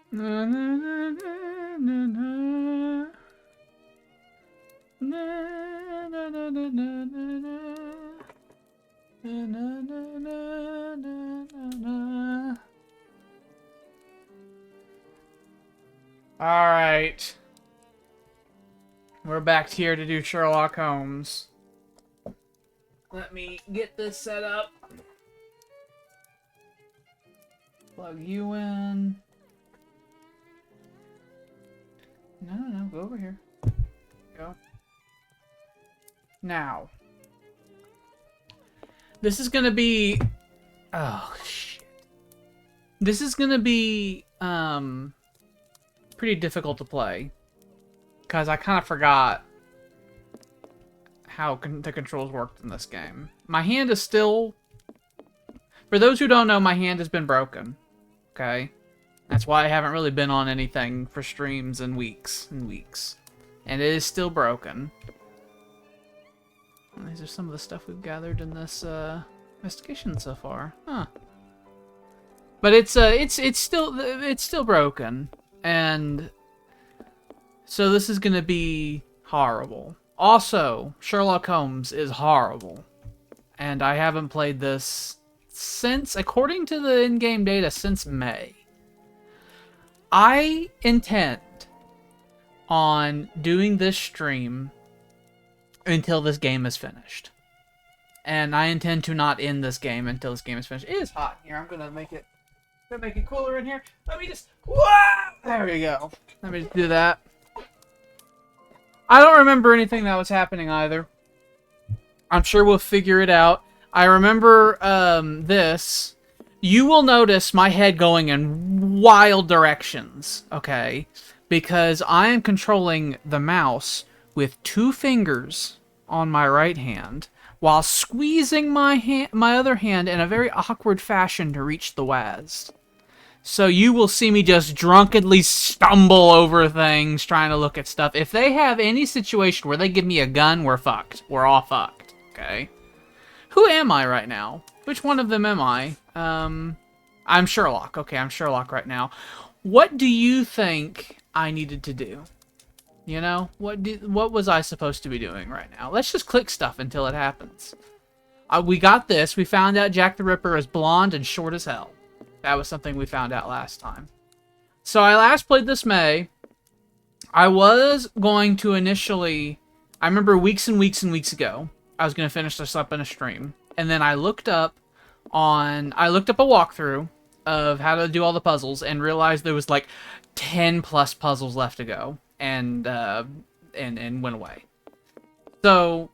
Na, na, na, na, na, na. Na, na, na, na, na, na, na. Na, na, na, na, na, na, na. All right. We're back here to do Sherlock Holmes. Let me get this set up. Plug you in. No, go over here. Go. Now. This is gonna be... Oh, shit. This is gonna be, pretty difficult to play. Because I kind of forgot how the controls worked in this game. My hand is still... For those who don't know, my hand has been broken. Okay? That's why I haven't really been on anything for streams in weeks and weeks. And it is still broken. And these are some of the stuff we've gathered in this investigation so far. Huh. But it's still broken. And so this is gonna be horrible. Also, Sherlock Holmes is horrible. And I haven't played this since, according to the in-game data, since May. I intend on doing this stream until this game is finished. And I intend to not end this game until this game is finished. It is hot in here. I'm gonna make it cooler in here. Let me just... Whoa! There we go. Let me just do that. I don't remember anything that was happening either. I'm sure we'll figure it out. I remember this. You will notice my head going in wild directions, okay? Because I am controlling the mouse with 2 fingers on my right hand while squeezing my other hand in a very awkward fashion to reach the WASD. So you will see me just drunkenly stumble over things trying to look at stuff. If they have any situation where they give me a gun, we're fucked. We're all fucked, okay? Who am I right now? Which one of them am I? I'm Sherlock. Okay, I'm Sherlock right now. What do you think I needed to do? You know, what was I supposed to be doing right now? Let's just click stuff until it happens. We got this. We found out Jack the Ripper is blonde and short as hell. That was something we found out last time. So I last played this May. I was going to initially... I remember weeks and weeks and weeks ago, I was going to finish this up in a stream. And then I looked up a walkthrough of how to do all the puzzles and realized there was like 10 plus puzzles left to go. And went away. So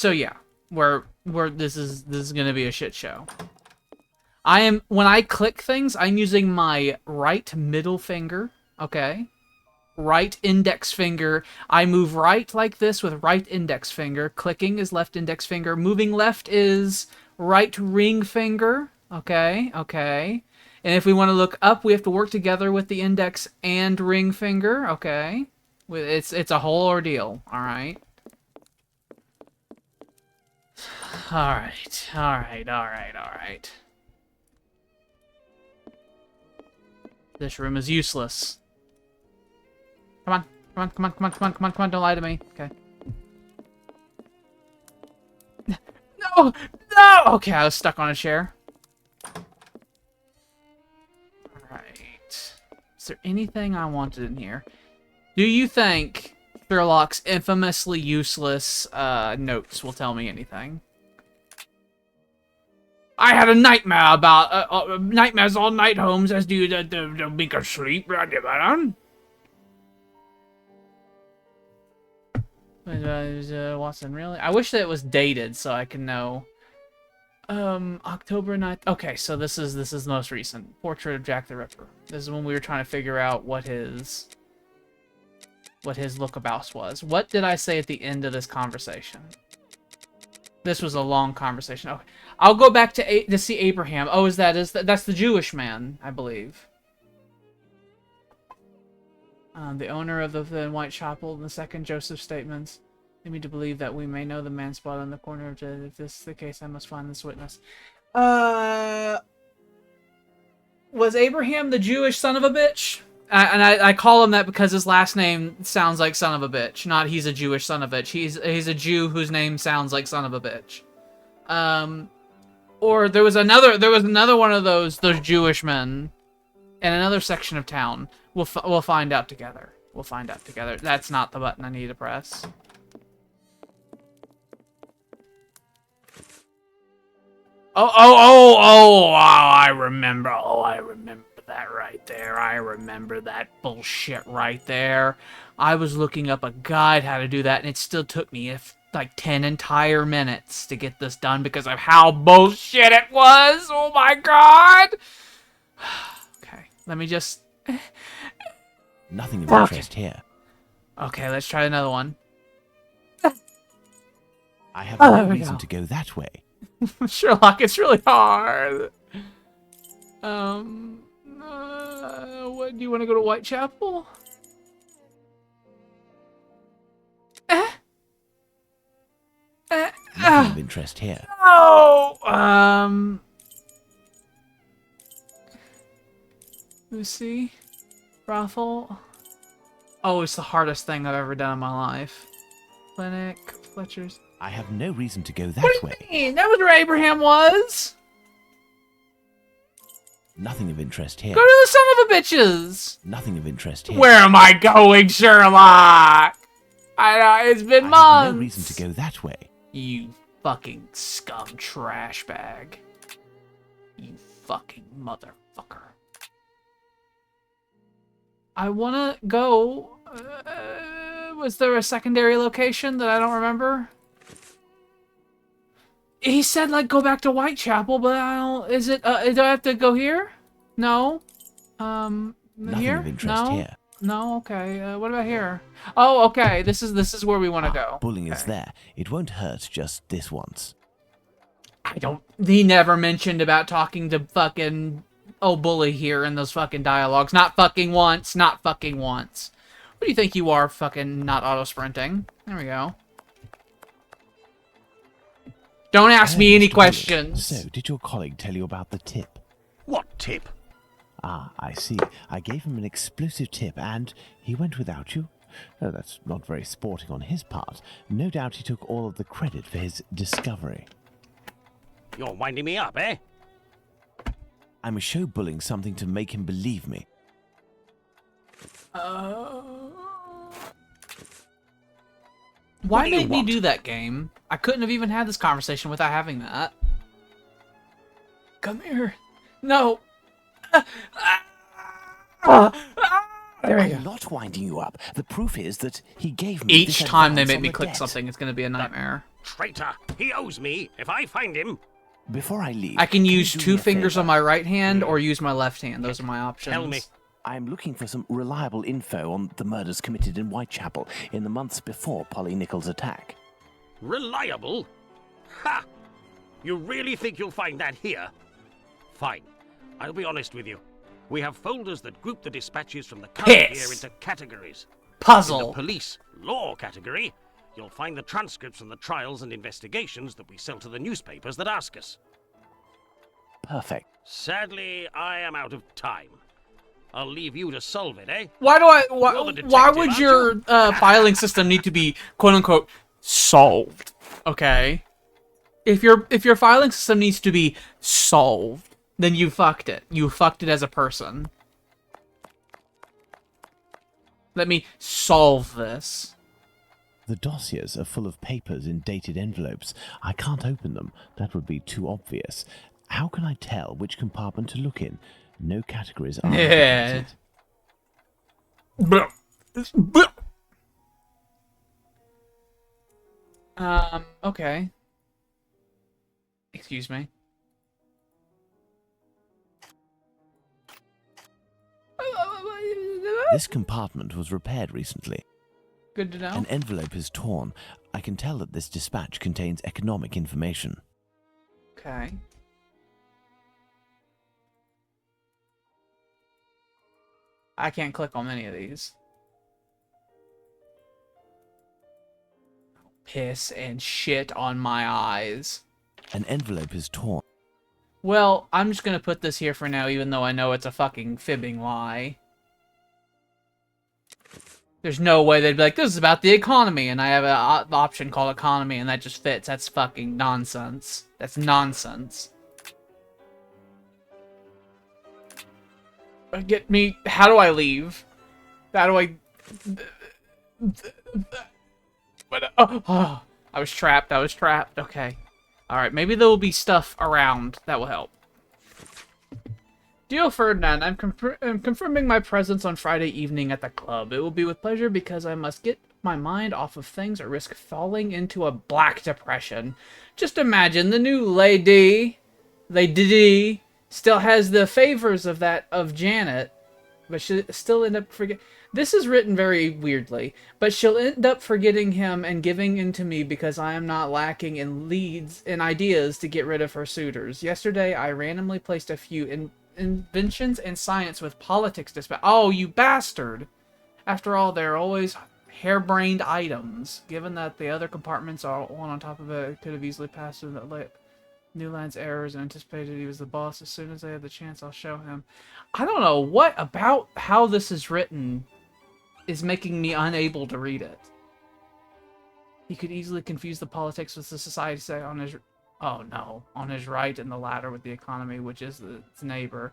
yeah, this is gonna be a shit show. When I click things, I'm using my right middle finger, okay? Right index finger. I move right like this with right index finger. Clicking is left index finger. Moving left is right ring finger, okay? Okay. And if we want to look up, we have to work together with the index and ring finger, okay? It's a whole ordeal, alright? Alright. This room is useless. Come on, don't lie to me. Okay. No! Okay, I was stuck on a chair. Is there anything I wanted in here? Do you think Sherlock's infamously useless notes will tell me anything? I had a nightmare about nightmares all night, Holmes, as do you to make us sleep. Watson, really? I wish that it was dated so I can know. October 9th. Okay, so this is the most recent portrait of Jack the Ripper. This is when we were trying to figure out what his lookabout was. What did I say at the end of this conversation? This was a long conversation. Okay, I'll go back to see Abraham. Oh, that's the Jewish man, I believe. The owner of the White Chapel. The second Joseph's statements. Lead me to believe that we may know the man spotted in the corner of if this is the case, I must find this witness. Was Abraham the Jewish son of a bitch? I call him that because his last name sounds like son of a bitch. Not he's a Jewish son of a bitch. He's a Jew whose name sounds like son of a bitch. Or there was another one of those Jewish men in another section of town. We'll find out together. We'll find out together. That's not the button I need to press. Oh, I remember. Oh, I remember that right there. I remember that bullshit right there. I was looking up a guide how to do that, and it still took me like 10 entire minutes to get this done because of how bullshit it was. Oh my god. Okay, let me just... Nothing of interest here. Okay, let's try another one. I have no reason to go that way. Sherlock, it's really hard. What, do you want to go to Whitechapel? Nothing of interest here. Oh, Lucy, brothel. Oh, it's the hardest thing I've ever done in my life. Clinic, Fletcher's. I have no reason to go that What do way. you mean? That was where Abraham was. Nothing of interest here. Go to the son of a bitches. Nothing of interest here. Where am I going, Sherlock? It's been months. I have no reason to go that way. You fucking scum trash bag. You fucking motherfucker. I wanna go. Was there a secondary location that I don't remember? He said, like, go back to Whitechapel, but I don't... Is it, do I have to go here? No. Nothing Here? of interest here. No, okay. What about here? Oh, okay. This is where we want to go. Bullying is there. It won't hurt just this once. I don't... He never mentioned about talking to fucking... Oh, bully here in those fucking dialogues. Not fucking once. Not fucking once. What do you think you are, fucking not auto-sprinting? There we go. Don't ask me any questions. So, did your colleague tell you about the tip? What tip? Ah, I see. I gave him an explosive tip, and he went without you? Oh, that's not very sporting on his part. No doubt he took all of the credit for his discovery. You're winding me up, eh? I must show Bulling something to make him believe me. Why make me do that game? I couldn't have even had this conversation without having that. Come here. No. There we go. I'm not winding you up. The proof is that he gave me Each this time they advance make on me the click debt. something, it's going to be a nightmare. Traitor! He owes me. If I find him... Before I leave, I can you use do me 2 a fingers favor? on my right hand or use my left hand. Those are my options. Tell me. I'm looking for some reliable info on the murders committed in Whitechapel in the months before Polly Nichols' attack. Reliable? Ha! You really think you'll find that here? Fine. I'll be honest with you. We have folders that group the dispatches from the current Piss. year into categories. In the Puzzle. police law category, you'll find the transcripts from the trials and investigations that we sell to the newspapers that ask us. Perfect. Sadly, I am out of time. I'll leave you to solve it, eh? Why do I... You're the Why detective, would aren't your you? filing system need to be, quote-unquote, solved? Okay? If your filing system needs to be solved, then you fucked it. You fucked it as a person. Let me solve this. The dossiers are full of papers in dated envelopes. I can't open them. That would be too obvious. How can I tell which compartment to look in? No categories are Yeah. indicated. Okay. Excuse me. This compartment was repaired recently. Good to know. An envelope is torn. I can tell that this dispatch contains economic information. Okay. I can't click on any of these. Piss and shit on my eyes. An envelope is torn. Well, I'm just gonna put this here for now, even though I know it's a fucking fibbing lie. There's no way they'd be like, this is about the economy, and I have an option called economy, and that just fits. That's fucking nonsense. That's nonsense. Get me... How do I leave? How do I... But, I was trapped. I was trapped. Okay. Alright, maybe there will be stuff around that will help. Dear Ferdinand, I'm confirming my presence on Friday evening at the club. It will be with pleasure because I must get my mind off of things or risk falling into a black depression. Just imagine the new lady, still has the favors of Janet, but she'll still end up forgetting. This is written very weirdly, but she'll end up forgetting him and giving in to me because I am not lacking in leads and ideas to get rid of her suitors. Yesterday, I randomly placed a few inventions and science with politics dispatch. Oh, you bastard! After all, they're always harebrained items. Given that the other compartments are one on top of it could have easily passed through the Newland's errors and anticipated he was the boss. As soon as I have the chance, I'll show him. I don't know what about how this is written is making me unable to read it. He could easily confuse the politics with the society say on his... Oh no, on his right and the latter with the economy, which is its neighbor.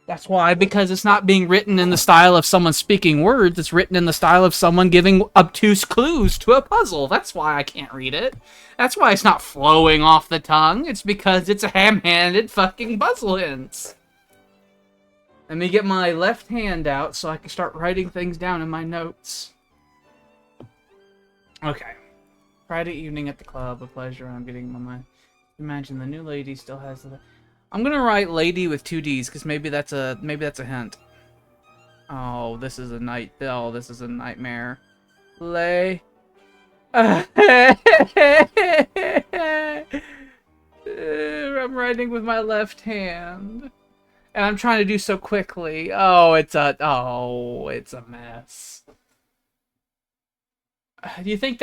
That's why, because it's not being written in the style of someone speaking words, it's written in the style of someone giving obtuse clues to a puzzle. That's why I can't read it. That's why it's not flowing off the tongue. It's because it's a ham-handed fucking puzzle hints. Let me get my left hand out so I can start writing things down in my notes. Okay. Friday evening at the club, a pleasure. I'm getting my mind. Imagine the new lady still has the... I'm gonna write lady with 2 D's because maybe that's a hint. Oh, this is a this is a nightmare. I'm writing with my left hand. And I'm trying to do so quickly. It's a mess. Do you think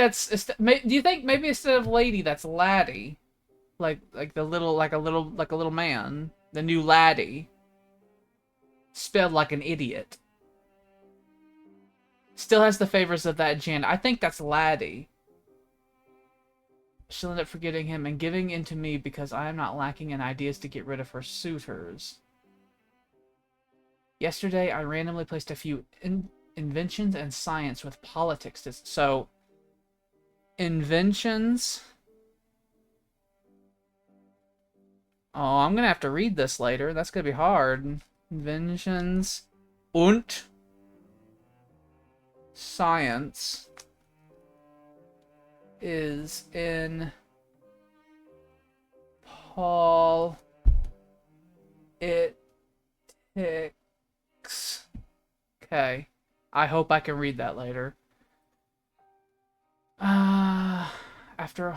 maybe instead of lady that's laddie? Like a little man. The new laddie. Spelled like an idiot. Still has the favors of that Jan. I think that's laddie. She'll end up forgetting him and giving in to me because I am not lacking in ideas to get rid of her suitors. Yesterday, I randomly placed a few inventions and science with politics. So, inventions... Oh, I'm gonna have to read this later. That's gonna be hard. Inventions und science is in politics. Okay. I hope I can read that later. After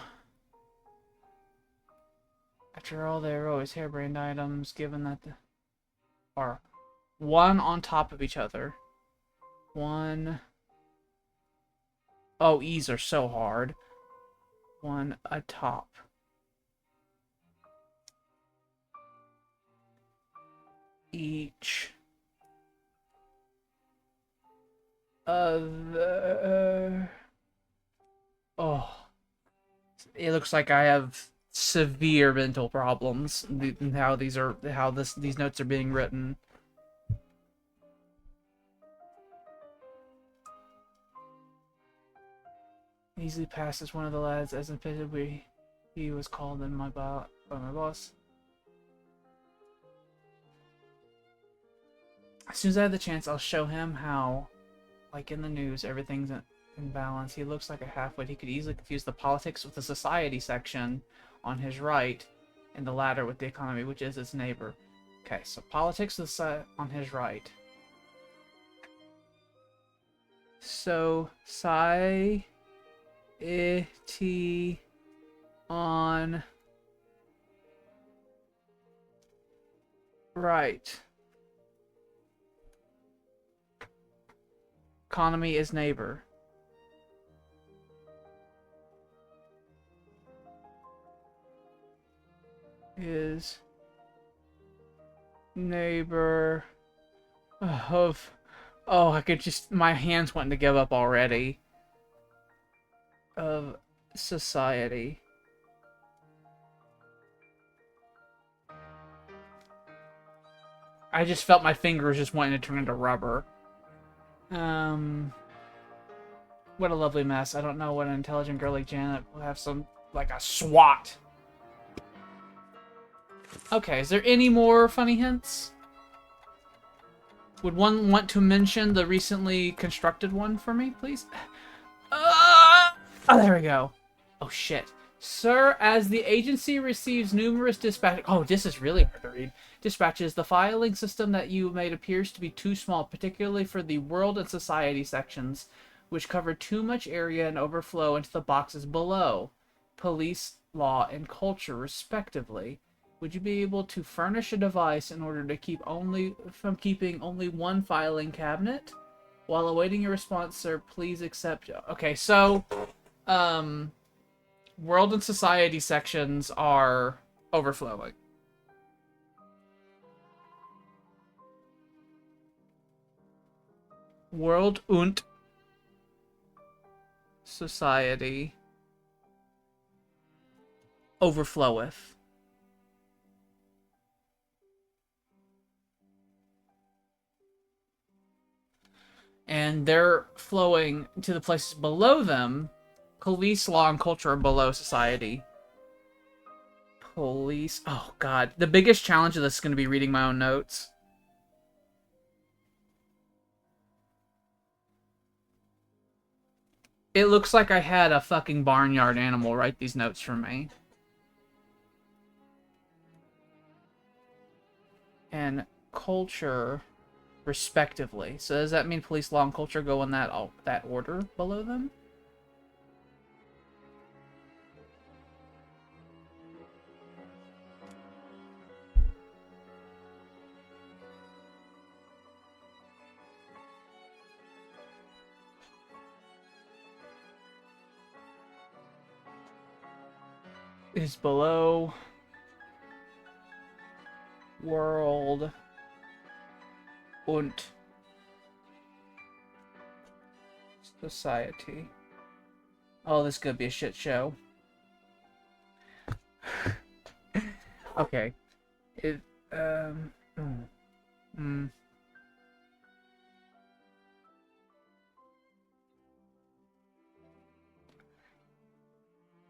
all, they're always harebrained items, given that they are one on top of each other. One... Oh, E's are so hard. One atop. Each other... Oh. It looks like I have severe mental problems in how these notes are being written. Easily passes one of the lads as admittedly he was called in by my boss. As soon as I have the chance, I'll show him how, like in the news, everything's in balance. He looks like a half-wit. He could easily confuse the politics with the society section on his right, and the latter with the economy, which is its neighbor. Okay, so politics is on his right. So, society on right. Economy is neighbor. is neighbor of... Oh, I could just... My hands wanting to give up already. Of society. I just felt my fingers just wanting to turn into rubber. What a lovely mess. I don't know what an intelligent girl like Janet will have some... Like a SWAT. Okay, is there any more funny hints? Would one want to mention the recently constructed one for me, please? Oh, there we go. Oh, shit. Sir, as the agency receives numerous dispatches... Oh, this is really hard to read. Dispatches, the filing system that you made appears to be too small, particularly for the world and society sections, which cover too much area and overflow into the boxes below. Police, law, and culture, respectively. Would you be able to furnish a device in order to keep keeping only one filing cabinet? While awaiting your response, sir, please accept... Okay, so... World and society sections are overflowing. World und society overfloweth. And they're flowing to the places below them. Police, law, and culture are below society. Police... Oh, God. The biggest challenge of this is going to be reading my own notes. It looks like I had a fucking barnyard animal write these notes for me. And culture, respectively. So does that mean police, law, and culture go in that order below them? Is below world und society. Oh, this could be a shit show. Okay. It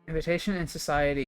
Invitation in society.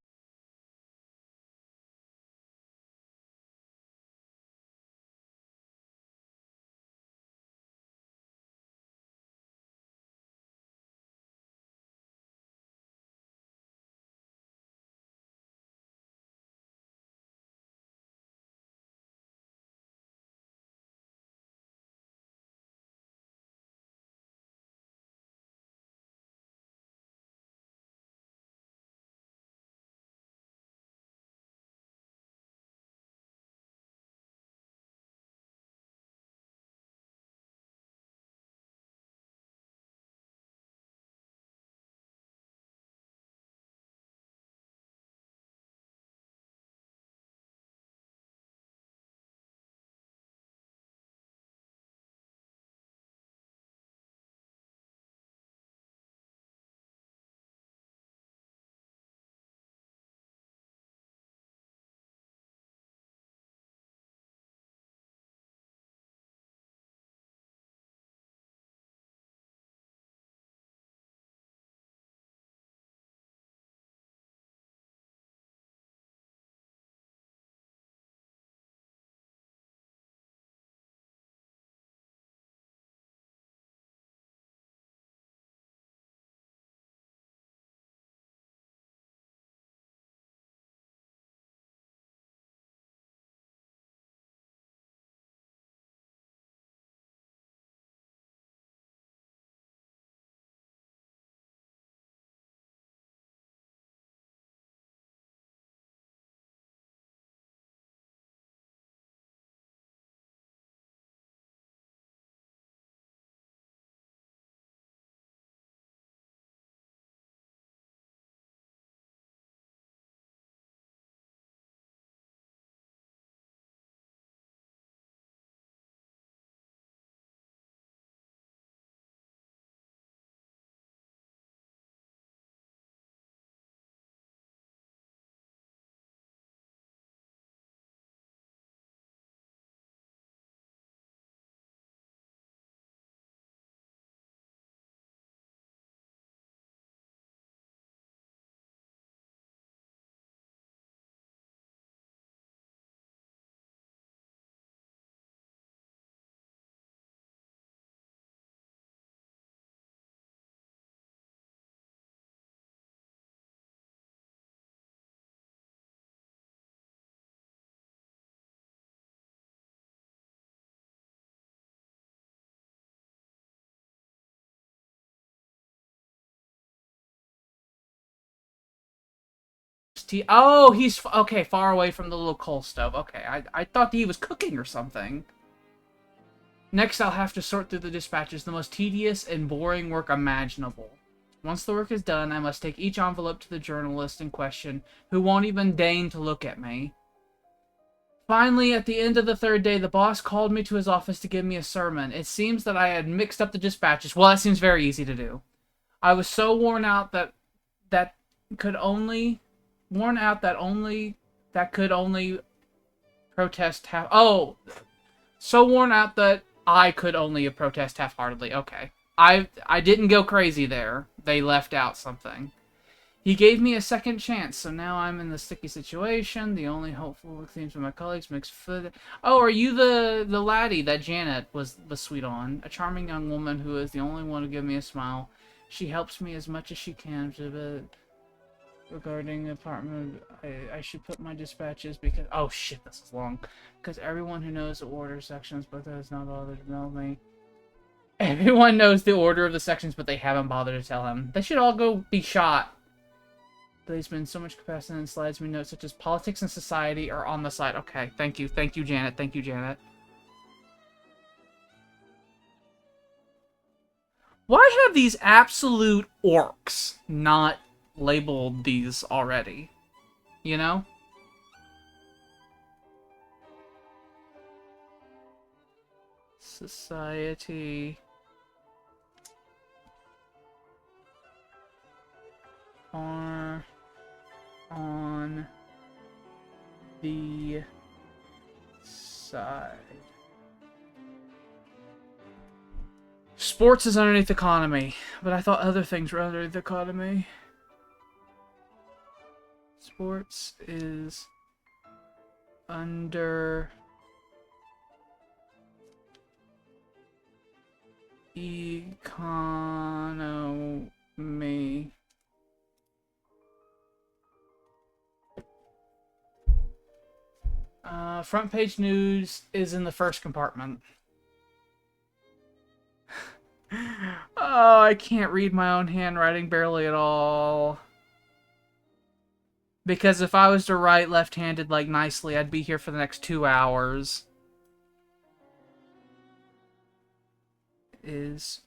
Oh, he's... Okay, far away from the little coal stove. Okay, I thought he was cooking or something. Next, I'll have to sort through the dispatches, the most tedious and boring work imaginable. Once the work is done, I must take each envelope to the journalist in question, who won't even deign to look at me. Finally, at the end of the third day, the boss called me to his office to give me a sermon. It seems that I had mixed up the dispatches. Well, that seems very easy to do. I was so worn out that could only protest half. Oh, so worn out that I could only protest half-heartedly. Okay, I didn't go crazy there. They left out something. He gave me a second chance, so now I'm in the sticky situation. The only hopeful themes from my colleagues makes food. Oh, are you the laddie that Janet was sweet on? A charming young woman who is the only one to give me a smile. She helps me as much as she can. But regarding the apartment, I should put my dispatches because... Oh shit, this is long. Because everyone who knows the order sections, but does not bother to tell me. Everyone knows the order of the sections, but they haven't bothered to tell him. They should all go be shot. There's been so much capacity and slides me notes such as politics and society are on the side. Okay, thank you, Janet. Thank you, Janet. Why have these absolute orcs not labeled these already? You know? Society. Are on the side. Sports is underneath economy, but I thought other things were underneath economy. Sports is under economy. Front page news is in the first compartment. Oh, I can't read my own handwriting barely at all. Because if I was to write left-handed like nicely, I'd be here for the next 2 hours. Is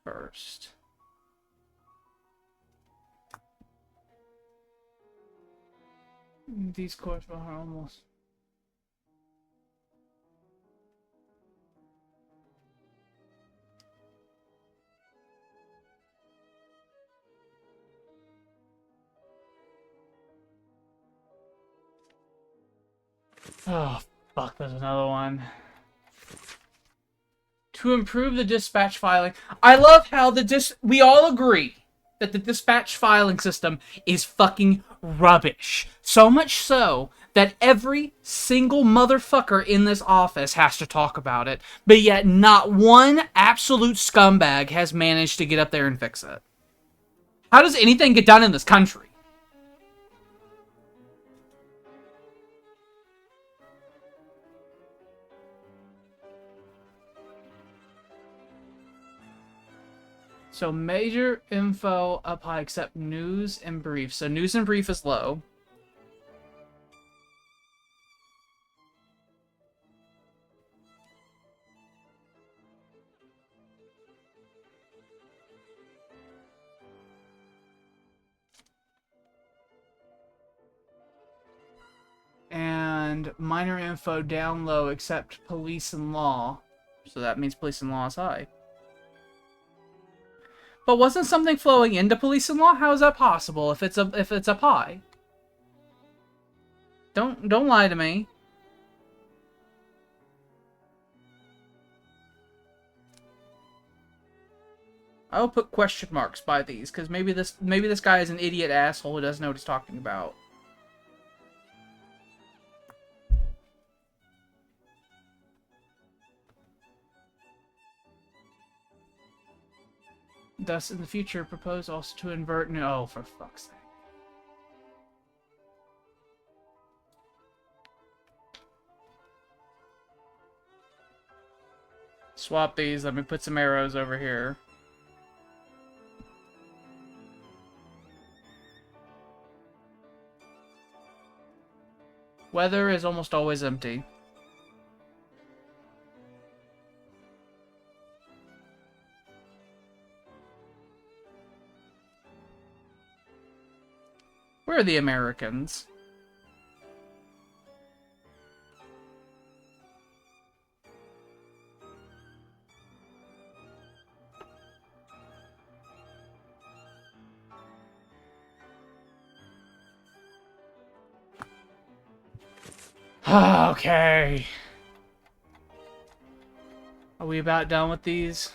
first. These correspond almost. Oh, fuck, there's another one. To improve the dispatch filing. I love how we all agree that the dispatch filing system is fucking rubbish. So much so that every single motherfucker in this office has to talk about it, but yet not one absolute scumbag has managed to get up there and fix it. How does anything get done in this country? So major info up high except news and brief. So news and brief is low. And minor info down low except police and law. So that means police and law is high. But wasn't something flowing into police and law? How is that possible if it's up high? Don't lie to me. I'll put question marks by these because maybe this guy is an idiot asshole who doesn't know what he's talking about. Thus, in the future, propose also to invert... No, for fuck's sake. Swap these. Let me put some arrows over here. Weather is almost always empty. Where are the Americans? Okay. Are we about done with these?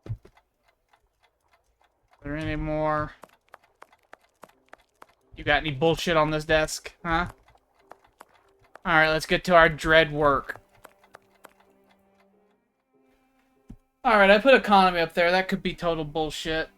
Are there any more? You got any bullshit on this desk, huh? Alright, let's get to our dread work. Alright, I put economy up there. That could be total bullshit.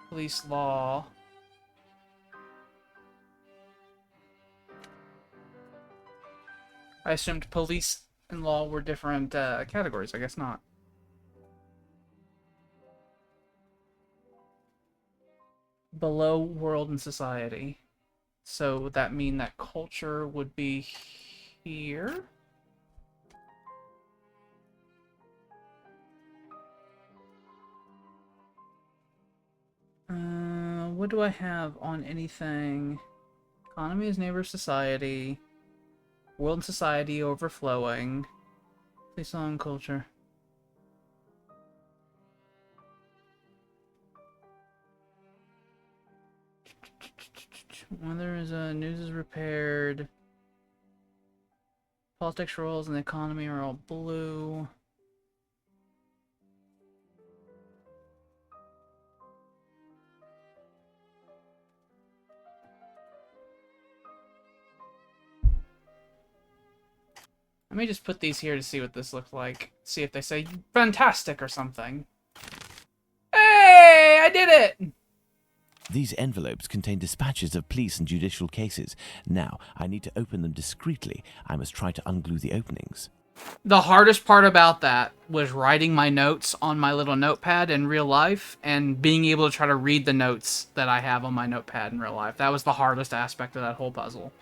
Police law. I assumed police and law were different categories. I guess not. Below world and society. So would that mean that culture would be here? What do I have on anything? Economy is neighbor society. World and society overflowing. Place on culture. Weather is news is repaired. Politics roles and the economy are all blue. Let me just put these here to see what this looks like. See if they say fantastic or something. Hey, I did it! These envelopes contain dispatches of police and judicial cases. Now, I need to open them discreetly. I must try to unglue the openings. The hardest part about that was writing my notes on my little notepad in real life and being able to try to read the notes that I have on my notepad in real life. That was the hardest aspect of that whole puzzle.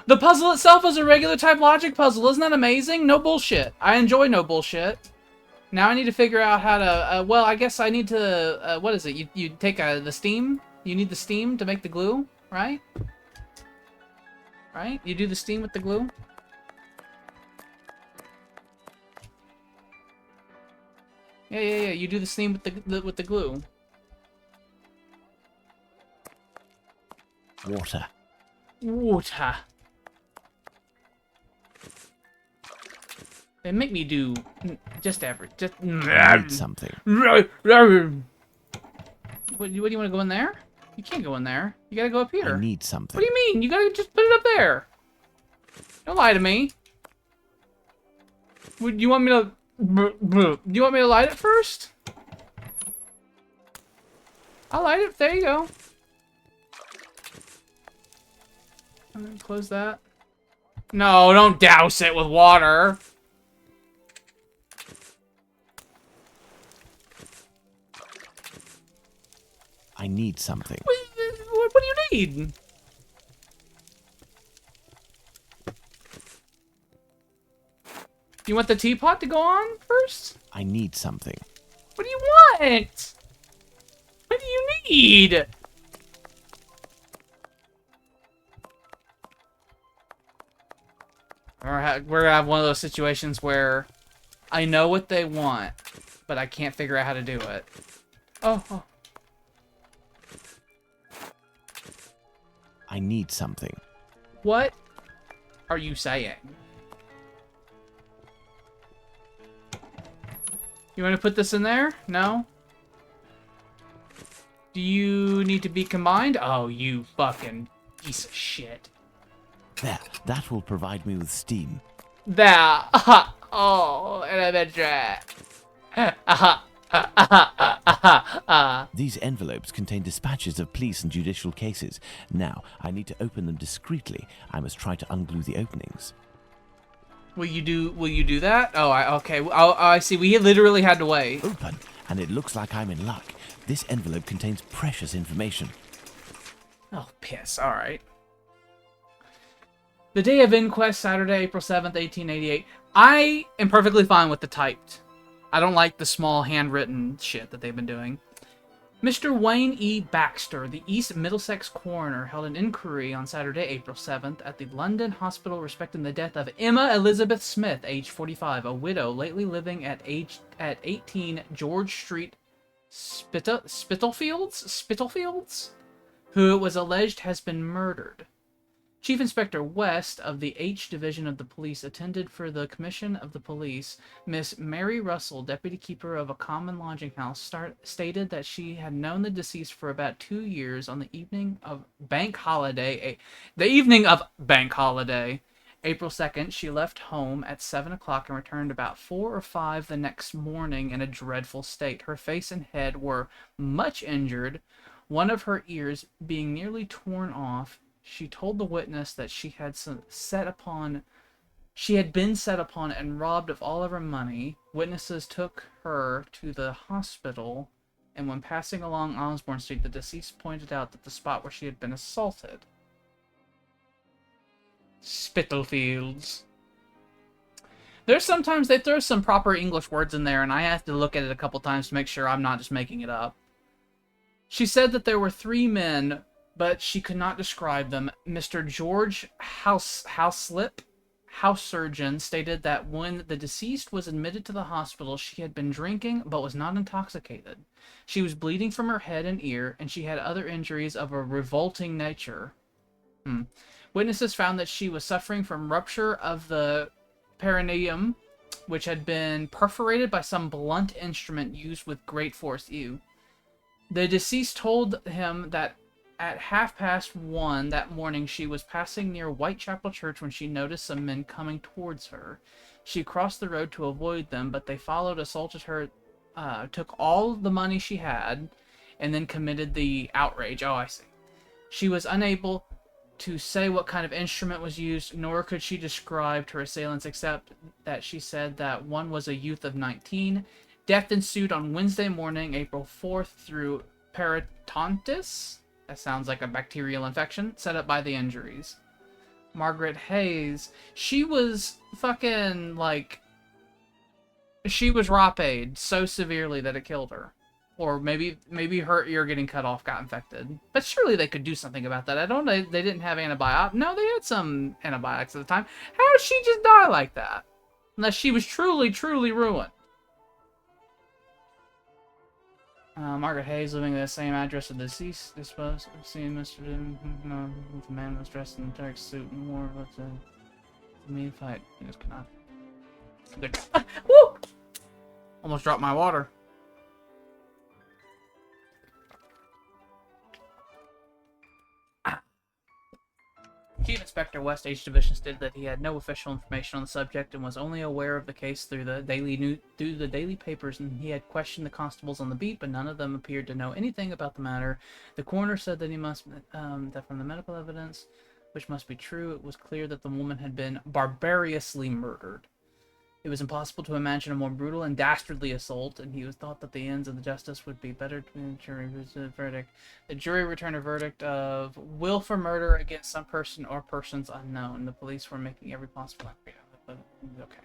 The puzzle itself is a regular type logic puzzle. Isn't that amazing? No bullshit. I enjoy no bullshit. Now I need to figure out how to, well, I guess I need to, what is it? You take the steam? You need the steam to make the glue, right? Right? You do the steam with the glue? Yeah. You do the steam with the glue. Water. Water. They make me do just average. Just. I need something. What do you want to go in there? You can't go in there. You gotta go up here. I need something. What do you mean? You gotta just put it up there. Don't lie to me. Would you want me to? Do you want me to light it first? I'll light it. There you go. And then close that. No, don't douse it with water. I need something. What do you need? You want the teapot to go on first? I need something. What do you want? What do you need? We're gonna have one of those situations where I know what they want, but I can't figure out how to do it. Oh. I need something. What are you saying? You want to put this in there? No? Do you need to be combined? Oh, you fucking piece of shit. There, that will provide me with steam. There. Oh, and I bet These envelopes contain dispatches of police and judicial cases. Now, I need to open them discreetly. I must try to unglue the openings. Will you do that? Oh, okay. I see. We literally had to wait. Open, and it looks like I'm in luck. This envelope contains precious information. Oh, piss. All right. The day of inquest, Saturday, April 7th, 1888. I am perfectly fine with the typed. I don't like the small handwritten shit that they've been doing. Mr. Wayne E. Baxter, the East Middlesex coroner, held an inquiry on Saturday, April 7th at the London hospital respecting the death of Emma Elizabeth Smith, age 45, a widow lately living at 18 George Street, Spitalfields, who it was alleged has been murdered. Chief Inspector West of the H Division of the Police attended for the Commission of the Police. Miss Mary Russell, deputy keeper of a common lodging house, stated that she had known the deceased for about 2 years. On the evening of Bank Holiday, April 2nd, she left home at 7 o'clock and returned about 4 or 5 the next morning in a dreadful state. Her face and head were much injured, one of her ears being nearly torn off. She told the witness that she had been set upon and robbed of all of her money. Witnesses took her to the hospital, and when passing along Osborne Street, the deceased pointed out that the spot where she had been assaulted. Spitalfields. There's sometimes they throw some proper English words in there, and I have to look at it a couple times to make sure I'm not just making it up. She said that there were 3 men, but she could not describe them. Mr. George Houselip, house surgeon, stated that when the deceased was admitted to the hospital, she had been drinking but was not intoxicated. She was bleeding from her head and ear, and she had other injuries of a revolting nature. Witnesses found that she was suffering from rupture of the perineum, which had been perforated by some blunt instrument used with great force. The deceased told him that At 1:30 that morning, she was passing near Whitechapel Church when she noticed some men coming towards her. She crossed the road to avoid them, but they followed, assaulted her, took all the money she had, and then committed the outrage. Oh, I see. She was unable to say what kind of instrument was used, nor could she describe her assailants, except that she said that one was a youth of 19. Death ensued on Wednesday morning, April 4th, through peritonitis. That sounds like a bacterial infection set up by the injuries. Margaret Hayes, she was fucking, like, she was raped so severely that it killed her. Or maybe her ear getting cut off got infected. But surely they could do something about that. I don't know, they didn't have antibiotics. No, they had some antibiotics at the time. How did she just die like that? Unless she was truly, truly ruined. Margaret Hayes living at the same address of the deceased, disposed of seeing Mr. The man was dressed in a dark suit and wore a mean fight. He just cannot. Good. Woo! Almost dropped my water. Chief Inspector West H. Division stated that he had no official information on the subject and was only aware of the case through the daily papers, and he had questioned the constables on the beat, but none of them appeared to know anything about the matter. The coroner said that that from the medical evidence, which must be true, it was clear that the woman had been barbarously murdered. It was impossible to imagine a more brutal and dastardly assault, and he was thought that the ends of the justice would be better to the jury verdict. The jury returned a verdict of willful murder against some person or persons unknown. The police were making every possible effort, but okay.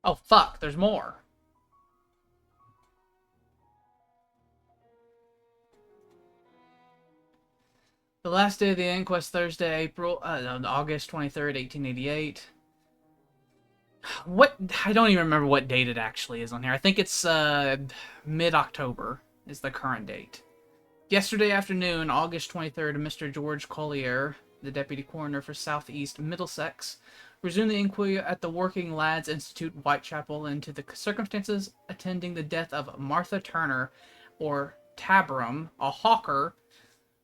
Oh fuck! There's more. The last day of the inquest, Thursday, August 23rd, 1888. What? I don't even remember what date it actually is on here. I think it's mid-October is the current date. Yesterday afternoon, August 23rd, Mr. George Collier, the deputy coroner for Southeast Middlesex, resumed the inquiry at the Working Lads Institute, Whitechapel, into the circumstances attending the death of Martha Turner, or Tabram, a hawker,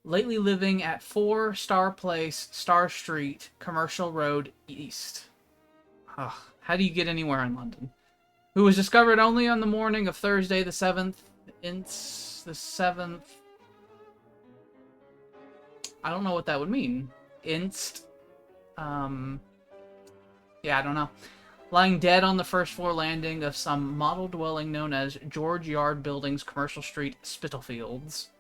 lately living at 4 Star Place, Star Street, Commercial Road East. Ugh. How do you get anywhere in London? Who was discovered only on the morning of Thursday the 7th. The 7th. I don't know what that would mean. Yeah, I don't know. Lying dead on the first floor landing of some model dwelling known as George Yard Buildings, Commercial Street, Spitalfields.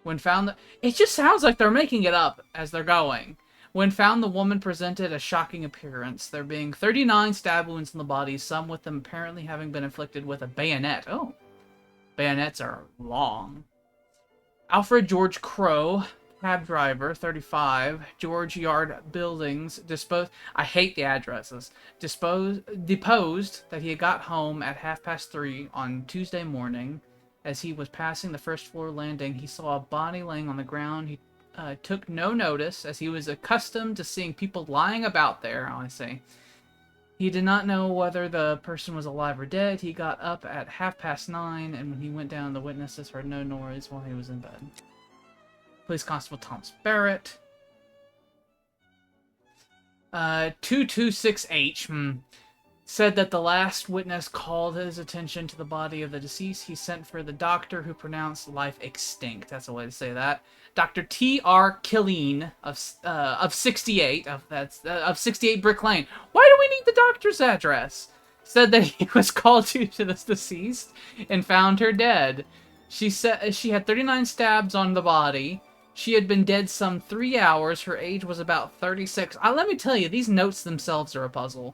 When found, it just sounds like they're making it up as they're going. When found, the woman presented a shocking appearance, there being 39 stab wounds in the body, some with them apparently having been inflicted with a bayonet. Oh, bayonets are long. Alfred George Crow, cab driver, 35, George Yard Buildings, I hate the addresses. Deposed that he had got home at 3:30 on Tuesday morning. As he was passing the first floor landing, he saw a body laying on the ground. He took no notice, as he was accustomed to seeing people lying about there. I say. He did not know whether the person was alive or dead. He got up at 9:30, and when he went down, the witnesses heard no noise while he was in bed. Police Constable Thomas Barrett. 226H. Said that the last witness called his attention to the body of the deceased. He sent for the doctor, who pronounced life extinct. That's a way to say that. Dr. T.R. Killeen of 68 of 68 Brick Lane. Why do we need the doctor's address? Said that he was called to this deceased and found her dead. She said she had 39 stabs on the body. She had been dead some 3 hours. Her age was about 36. Let me tell you, these notes themselves are a puzzle.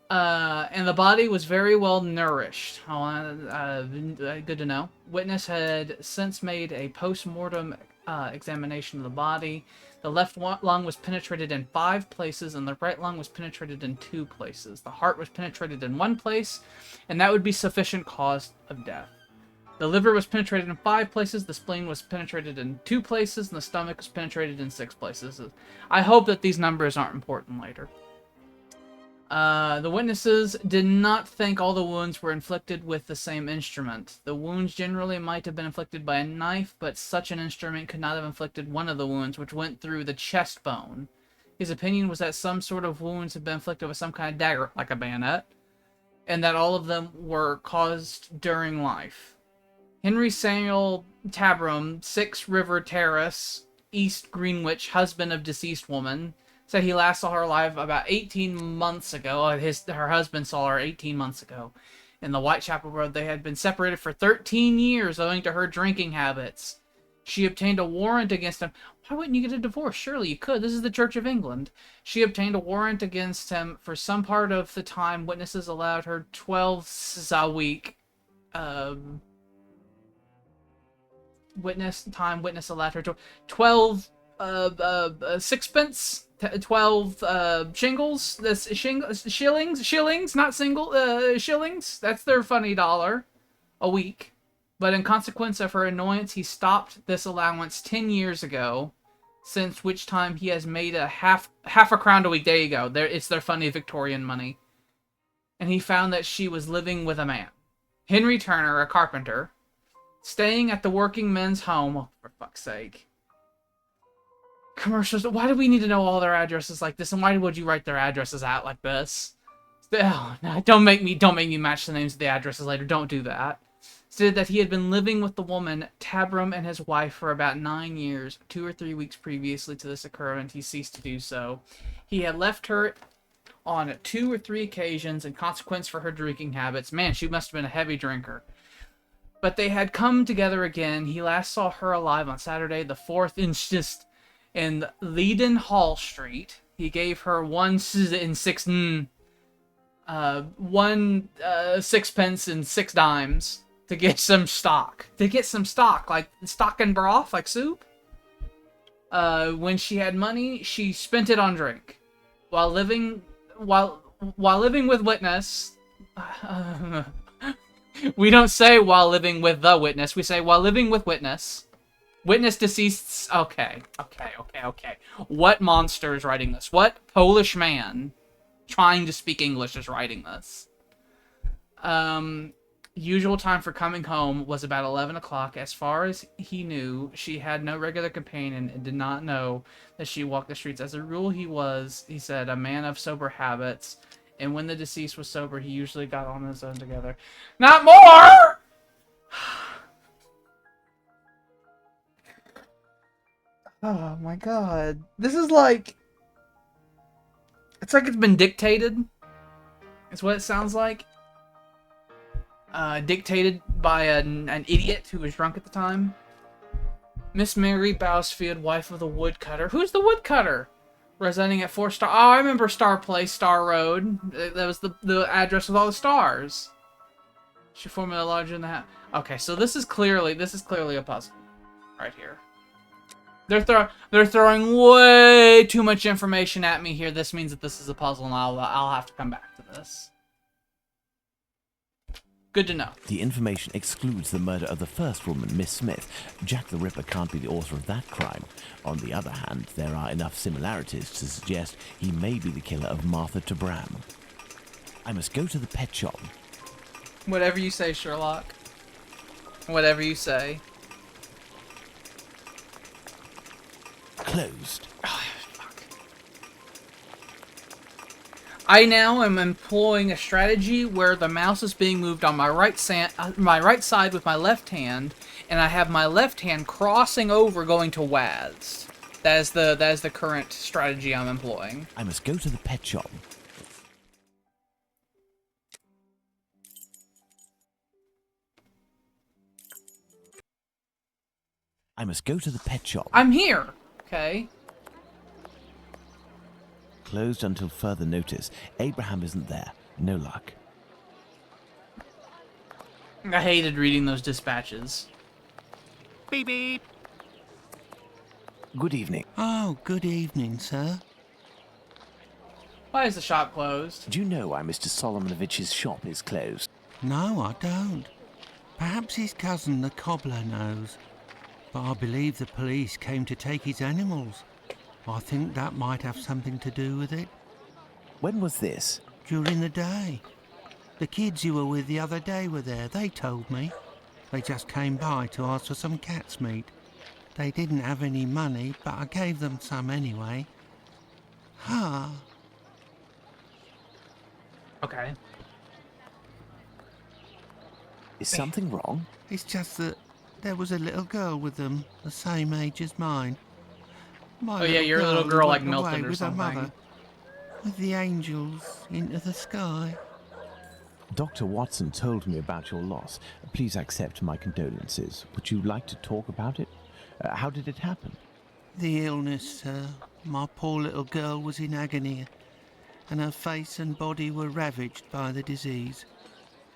And the body was very well nourished. Good to know. Witness had since made a post-mortem examination of the body. The left lung was penetrated in 5 places, and the right lung was penetrated in 2 places. The heart was penetrated in 1 place, and that would be sufficient cause of death. The liver was penetrated in 5 places, the spleen was penetrated in 2 places, and the stomach was penetrated in 6 places. I hope that these numbers aren't important later. The witnesses did not think all the wounds were inflicted with the same instrument. The wounds generally might have been inflicted by a knife, but such an instrument could not have inflicted one of the wounds, which went through the chest bone. His opinion was that some sort of wounds had been inflicted with some kind of dagger, like a bayonet, and that all of them were caused during life. Henry Samuel Tabram, 6 River Terrace, East Greenwich, husband of deceased woman, said he last saw her alive about 18 months ago. Her husband saw her 18 months ago. In the Whitechapel Road, they had been separated for 13 years owing to her drinking habits. She obtained a warrant against him. Why wouldn't you get a divorce? Surely you could. This is the Church of England. She obtained a warrant against him for some part of the time. Witnesses allowed her 12 a week. Witness allowed her 12 sixpence, 12 shingles. That's shillings, not single shillings. That's their funny dollar a week. But in consequence of her annoyance, he stopped this allowance 10 years ago, since which time he has made a half a crown a week. There you go. It's their funny Victorian money. And he found that she was living with a man, Henry Turner, a carpenter, staying at the working men's home. Oh, for fuck's sake. Commercials. Why do we need to know all their addresses like this? And why would you write their addresses out like this? Oh, no, don't make me match the names of the addresses later. Don't do that. Stated that he had been living with the woman, Tabram, and his wife for about 9 years. 2 or 3 weeks previously to this occurrence, he ceased to do so. He had left her on 2 or 3 occasions in consequence for her drinking habits. Man, she must have been a heavy drinker. But they had come together again. He last saw her alive on Saturday, the 4th, in Leaden Hall Street. He gave her 1 sixpence and 6 dimes to get some stock. Like stock and broth, like soup. When she had money, she spent it on drink. While living with witness. We don't say while living with the witness. We say while living with witness. Witness deceased. Okay. What monster is writing this? What Polish man trying to speak English is writing this? Usual time for coming home was about 11 o'clock. As far as he knew, she had no regular companion and did not know that she walked the streets. As a rule, he said, a man of sober habits. And when the deceased was sober, he usually got on his own together. Not more! Oh my god. This is like... It's like it's been dictated. It's what it sounds like. Dictated by an idiot who was drunk at the time. Miss Mary Bousfield, wife of the woodcutter. Who's the woodcutter? Residing at 4 Star... Oh, I remember Star Place, Star Road. That was the address with all the stars. She formerly lodged in the house. Okay, so this is clearly a puzzle. Right here. They're throwing way too much information at me here. This means that this is a puzzle, and I'll have to come back to this. Good to know. The information excludes the murder of the first woman, Miss Smith. Jack the Ripper can't be the author of that crime. On the other hand, there are enough similarities to suggest he may be the killer of Martha Tabram. I must go to the pet shop. Whatever you say, Sherlock. Whatever you say. Closed. Oh, fuck. I now am employing a strategy where the mouse is being moved on my right side with my left hand, and I have my left hand crossing over going to Waz. That is the current strategy I'm employing. I must go to the pet shop. I must go to the pet shop. I'm here. Okay. Closed until further notice. Abraham isn't there. No luck. I hated reading those dispatches. Beep beep. Good evening. Oh, good evening, sir. Why is the shop closed? Do you know why Mr. Solomonovich's shop is closed? No, I don't. Perhaps his cousin, the cobbler, knows. But I believe the police came to take his animals. I think that might have something to do with it. When was this? during the day. The kids you were with the other day were there, they told me. They just came by to ask for some cat's meat. They didn't have any money, but I gave them some anyway. Okay. Is something wrong? It's just that there was a little girl with them, the same age as mine. My Oh yeah, your little who girl like went away Milton or with her something. mother, with the angels into the sky. Dr. Watson told me about your loss. Please accept my condolences. Would you like to talk about it? How did it happen? The illness, sir. My poor little girl was in agony, and her face and body were ravaged by the disease.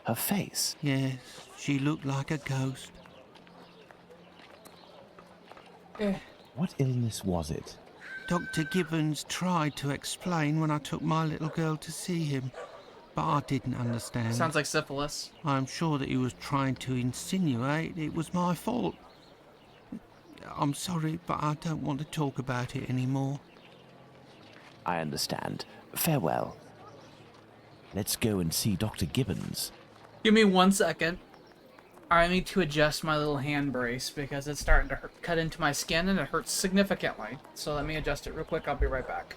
Her face? Yes, she looked like a ghost. What illness was it? Dr. Gibbons tried to explain when I took my little girl to see him, but I didn't understand. Sounds like syphilis. I'm sure that he was trying to insinuate it was my fault. I'm sorry, but I don't want to talk about it anymore. I understand. Farewell. Let's go and see Dr. Gibbons. Give me 1 second. I need to adjust my little hand brace because it's starting to cut into my skin and it hurts significantly. So let me adjust it real quick. I'll be right back.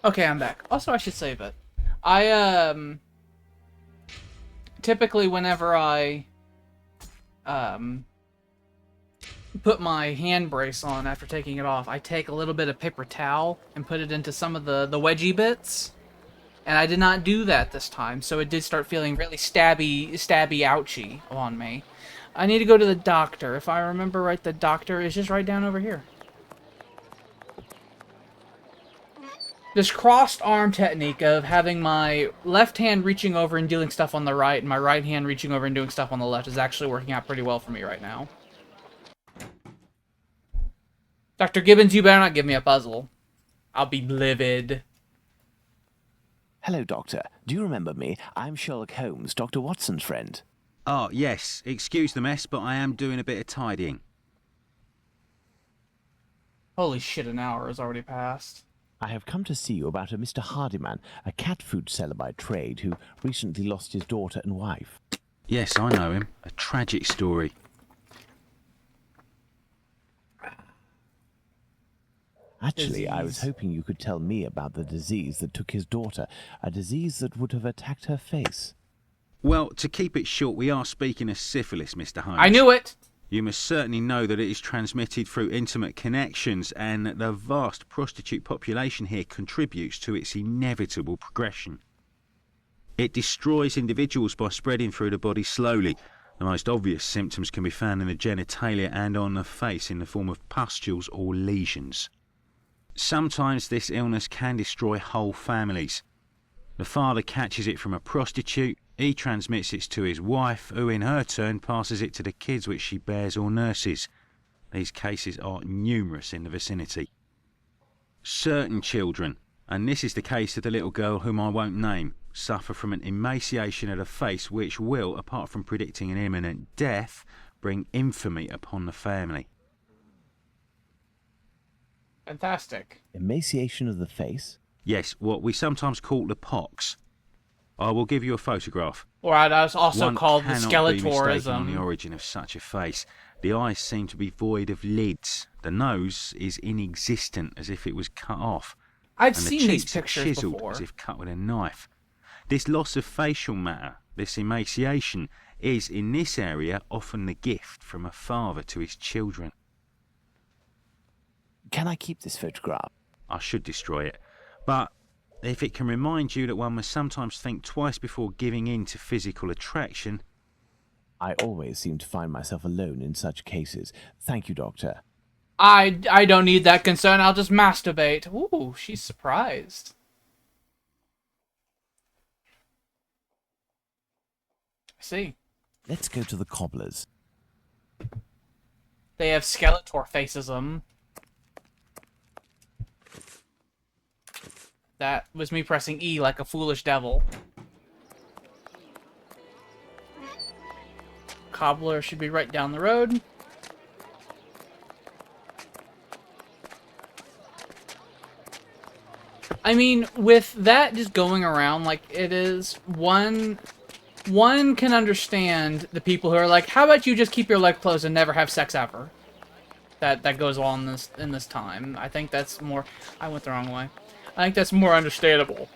Okay, I'm back. Also, I should save it. I, typically whenever I, put my hand brace on after taking it off, I take a little bit of paper towel and put it into some of the wedgie bits. And I did not do that this time, so it did start feeling really stabby, ouchy on me. I need to go to the doctor. If I remember right, the doctor is just right down over here. This crossed arm technique of having my left hand reaching over and doing stuff on the right, and my right hand reaching over and doing stuff on the left is actually working out pretty well for me right now. Dr. Gibbons, you better not give me a puzzle. I'll be livid. Hello, Doctor. Do you remember me? I'm Sherlock Holmes, Dr. Watson's friend. Oh, yes. Excuse the mess, but I am doing a bit of tidying. Holy shit, an hour has already passed. I have come to see you about a Mr. Hardyman, a cat food seller by trade who recently lost his daughter and wife. Yes, I know him. A tragic story. Actually, I was hoping you could tell me about the disease that took his daughter, a disease that would have attacked her face. Well, to keep it short, we are speaking of syphilis, Mr. Holmes. I knew it! You must certainly know that it is transmitted through intimate connections, and that the vast prostitute population here contributes to its inevitable progression. It destroys individuals by spreading through the body slowly. The most obvious symptoms can be found in the genitalia and on the face in the form of pustules or lesions. Sometimes this illness can destroy whole families. The father catches it from a prostitute, he transmits it to his wife, who in her turn passes it to the kids which she bears or nurses. These cases are numerous in the vicinity. Certain children, and this is the case of the little girl whom I won't name, suffer from an emaciation of the face which will, apart from predicting an imminent death, bring infamy upon the family. Fantastic. Emaciation of the face? Yes, what we sometimes call the pox. I will give you a photograph. Or it's also One called the cannot be mistaken on the Skeletorism. origin of such a face. The eyes seem to be void of lids. The nose is inexistent, as if it was cut off. I've And the seen these cheeks are pictures chiseled, before. as if cut with a knife. This loss of facial matter, this emaciation, is, in this area, often the gift from a father to his children. Can I keep this photograph? I should destroy it. But if it can remind you that one must sometimes think twice before giving in to physical attraction... I always seem to find myself alone in such cases. Thank you, Doctor. I don't need that concern. I'll just masturbate. Ooh, she's surprised. I see. Let's go to the cobbler's. They have Skeletor faces-em. That was me pressing E like a foolish devil. Cobbler should be right down the road. I mean, with that just going around like it is, one can understand the people who are like, how about you just keep your leg closed and never have sex ever? That goes on in this time. I think that's more... I went the wrong way. I think that's more understandable.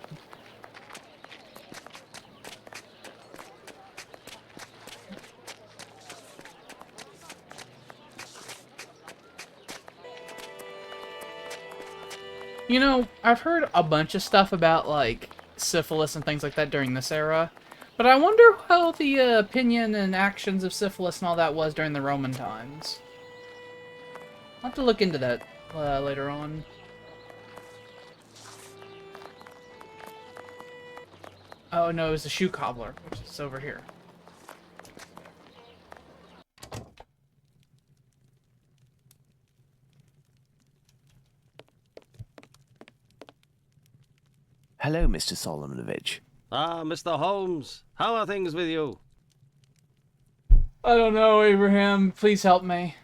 You know, I've heard a bunch of stuff about, like, syphilis and things like that during this era. But I wonder how the opinion and actions of syphilis and all that was during the Roman times. I'll have to look into that later on. Oh no, it was the shoe cobbler, which is over here. Hello, Mr. Solomonovich. Ah, Mr. Holmes, how are things with you? I don't know, Abraham. Please help me.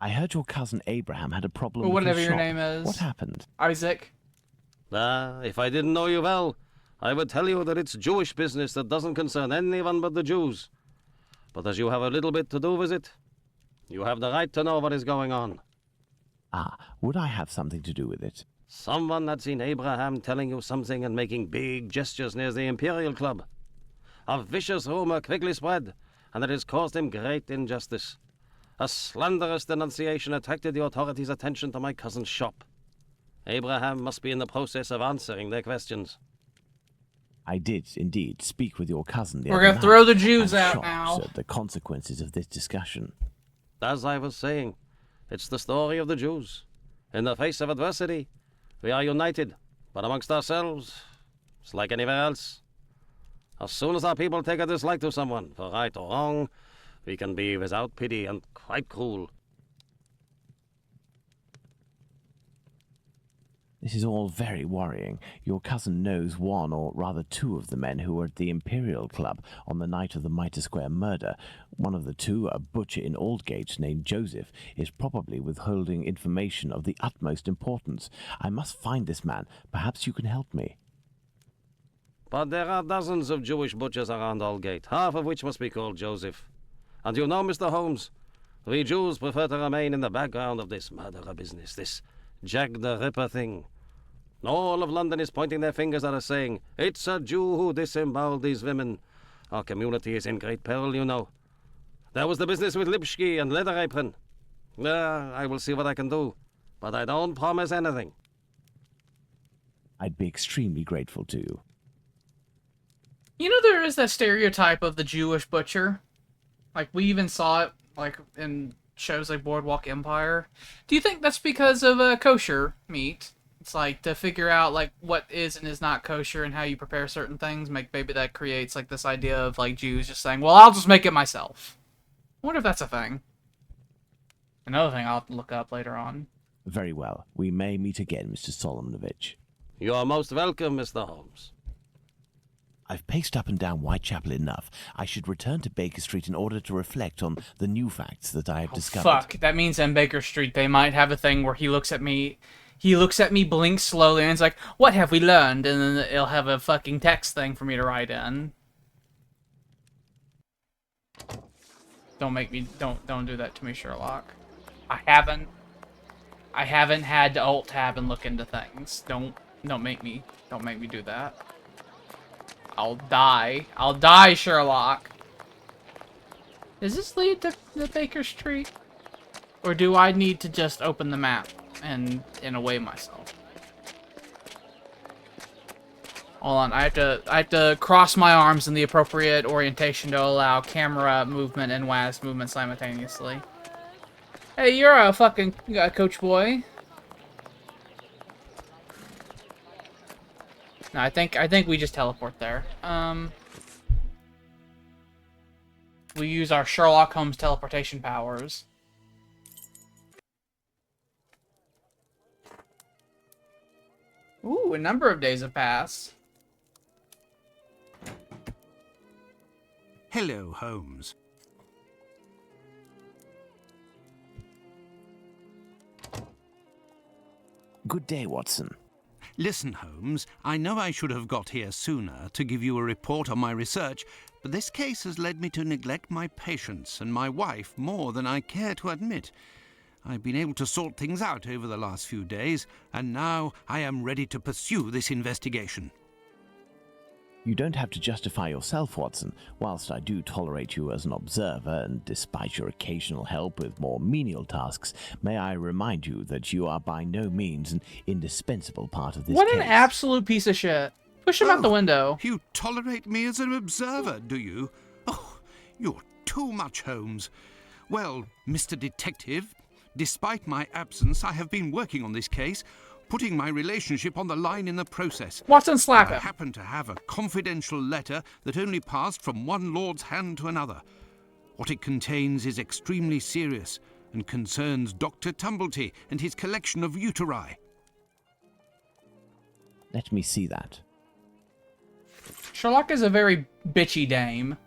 I heard your cousin Abraham had a problem Or with whatever his your shop. name is. What happened? Isaac. Ah, if I didn't know you well, I would tell you that it's Jewish business that doesn't concern anyone but the Jews. But as you have a little bit to do with it, you have the right to know what is going on. Ah, would I have something to do with it? Someone had seen Abraham telling you something and making big gestures near the Imperial Club. A vicious rumor quickly spread, and it has caused him great injustice. A slanderous denunciation attracted the authorities' attention to my cousin's shop. Abraham must be in the process of answering their questions. I did, indeed, speak with your cousin the We're other gonna night. throw the Jews I'm out shocked now. at the consequences of this discussion. As I was saying, it's the story of the Jews. In the face of adversity, we are united, but amongst ourselves, it's like anywhere else. As soon as our people take a dislike to someone, for right or wrong, we can be without pity and quite cruel. This is all very worrying. Your cousin knows one, or rather two, of the men who were at the Imperial Club on the night of the Mitre Square murder. One of the two, a butcher in Aldgate named Joseph, is probably withholding information of the utmost importance. I must find this man. Perhaps you can help me. But there are dozens of Jewish butchers around Aldgate, half of which must be called Joseph. And you know, Mr. Holmes, we Jews prefer to remain in the background of this murderer business, this Jack the Ripper thing. All of London is pointing their fingers at us, saying, it's a Jew who disemboweled these women. Our community is in great peril, you know. There was the business with Lipski and Leather Apron. I will see what I can do, but I don't promise anything. I'd be extremely grateful to you. You know, there is that stereotype of the Jewish butcher. Like, we even saw it, like, in shows like Boardwalk Empire. Do you think that's because of kosher meat? It's like, to figure out, like, what is and is not kosher and how you prepare certain things, maybe that creates, like, this idea of, like, Jews just saying, well, I'll just make it myself. I wonder if that's a thing. Another thing I'll have to look up later on. Very well. We may meet again, Mr. Solomonovich. You are most welcome, Mr. Holmes. I've paced up and down Whitechapel enough. I should return to Baker Street in order to reflect on the new facts that I have discovered. Fuck, that means on Baker Street they might have a thing where he looks at me, blinks slowly, and it's like, what have we learned? And then it'll have a fucking text thing for me to write in. Don't do that to me, Sherlock. I haven't had to alt tab and look into things. Don't make me do that. I'll die, Sherlock. Does this lead to the Baker Street? Or do I need to just open the map and away myself? Hold on, I have to cross my arms in the appropriate orientation to allow camera movement and WAS movement simultaneously. Hey, you're a fucking coach boy. No, I think we just teleport there. We use our Sherlock Holmes teleportation powers. Ooh, a number of days have passed. Hello, Holmes. Good day, Watson. Listen, Holmes, I know I should have got here sooner to give you a report on my research, but this case has led me to neglect my patients and my wife more than I care to admit. I've been able to sort things out over the last few days, and now I am ready to pursue this investigation. You don't have to justify yourself, Watson. Whilst I do tolerate you as an observer, and despite your occasional help with more menial tasks, may I remind you that you are by no means an indispensable part of this What case. an absolute piece of shit. Push him out the window. You tolerate me as an observer, do you? Oh, you're too much, Holmes. Well, Mr. Detective, despite my absence, I have been working on this case, putting my relationship on the line in the process. Watson, slap I him. happen to have a confidential letter that only passed from one lord's hand to another. What it contains is extremely serious and concerns Dr. Tumblety and his collection of uteri. Let me see that. Sherlock is a very bitchy dame.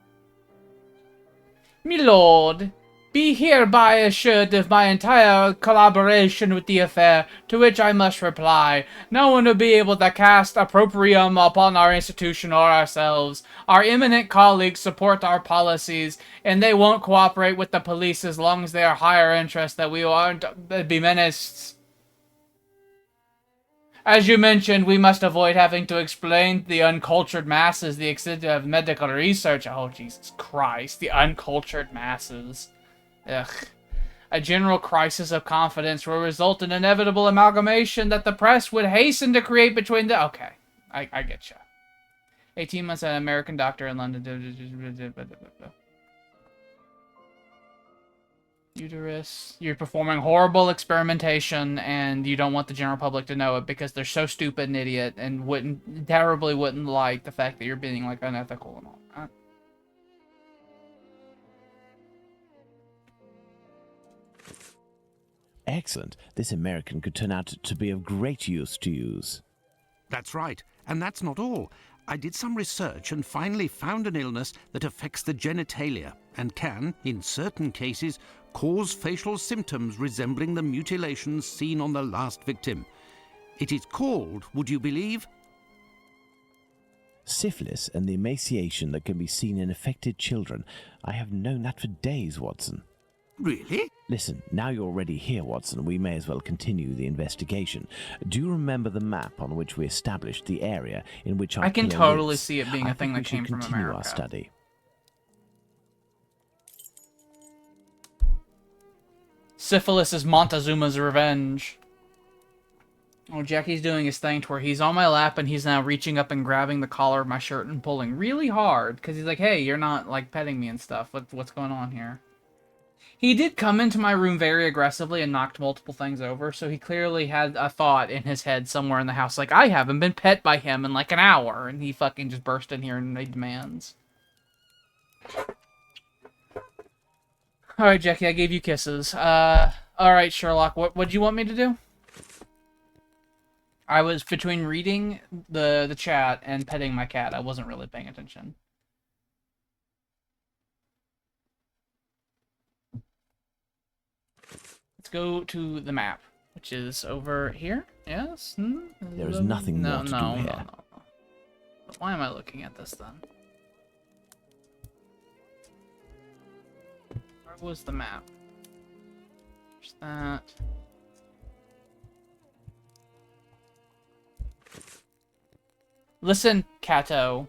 Me lord, be hereby assured of my entire collaboration with the affair, to which I must reply. No one will be able to cast opprobrium upon our institution or ourselves. Our eminent colleagues support our policies, and they won't cooperate with the police as long as they are higher interest that we aren't be menaced. As you mentioned, we must avoid having to explain to the uncultured masses the extent of medical research. Oh, Jesus Christ. The uncultured masses. Ugh. A general crisis of confidence will result in inevitable amalgamation that the press would hasten to create between the... Okay. I get ya. 18 months an American doctor in London. Uterus. You're performing horrible experimentation, and you don't want the general public to know it because they're so stupid and idiot and terribly wouldn't like the fact that you're being, like, unethical and all that. Excellent. This American could turn out to be of great use to use. That's right, and that's not all. I did some research and finally found an illness that affects the genitalia and can, in certain cases, cause facial symptoms resembling the mutilations seen on the last victim. It is called, would you believe? Syphilis and the emaciation that can be seen in affected children. I have known that for days, Watson. Really? Listen, now you're already here, Watson, we may as well continue the investigation. Do you remember the map on which we established the area in which our I can killer totally lives? see it being I a thing think that we came should from continue America. our study. Syphilis is Montezuma's revenge. Oh, Jackie's doing his thing to where he's on my lap and he's now reaching up and grabbing the collar of my shirt and pulling really hard because he's like, hey, you're not, like, petting me and stuff. What's going on here? He did come into my room very aggressively and knocked multiple things over, so he clearly had a thought in his head somewhere in the house, like, I haven't been pet by him in like an hour, and he fucking just burst in here and made demands. All right, Jackie, I gave you kisses. All right, Sherlock, what do you want me to do? I was between reading the chat and petting my cat. I wasn't really paying attention. Let's go to the map, which is over here. Yes? There is nothing more to do here. No. But why am I looking at this then? Where was the map? There's that. Listen, Kato.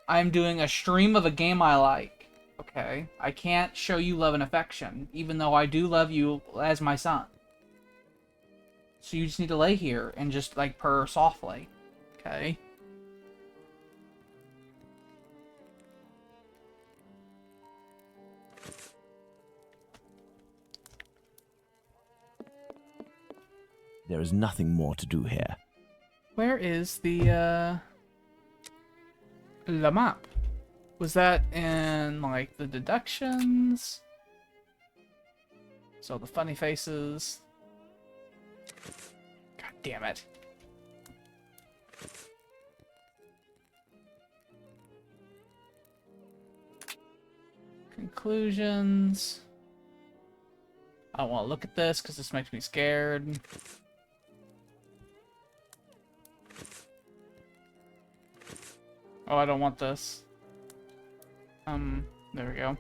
I'm doing a stream of a game I like. Okay? I can't show you love and affection, even though I do love you as my son. So you just need to lay here and just, like, purr softly. Okay? There is nothing more to do here. Where is the map? Was that in, like, the deductions? So the funny faces. God damn it. Conclusions. I don't want to look at this because this makes me scared. Oh, I don't want this. There we go.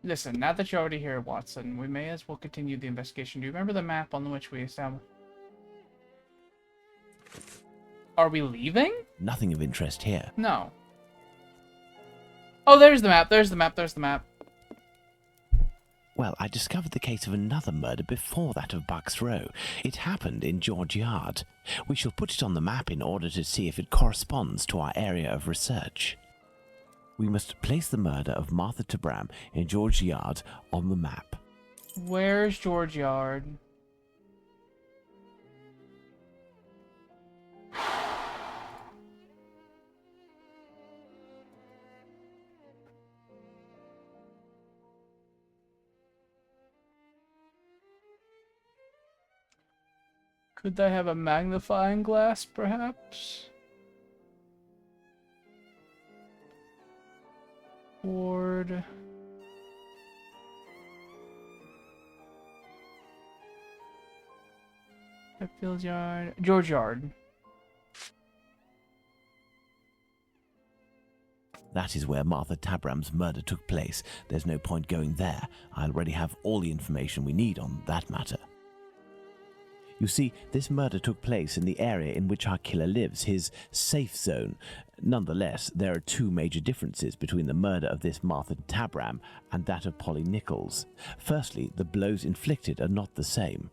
Listen, now that you're already here, Watson, we may as well continue the investigation. Do you remember the map on which we established? Are we leaving? Nothing of interest here. No. Oh, there's the map. There's the map. There's the map. Well, I discovered the case of another murder before that of Bucks Row. It happened in George Yard. We shall put it on the map in order to see if it corresponds to our area of research. We must place the murder of Martha Tabram in George Yard on the map. Where's George Yard? Could I have a magnifying glass, perhaps? Ward. Sheffield's Yard. George Yard. That is where Martha Tabram's murder took place. There's no point going there. I already have all the information we need on that matter. You see, this murder took place in the area in which our killer lives, his safe zone. Nonetheless, there are two major differences between the murder of this Martha Tabram and that of Polly Nichols. Firstly, the blows inflicted are not the same.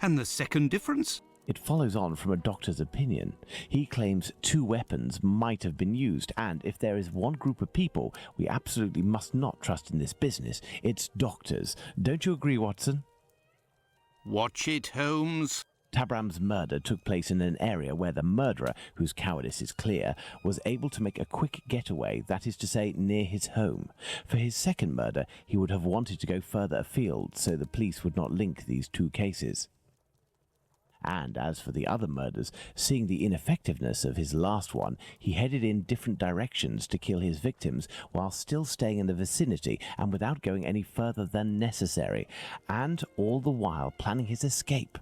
And the second difference? It follows on from a doctor's opinion. He claims two weapons might have been used, and if there is one group of people we absolutely must not trust in this business, it's doctors. Don't you agree, Watson? Watch it, Holmes. Tabram's murder took place in an area where the murderer, whose cowardice is clear, was able to make a quick getaway, that is to say, near his home. For his second murder, he would have wanted to go further afield, so the police would not link these two cases. And as for the other murders, seeing the ineffectiveness of his last one, he headed in different directions to kill his victims while still staying in the vicinity and without going any further than necessary, and all the while planning his escape.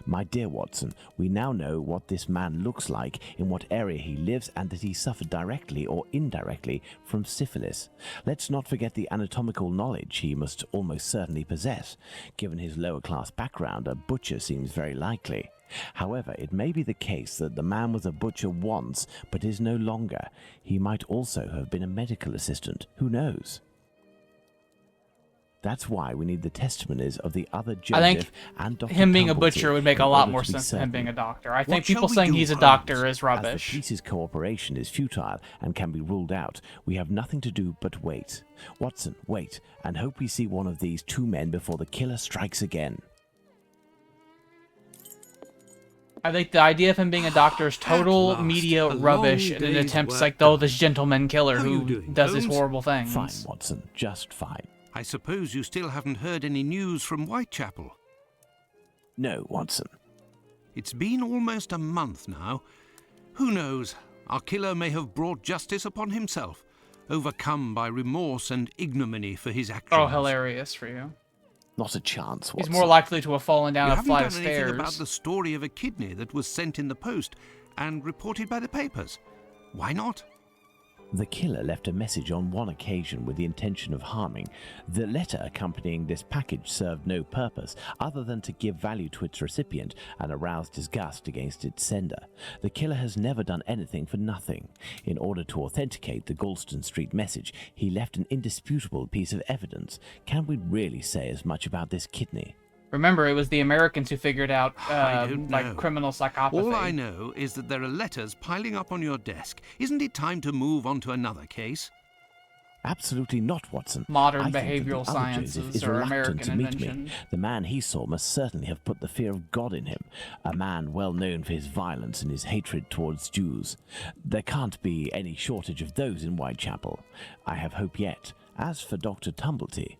My dear Watson, we now know what this man looks like, in what area he lives, and that he suffered directly or indirectly from syphilis. Let's not forget the anatomical knowledge he must almost certainly possess. Given his lower-class background, a butcher seems very likely. However, it may be the case that the man was a butcher once, but is no longer. He might also have been a medical assistant. Who knows? That's why we need the testimonies of the other I think Joseph and Dr. him being a Tumblety butcher would make in a lot order more to be sense than him being a certain. doctor. I think shall people we saying do, he's a Holmes? doctor is As the rubbish. police's cooperation is futile and can be ruled out, we have nothing to do but wait. Watson, wait, and hope we see one of these two men before the killer strikes again. I think the idea of him being a doctor is total last, media a rubbish long in an day's attempt to work like, oh, done. this gentleman killer How you who doing, does these Holmes? horrible things. Fine, Watson, just fine. I suppose you still haven't heard any news from Whitechapel. No, Watson. It's been almost a month now. Who knows? Our killer may have brought justice upon himself, overcome by remorse and ignominy for his actions. Oh, hilarious for you. Not a chance, He's Watson. more likely to have fallen down You a haven't flight done of anything stairs. about the story of a kidney that was sent in the post and reported by the papers. Why not? The killer left a message on one occasion with the intention of harming. The letter accompanying this package served no purpose other than to give value to its recipient and arouse disgust against its sender. The killer has never done anything for nothing. In order to authenticate the Galston Street message, he left an indisputable piece of evidence. Can we really say as much about this kidney? Remember, it was the Americans who figured out I don't know. like criminal psychopathy. All I know is that there are letters piling up on your desk. Isn't it time to move on to another case? Absolutely not, Watson. Modern I think that the behavioral other sciences Joseph is are reluctant American to meet invention. me. The man he saw must certainly have put the fear of God in him, a man well known for his violence and his hatred towards Jews. There can't be any shortage of those in Whitechapel. I have hope yet. As for Dr. Tumblety,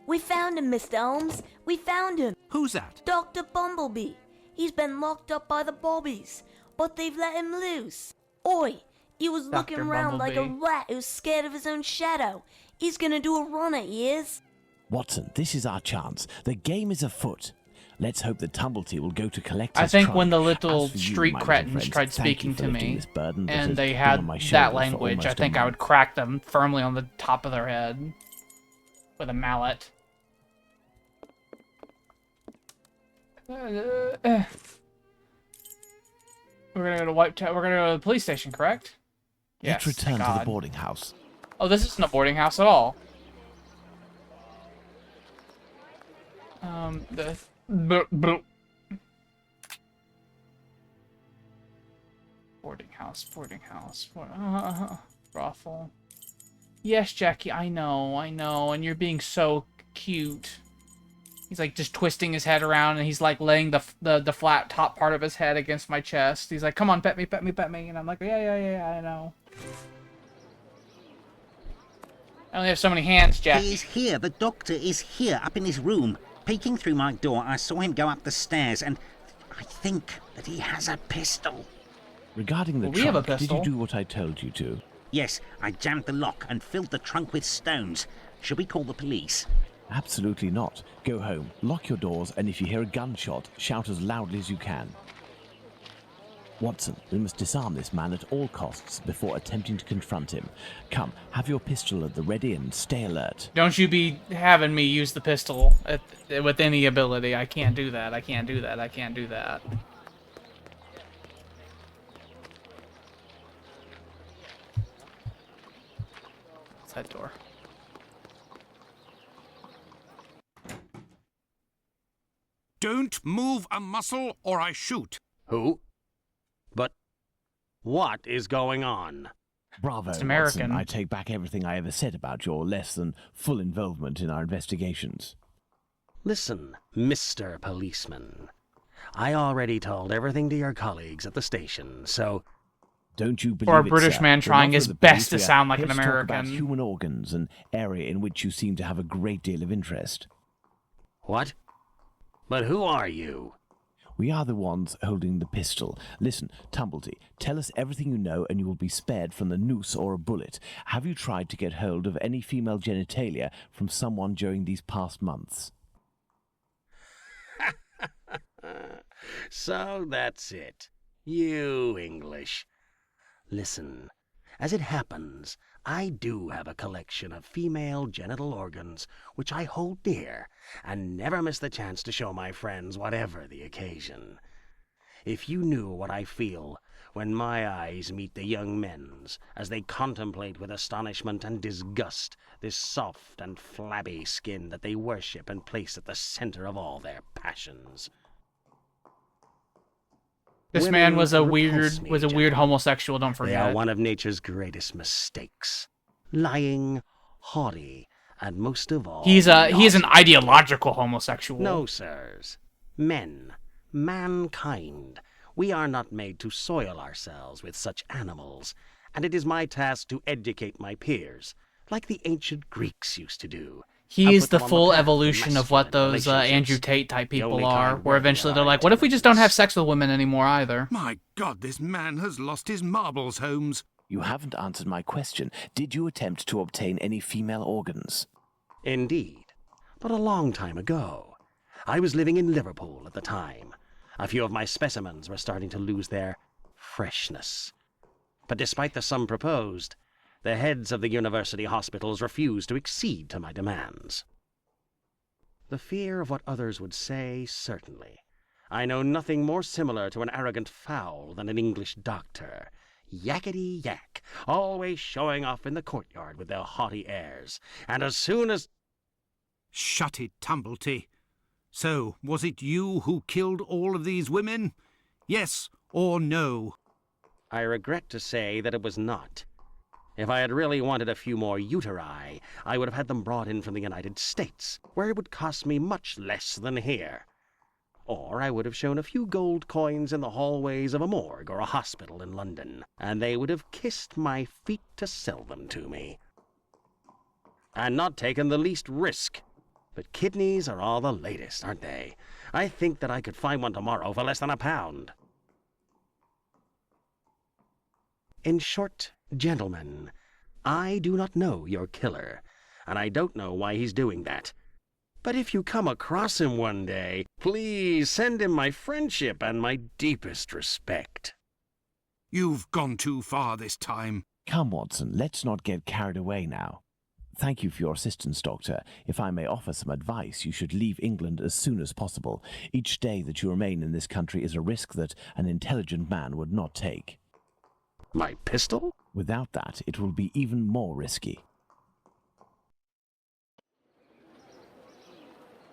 We found him, Mr. Holmes. We found him. Who's that? Dr. Bumblebee. He's been locked up by the Bobbies, but they've let him loose. Oi, he was Dr. looking around like a Bumblebee. rat who's scared of his own shadow. He's gonna do a run at years. Watson, this is our chance. The game is afoot. Let's hope that Tumblety will go to collect I his think tribe. when the little As for you, street my little cretins friends, tried thank you speaking for to lifting me, this burden that and has they been had on my that shoulders for language, I almost a think I would month. crack them firmly on the top of their head with a mallet. We're gonna go to We're gonna go to the police station, correct? Let's Yes, return thank to the God. boarding house. Oh, this isn't a boarding house at all. Boarding house. Brothel. Yes, Jackie, I know, and you're being so cute. He's like just twisting his head around, and he's like laying the flat top part of his head against my chest. He's like, "Come on, pet me," and I'm like, "Yeah, I know." I only have so many hands, Jackie. He's here. The doctor is here, up in his room. Peeking through my door, I saw him go up the stairs, and I think that he has a pistol. Regarding the Well, we have a trunk, did pistol. you do what I told you to? Yes, I jammed the lock and filled the trunk with stones. Should we call the police? Absolutely not. Go home, lock your doors, and if you hear a gunshot, shout as loudly as you can. Watson, we must disarm this man at all costs before attempting to confront him. Come, have your pistol at the ready and stay alert. Don't you be having me use the pistol with any ability. I can't do that. I can't do that. What's that door? Don't move a muscle or I shoot. Who? But what is going on? Bravo, It's American. Watson. I take back everything I ever said about your less than full involvement in our investigations. Listen, Mr. Policeman. I already told everything to your colleagues at the station, so Don't you believe Or a it, British sir? man We're trying not his with the best police. to We are sound like an here to talk about American. human organs, an area in which you seem to have a great deal of interest. what? But who are you? We are the ones holding the pistol. Listen, Tumblety, tell us everything you know and you will be spared from the noose or a bullet. Have you tried to get hold of any female genitalia from someone during these past months? So that's it. You English. Listen, as it happens, I do have a collection of female genital organs which I hold dear and never miss the chance to show my friends whatever the occasion. If you knew what I feel when my eyes meet the young men's, as they contemplate with astonishment and disgust this soft and flabby skin that they worship and place at the center of all their passions. This man Women was a repulse me, weird gentlemen. homosexual, don't They are forget. one of nature's greatest mistakes. Lying, haughty, and most of all, He is an naughty. ideological homosexual. No, sirs. Men, mankind, we are not made to soil ourselves with such animals, and it is my task to educate my peers, like the ancient Greeks used to do. He and is put the them on full path to evolution of what masculine those relationships. Andrew Tate type The people only are, kind where worthy eventually of they're our like, what if we just don't have intelligence? sex with women anymore either? My God, this man has lost his marbles, Holmes. You haven't answered my question. Did you attempt to obtain any female organs? Indeed, but a long time ago. I was living in Liverpool at the time. A few of my specimens were starting to lose their freshness. But despite the sum proposed, the heads of the university hospitals refused to accede to my demands. The fear of what others would say, certainly. I know nothing more similar to an arrogant fowl than an English doctor. Yakety yak, always showing off in the courtyard with their haughty airs. And as soon as... Shut it, Tumblety. So, was it you who killed all of these women? Yes or no? I regret to say that it was not. If I had really wanted a few more uteri, I would have had them brought in from the United States, where it would cost me much less than here. Or I would have shown a few gold coins in the hallways of a morgue or a hospital in London, and they would have kissed my feet to sell them to me. And not taken the least risk. But kidneys are all the latest, aren't they? I think that I could find one tomorrow for less than £1. In short, gentlemen, I do not know your killer, and I don't know why he's doing that. But if you come across him one day, please send him my friendship and my deepest respect. You've gone too far this time. Come, Watson, let's not get carried away now. Thank you for your assistance, Doctor. If I may offer some advice, you should leave England as soon as possible. Each day that you remain in this country is a risk that an intelligent man would not take. My pistol? Without that, it will be even more risky.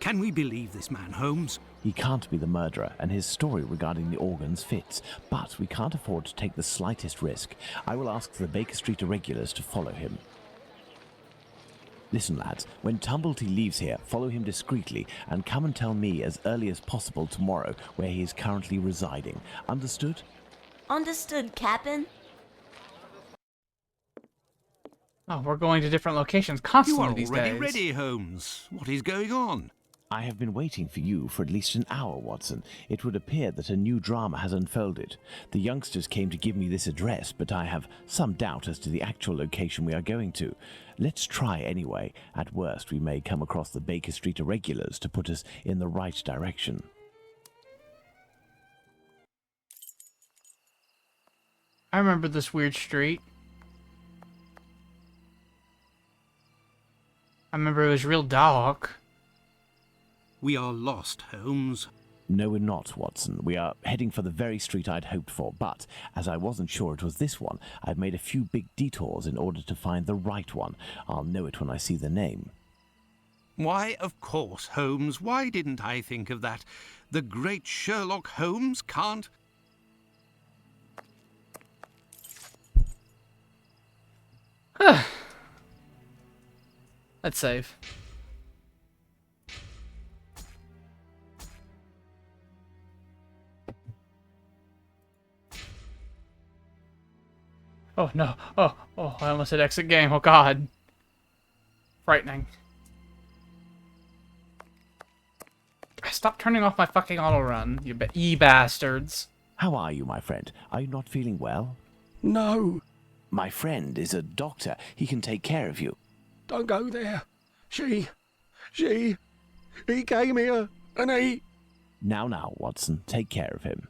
Can we believe this man, Holmes? He can't be the murderer, and his story regarding the organs fits. But we can't afford to take the slightest risk. I will ask the Baker Street irregulars to follow him. Listen, lads, when Tumblety leaves here, follow him discreetly and come and tell me as early as possible tomorrow where he is currently residing. Understood? Understood, Captain. Oh, we're going to different locations You constantly are these already days. ready, Holmes. What is going on? I have been waiting for you for at least an hour, Watson. It would appear that a new drama has unfolded. The youngsters came to give me this address, but I have some doubt as to the actual location we are going to. Let's try anyway. At worst, we may come across the Baker Street irregulars to put us in the right direction. I remember this weird street. I remember it was real dark. We are lost, Holmes. No, we're not, Watson. We are heading for the very street I'd hoped for, but as I wasn't sure it was this one, I've made a few big detours in order to find the right one. I'll know it when I see the name. Why, of course, Holmes. Why didn't I think of that? The great Sherlock Holmes can't... Let's save. Oh no. Oh, I almost hit exit game. Oh god. Frightening. Stop turning off my fucking auto run, you bastards. How are you, my friend? Are you not feeling well? No, My friend is a doctor. He can take care of you. don't go there. He came here, and he... Now, Watson, take care of him.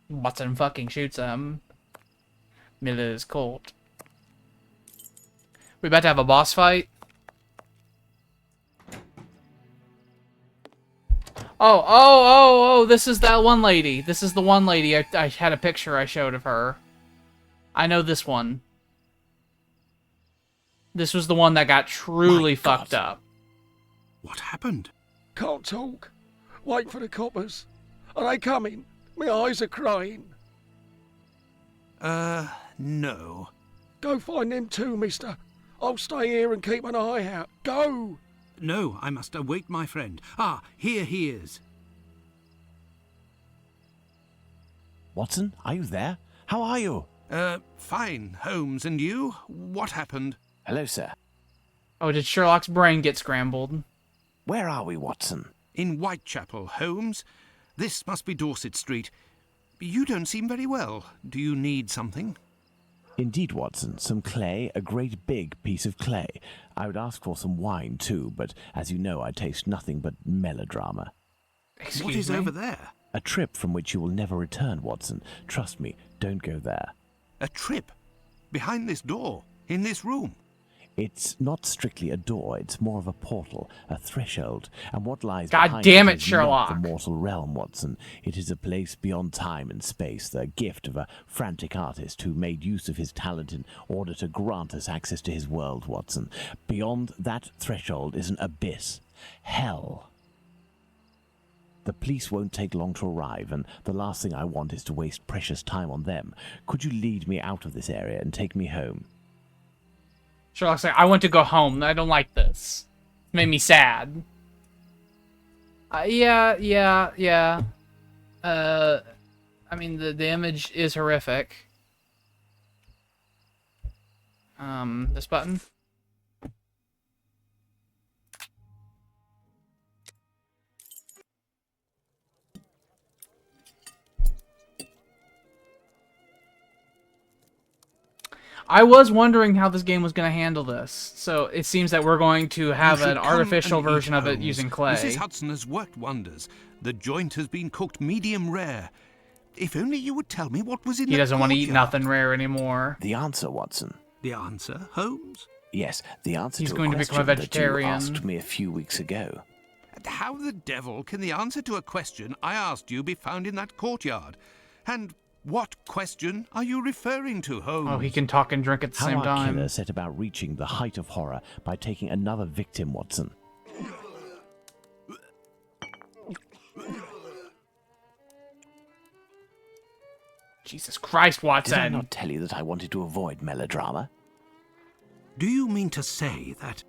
Watson fucking shoots him. Miller's court. We about to have a boss fight? Oh, this is that one lady. This is the one lady I had a picture I showed of her. I know this one. This was the one that got truly fucked up. What happened? Can't talk. Wait for the coppers. Are they coming? My eyes are crying. No. Go find them too, mister. I'll stay here and keep an eye out. Go! No, I must await my friend. Ah, here he is. Watson, are you there? How are you? Fine, Holmes, and you? What happened? Hello, sir. Oh, did Sherlock's brain get scrambled? Where are we, Watson? In Whitechapel, Holmes. This must be Dorset Street. You don't seem very well. Do you need something? Indeed, Watson. Some clay, a great big piece of clay. I would ask for some wine, too, but as you know, I taste nothing but melodrama. What is over there? A trip from which you will never return, Watson. Trust me, don't go there. A trip? Behind this door? In this room? It's not strictly a door, it's more of a portal, a threshold, and what lies God behind damn it it, is Sherlock. not the mortal realm, Watson. It is a place beyond time and space, the gift of a frantic artist who made use of his talent in order to grant us access to his world, Watson. Beyond that threshold is an abyss. Hell. The police won't take long to arrive, and the last thing I want is to waste precious time on them. Could you lead me out of this area and take me home? Sherlock's like, I want to go home. I don't like this. It made me sad. Yeah. I mean, the image is horrific. This button? I was wondering how this game was going to handle this. So it seems that we're going to have an artificial version of it using clay. Mrs. Hudson has worked wonders. The joint has been cooked medium rare. If only you would tell me what was in the He doesn't want to eat courtyard. nothing rare anymore. The answer, Watson. The answer, Holmes? Yes, the answer He's to going a to question become a vegetarian. that you asked me a few weeks ago. How the devil can the answer to a question I asked you be found in that courtyard? And what question are you referring to, Holmes? Oh, he can talk and drink at the How same our time. killer set about reaching the height of horror by taking another victim, Watson. Jesus Christ, Did I Watson. not tell you that I wanted to avoid melodrama? Do you mean to say that...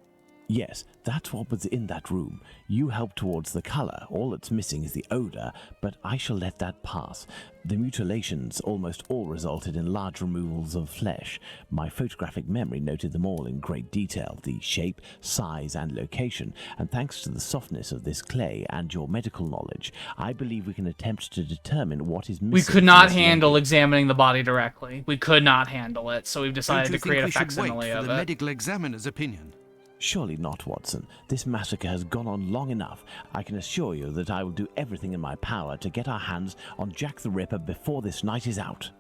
Yes, that's what was in that room. You helped towards the colour. All that's missing is the odour, but I shall let that pass. The mutilations almost all resulted in large removals of flesh. My photographic memory noted them all in great detail, the shape, size and location, and thanks to the softness of this clay and your medical knowledge, I believe we can attempt to determine what is missing. We could from not this handle lady. examining the body directly. We could not handle it, so we've Don't decided you to create a think we should wait facsimile for of the it. medical examiner's opinion? Surely not, Watson. This massacre has gone on long enough. I can assure you that I will do everything in my power to get our hands on Jack the Ripper before this night is out.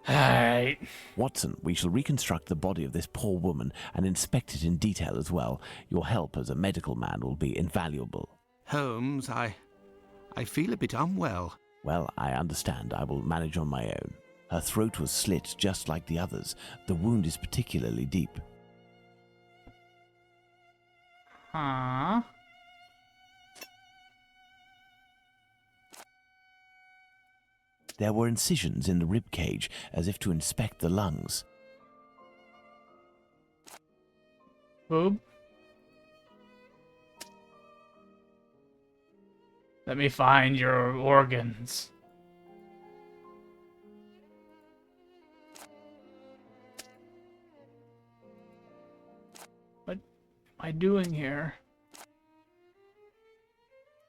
Alright. Watson, we shall reconstruct the body of this poor woman and inspect it in detail as well. Your help as a medical man will be invaluable. Holmes, I feel a bit unwell. Well, I understand. I will manage on my own. Her throat was slit just like the others. The wound is particularly deep. Huh? There were incisions in the rib cage, as if to inspect the lungs. Boob? Let me find your organs. What am I doing here?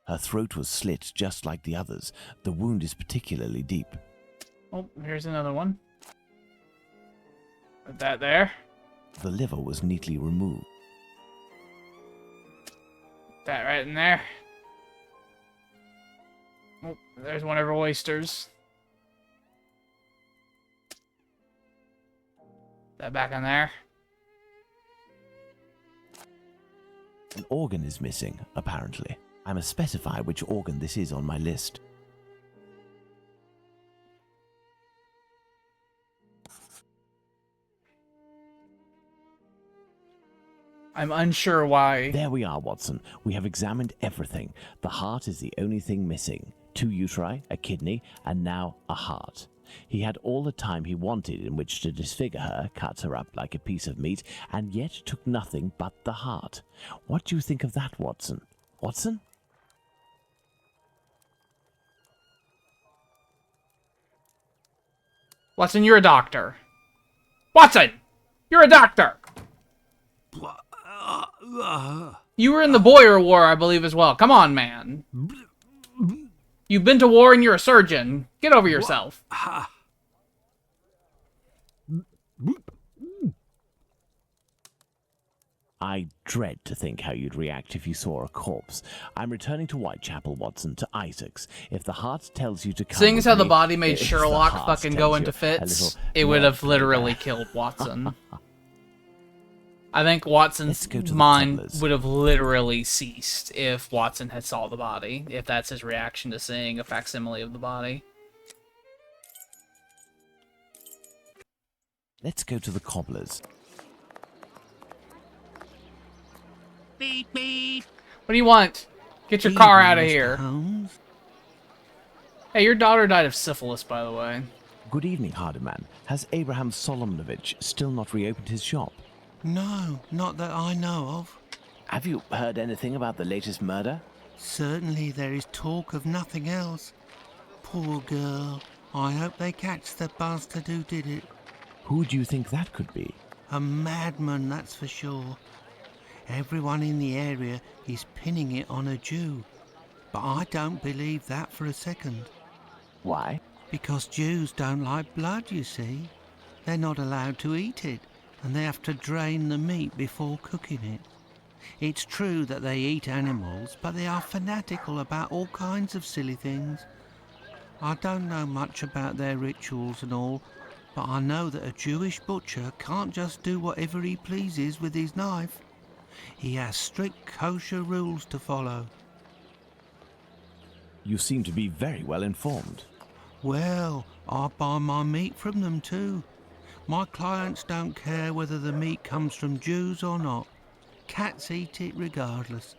Her throat was slit just like the others. The wound is particularly deep. Oh, here's another one. Put that there. The liver was neatly removed. That right in there. Oh, there's one of her oysters. That back in there. An organ is missing, apparently. I must specify which organ this is on my list. I'm unsure why. There we are, Watson. We have examined everything. The heart is the only thing missing. 2 uteri, a kidney, and now a heart. He had all the time he wanted in which to disfigure her, cut her up like a piece of meat, and yet took nothing but the heart. What do you think of that, Watson? Watson? Watson, you're a doctor. Watson! You're a doctor! You were in the Boer War, I believe, as well. Come on, man. You've been to war and you're a surgeon. Get over yourself. I dread to think how you'd react if you saw a corpse. I'm returning to Whitechapel, Watson, to Isaac's. If the heart tells you to come Seeing as with how the me, body made if the Sherlock heart fucking tells go you into a fits, little it would have word literally flavor. killed Watson. I think Let's Watson's go to the mind cobblers. would have literally ceased if Watson had saw the body, if that's his reaction to seeing a facsimile of the body. Let's go to the cobblers. Beep, beep. What do you want? Get your car Evening, out of Mr. here. Holmes. Hey, your daughter died of syphilis, by the way. Good evening, Hardiman. Has Abraham Solomnovich still not reopened his shop? No, not that I know of. Have you heard anything about the latest murder? Certainly there is talk of nothing else. Poor girl. I hope they catch the bastard who did it. Who do you think that could be? A madman, that's for sure. Everyone in the area is pinning it on a Jew. But I don't believe that for a second. Why? Because Jews don't like blood, you see. They're not allowed to eat it, and they have to drain the meat before cooking it. It's true that they eat animals, but they are fanatical about all kinds of silly things. I don't know much about their rituals and all, but I know that a Jewish butcher can't just do whatever he pleases with his knife. He has strict kosher rules to follow. You seem to be very well informed. Well, I buy my meat from them too. My clients don't care whether the meat comes from Jews or not. Cats eat it regardless.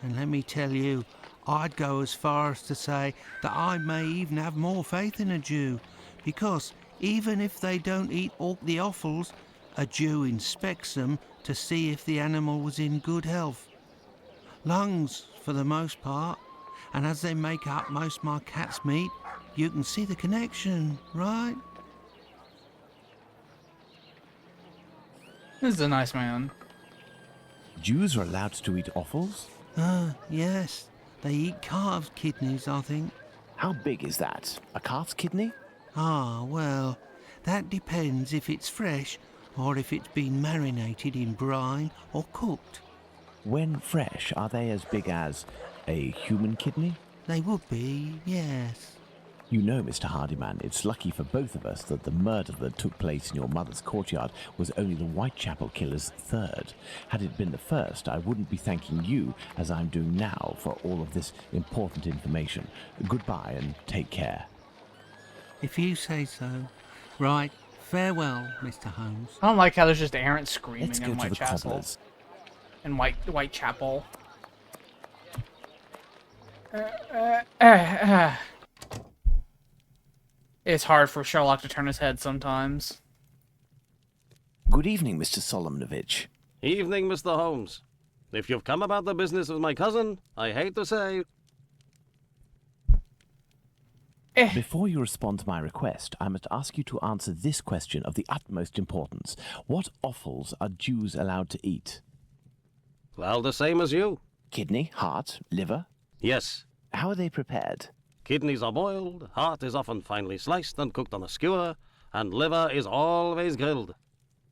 And let me tell you, I'd go as far as to say that I may even have more faith in a Jew, because even if they don't eat all the offals, a Jew inspects them to see if the animal was in good health. Lungs, for the most part, and as they make up most of my cat's meat, you can see the connection, right? This is a nice man. Jews are allowed to eat offals? Yes. They eat calves' kidneys, I think. How big is that? A calf's kidney? Ah, well, that depends if it's fresh or if it's been marinated in brine or cooked. When fresh, are they as big as a human kidney? They would be, yes. You know, Mr. Hardiman, it's lucky for both of us that the murder that took place in your mother's courtyard was only the Whitechapel killer's third. Had it been the first, I wouldn't be thanking you, as I'm doing now, for all of this important information. Goodbye and take care. If you say so. Right, farewell, Mr. Holmes. I don't like how there's just errant screaming Let's go in to the Whitechapel. cobblers. In Whitechapel. It's hard for Sherlock to turn his head sometimes. Good evening, Mr. Solomnovich. Evening, Mr. Holmes. If you've come about the business with my cousin, I hate to say... Before you respond to my request, I must ask you to answer this question of the utmost importance. What offals are Jews allowed to eat? Well, the same as you. Kidney, heart, liver? Yes. How are they prepared? Kidneys are boiled, heart is often finely sliced and cooked on a skewer, and liver is always grilled.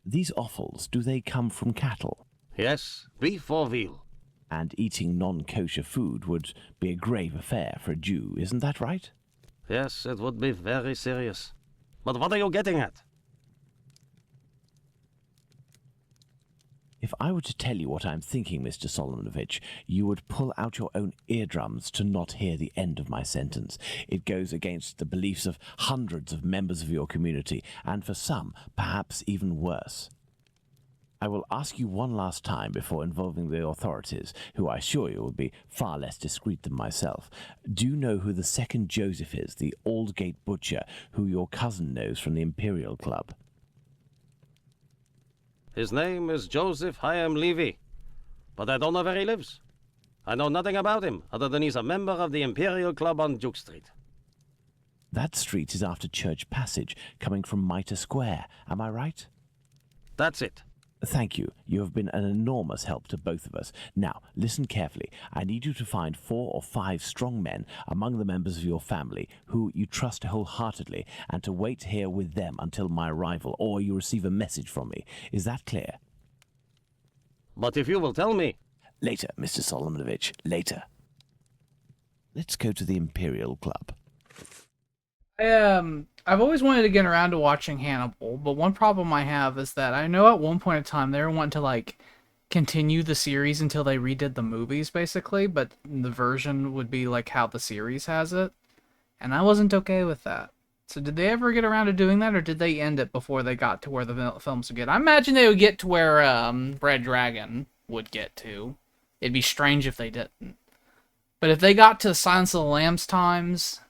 These offals, do they come from cattle? Yes, beef or veal. And eating non-kosher food would be a grave affair for a Jew, isn't that right? Yes, it would be very serious. But what are you getting at? If I were to tell you what I'm thinking, Mr. Solomonovich, you would pull out your own eardrums to not hear the end of my sentence. It goes against the beliefs of hundreds of members of your community, and for some, perhaps even worse. I will ask you one last time before involving the authorities, who I assure you will be far less discreet than myself. Do you know who the second Joseph is, the Aldgate butcher, who your cousin knows from the Imperial Club? His name is Joseph Hyam Levy, but I don't know where he lives. I know nothing about him, other than he's a member of the Imperial Club on Duke Street. That street is after Church Passage, coming from Mitre Square. Am I right? That's it. Thank you. You have been an enormous help to both of us. Now, listen carefully. I need you to find 4 or 5 strong men among the members of your family who you trust wholeheartedly, and to wait here with them until my arrival, or you receive a message from me. Is that clear? But if you will tell me... Later, Mr. Solomonovich, later. Let's go to the Imperial Club. I've always wanted to get around to watching Hannibal, but one problem I have is that I know at one point in time they were wanting to, like, continue the series until they redid the movies, basically, but the version would be, like, how the series has it, and I wasn't okay with that. So did they ever get around to doing that, or did they end it before they got to where the films would get? I imagine they would get to where, Red Dragon would get to. It'd be strange if they didn't. But if they got to Silence of the Lambs times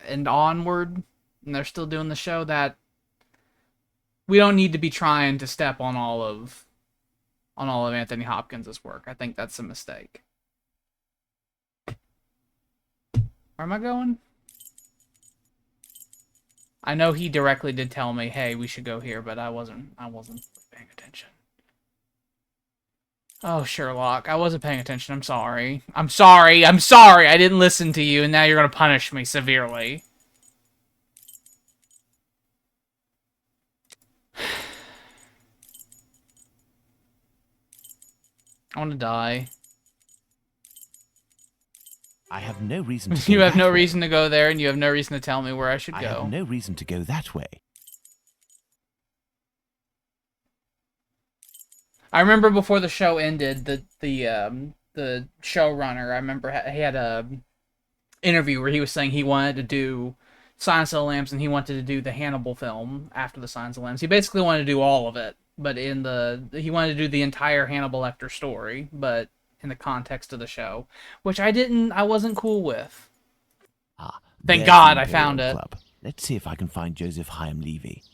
and onward, and they're still doing the show, that we don't need to be trying to step on all of Anthony Hopkins' work. I think that's a mistake. Where am I going? I know he directly did tell me, hey, we should go here, but I wasn't paying attention. Oh, Sherlock, I wasn't paying attention. I'm sorry. I'm sorry. I didn't listen to you, and now you're going to punish me severely. I want to die. I have no reason to You go have that no way. reason to go there, and you have no reason to tell me where I should go. I have no reason to go that way. I remember before the show ended, the showrunner, I remember he had a interview where he was saying he wanted to do Silence of the Lambs and he wanted to do the Hannibal film after the Silence of the Lambs. He basically wanted to do all of it, but he wanted to do the entire Hannibal Lecter story, but in the context of the show, which I wasn't cool with. Thank There's God the I found Imperial it. Club. Let's see if I can find Joseph Hyam Levy.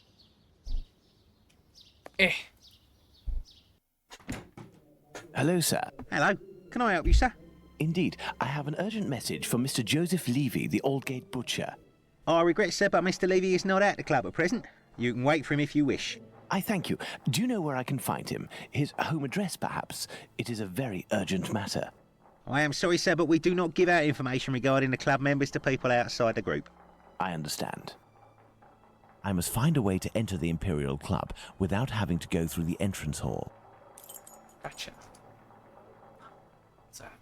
Hello, sir. Hello. Can I help you, sir? Indeed, I have an urgent message for Mr. Joseph Levy, the Aldgate butcher. I regret, sir, but Mr. Levy is not at the club at present. You can wait for him if you wish. I thank you. Do you know where I can find him? His home address, perhaps? It is a very urgent matter. I am sorry, sir, but we do not give out information regarding the club members to people outside the group. I understand. I must find a way to enter the Imperial Club without having to go through the entrance hall. Gotcha. What's that?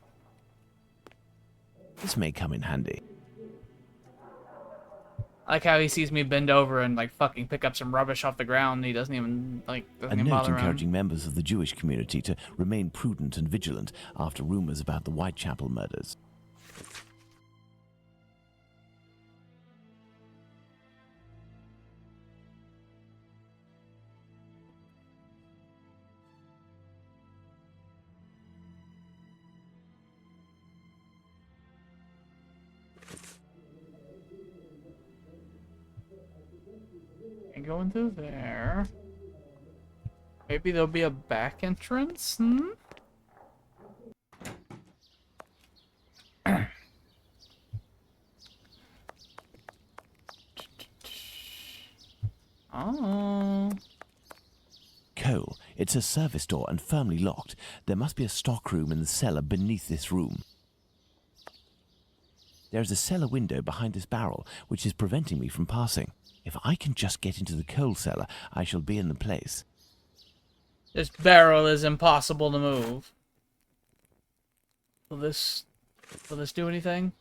This may come in handy. I like how he sees me bend over and like fucking pick up some rubbish off the ground and he doesn't even A even note bother him. encouraging members of the Jewish community to remain prudent and vigilant after rumors about the Whitechapel murders. Ain't going through there. Maybe there'll be a back entrance? Hmm? Oh. Cole, it's a service door and firmly locked. There must be a stockroom in the cellar beneath this room. There is a cellar window behind this barrel, which is preventing me from passing. If I can just get into the coal cellar, I shall be in the place. This barrel is impossible to move. Will this do anything?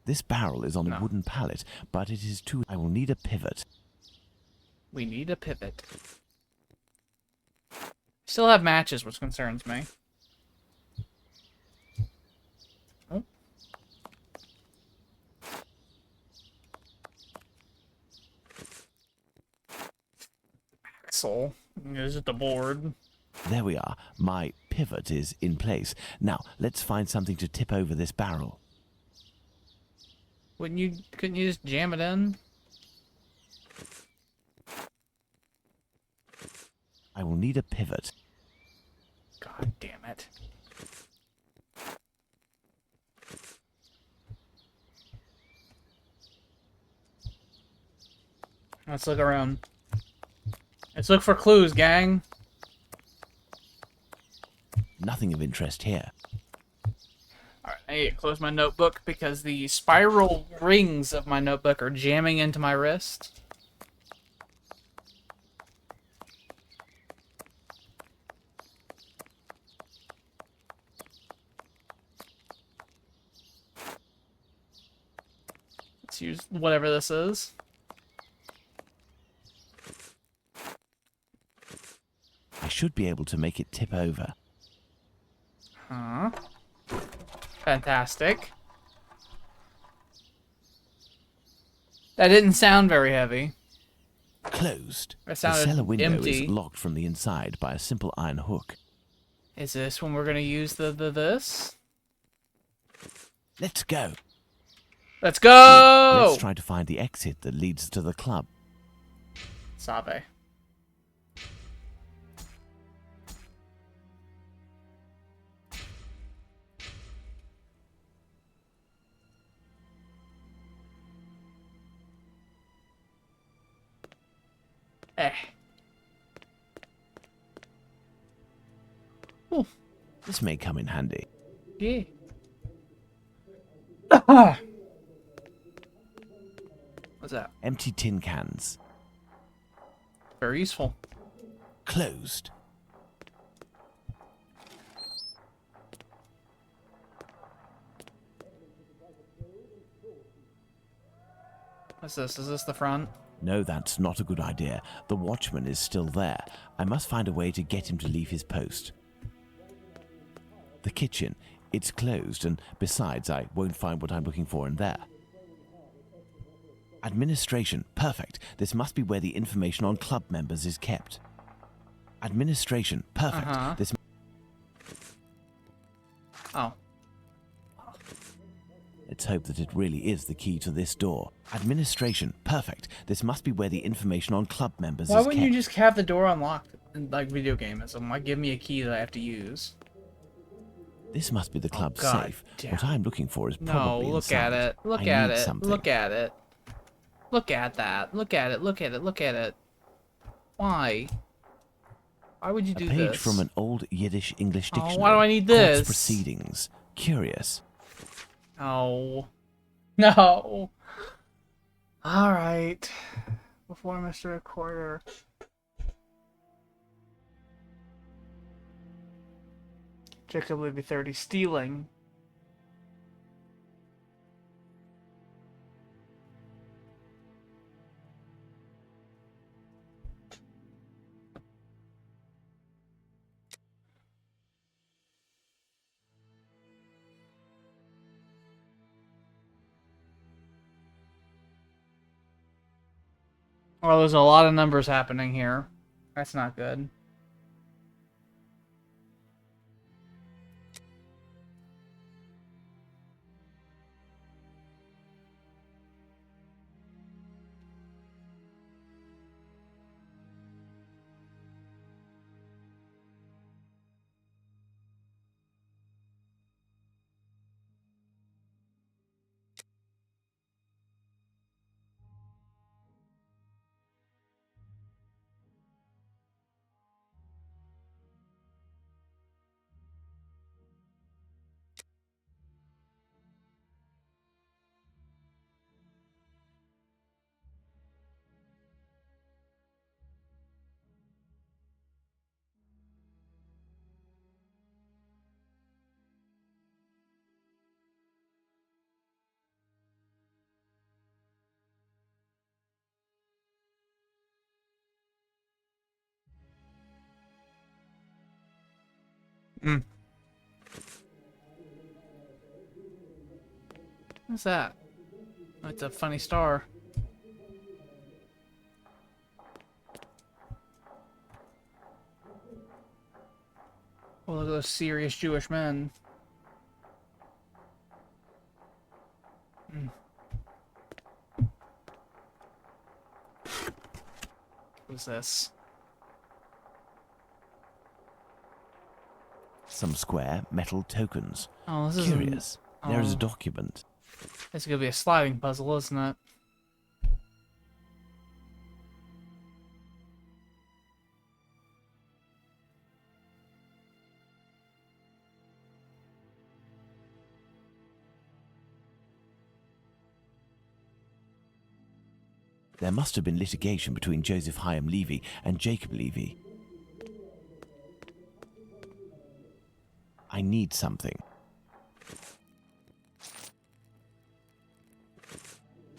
This barrel is on No. a wooden pallet, but it is too... I will need a pivot. We need a pivot. Still have matches, which concerns me. Oh. Axle. Is it the board? There we are. My pivot is in place. Now, let's find something to tip over this barrel. Couldn't you just jam it in? I will need a pivot. God damn it. Let's look around. Let's look for clues, gang. Nothing of interest here. Alright, I need to close my notebook because the spiral rings of my notebook are jamming into my wrist. Let's use whatever this is. I should be able to make it tip over. Huh. Fantastic. That didn't sound very heavy. Closed. That The sounded cellar window empty. is locked from the inside by a simple iron hook. Is this when we're gonna use this? Let's go. Let's go! Let's try to find the exit that leads to the club. Sabe. Eh. Oh, This may come in handy. yeah. What's that? Empty tin cans. Very useful. Closed. What's this? Is this the front? No, that's not a good idea. The watchman is still there. I must find a way to get him to leave his post. The kitchen. It's closed, and besides, I won't find what I'm looking for in there. Administration. Perfect. This must be where the information on club members is kept. Administration. Perfect. This. Oh. Let's hope that it really is the key to this door. Administration. Perfect. This must be where the information on club members Why is wouldn't kept. you just have the door unlocked in, like, video gameism? Like, give me a key that I have to use. This must be the club God safe. damn. What I'm looking for is No, probably look inside. at it. Look I at need it. something. Look at it. Look at that. Look at it. Look at it. Look at it. Why? Why would you do A page this? from an old Yiddish English dictionary. why do I need Court's this? proceedings. Curious. No. No. Alright. Before Mr. Recorder. Jacob would be 30. Stealing. Well, there's a lot of numbers happening here. That's not good. Mm. What's that? Oh, it's a funny star. Oh, look at those serious Jewish men. What's this? Some square metal tokens. Oh, this is Curious. There is a document. It's gonna be a sliding puzzle, isn't it? There must have been litigation between Joseph Hyam Levy and Jacob Levy. I need something.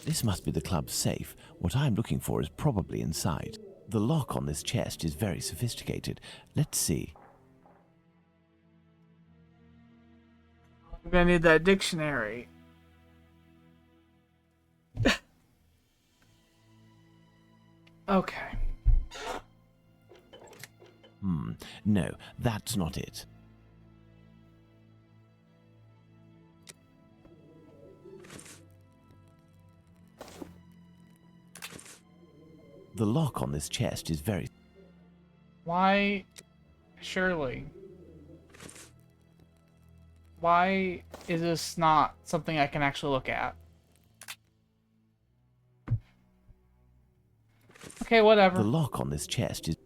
This must be the club's safe. What I am looking for is probably inside. The lock on this chest is very sophisticated. Let's see. I'm gonna need that dictionary. Okay. No, that's not it. The lock on this chest is very... Why... Surely. Why is this not something I can actually look at? Okay, whatever. The lock on this chest is...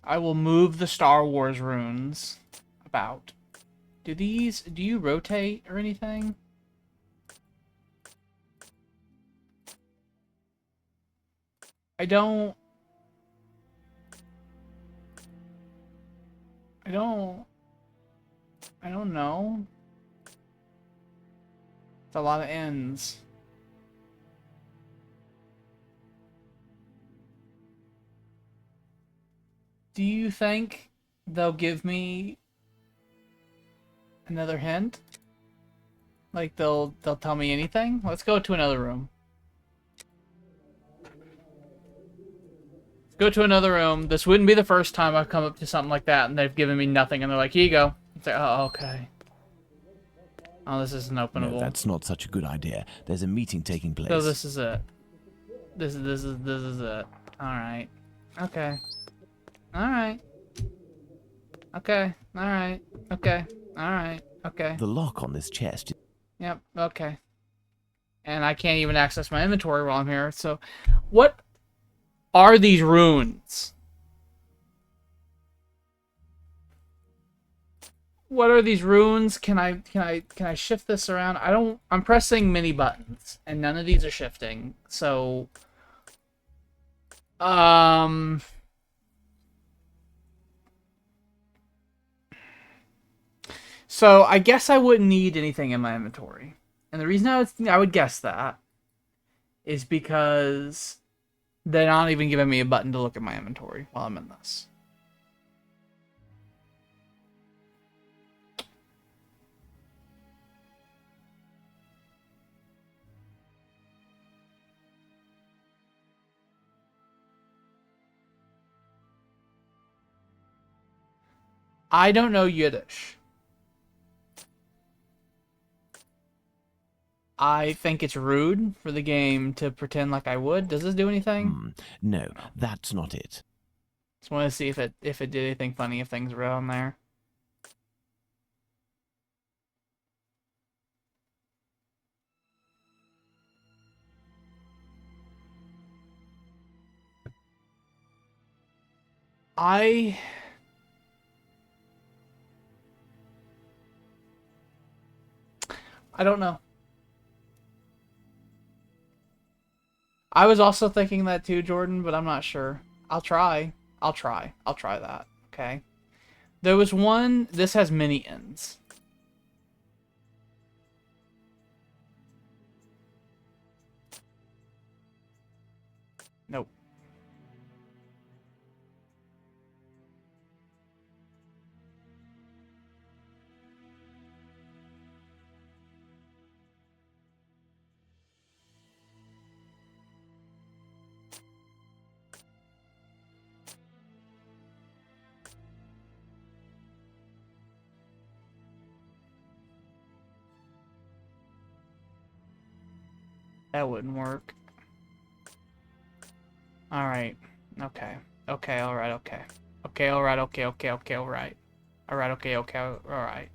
I will move the Star Wars runes about. Do you rotate or anything? I don't know. It's a lot of ends. Do you think they'll give me another hint? Like they'll tell me anything? Let's go to another room. Let's go to another room. This wouldn't be the first time I've come up to something like that and they've given me nothing and they're like, here you go. It's like, oh, okay. Oh, this isn't openable. No, that's not such a good idea. There's a meeting taking place. So this is it. This is it. Alright. Okay. Alright. Okay. Alright. Okay. Alright. Okay. The lock on this chest... Yep. Okay. And I can't even access my inventory while I'm here. So, what are these runes? What are these runes? Can I shift this around? I'm pressing many buttons and none of these are shifting. So So I guess I wouldn't need anything in my inventory. And the reason I would guess that is because they're not even giving me a button to look at my inventory while I'm in this. I don't know Yiddish. I think it's rude for the game to pretend like I would. Does this do anything? No, that's not it. Just want to see if it did anything funny, if things were on there. I don't know. I was also thinking that too, Jordan, but I'm not sure. I'll try that, okay? There was one, this has many ends. Nope. That wouldn't work. Alright. Okay. Okay, alright, okay. Okay, alright, okay, okay, okay, alright. Alright, okay, okay, alright.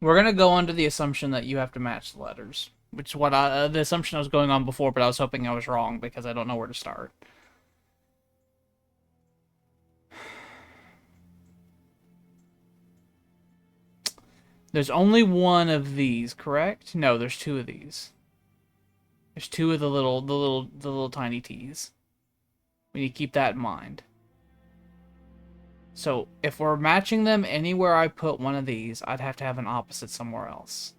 We're gonna go under the assumption that you have to match the letters. Which is what the assumption I was going on before, but I was hoping I was wrong because I don't know where to start. There's only one of these, correct? No, there's two of these. There's two of the little tiny T's. We need to keep that in mind. So if we're matching them anywhere I put one of these, I'd have to have an opposite somewhere else.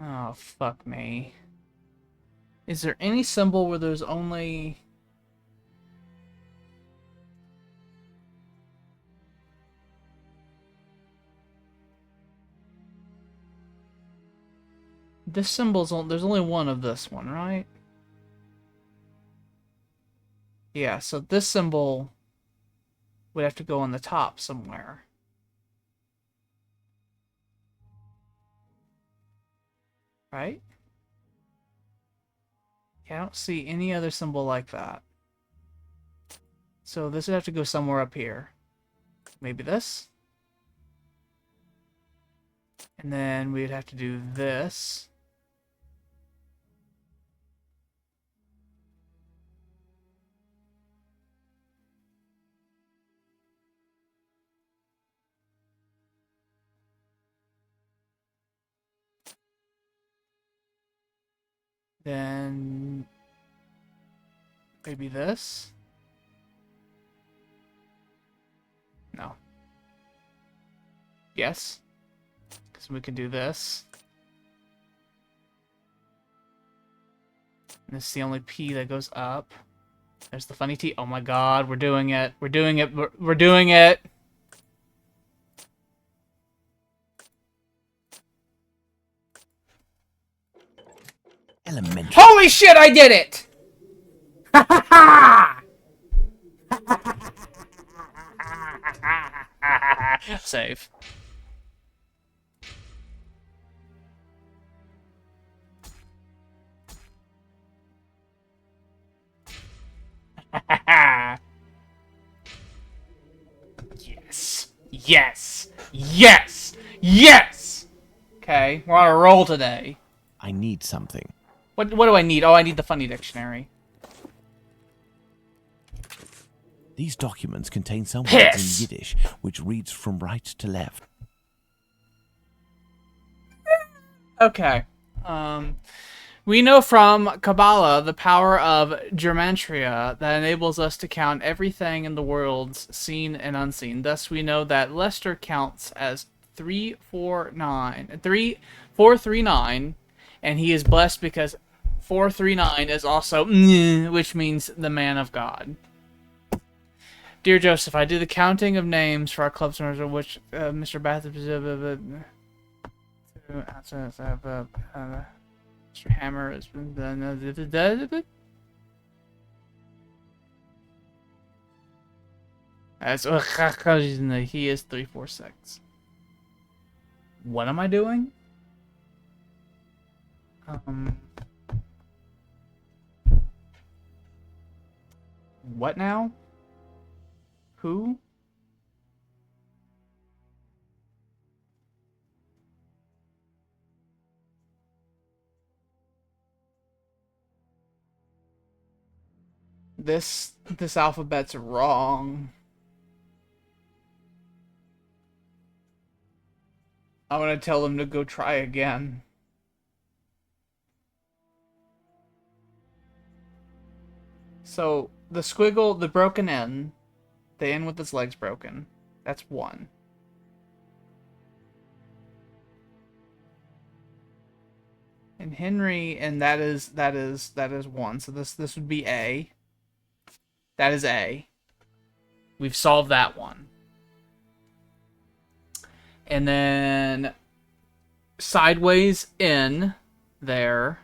Oh, fuck me. Is there any symbol where there's only... This symbol's on... There's only one of this one, right? Yeah, so this symbol would have to go on the top somewhere. Right? Yeah, I don't see any other symbol like that. So this would have to go somewhere up here. Maybe this? And then we'd have to do this. Then maybe this? No. Yes? Because we can do this. And this is the only P that goes up. There's the funny T. Oh my god, we're doing it. We're doing it. We're doing it. Elementary. Holy shit, I did it! Ha ha ha! Save. Yes. Yes. Yes. Yes! Okay, we're on a roll today. I need something. What do I need? Oh, I need the funny dictionary. These documents contain some words Piss! in Yiddish, which reads from right to left. Okay. We know from Kabbalah the power of Germantria that enables us to count everything in the worlds, seen and unseen. Thus, we know that Lester counts as 439, and he is blessed because 439 is also, which means the man of God. Dear Joseph, I do the counting of names for our club's members, of which Mr. Bathurst, Mr. Hammer has been done. As he is 346. What am I doing? What now? Who? This alphabet's wrong. I'm gonna tell them to go try again. So, the squiggle, the broken N, the N with its legs broken, that's 1. And Henry, and that is 1. So this would be A. That is A. We've solved that one. And then sideways in there.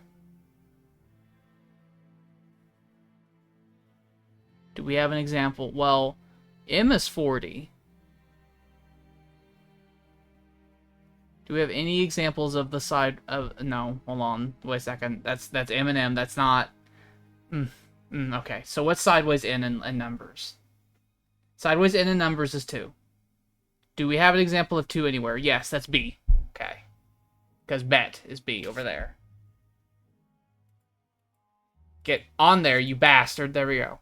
Do we have an example? Well, M is 40. Do we have any examples of the side of... No, hold on. Wait a second. That's M and M. That's not... okay, so what's sideways in numbers? Sideways in numbers is 2. Do we have an example of 2 anywhere? Yes, that's B. Okay. Because bet is B over there. Get on there, you bastard. There we go.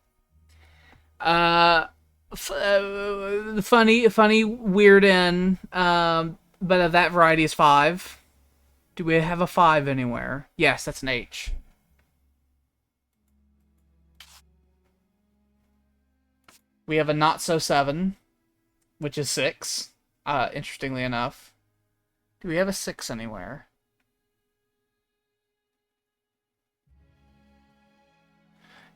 Funny, weird N. But of that variety is 5. Do we have a 5 anywhere? Yes, that's an H. We have a not so 7, which is 6. Interestingly enough. Do we have a 6 anywhere?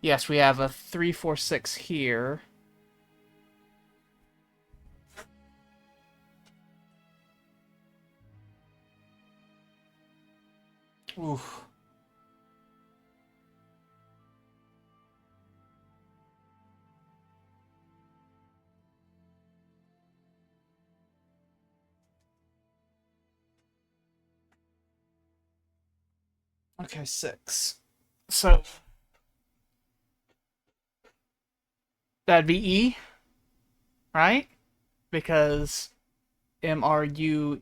Yes, we have a 3, 4, 6 here. Oof. Okay, 6. So that'd be E, right? Because MRUEL,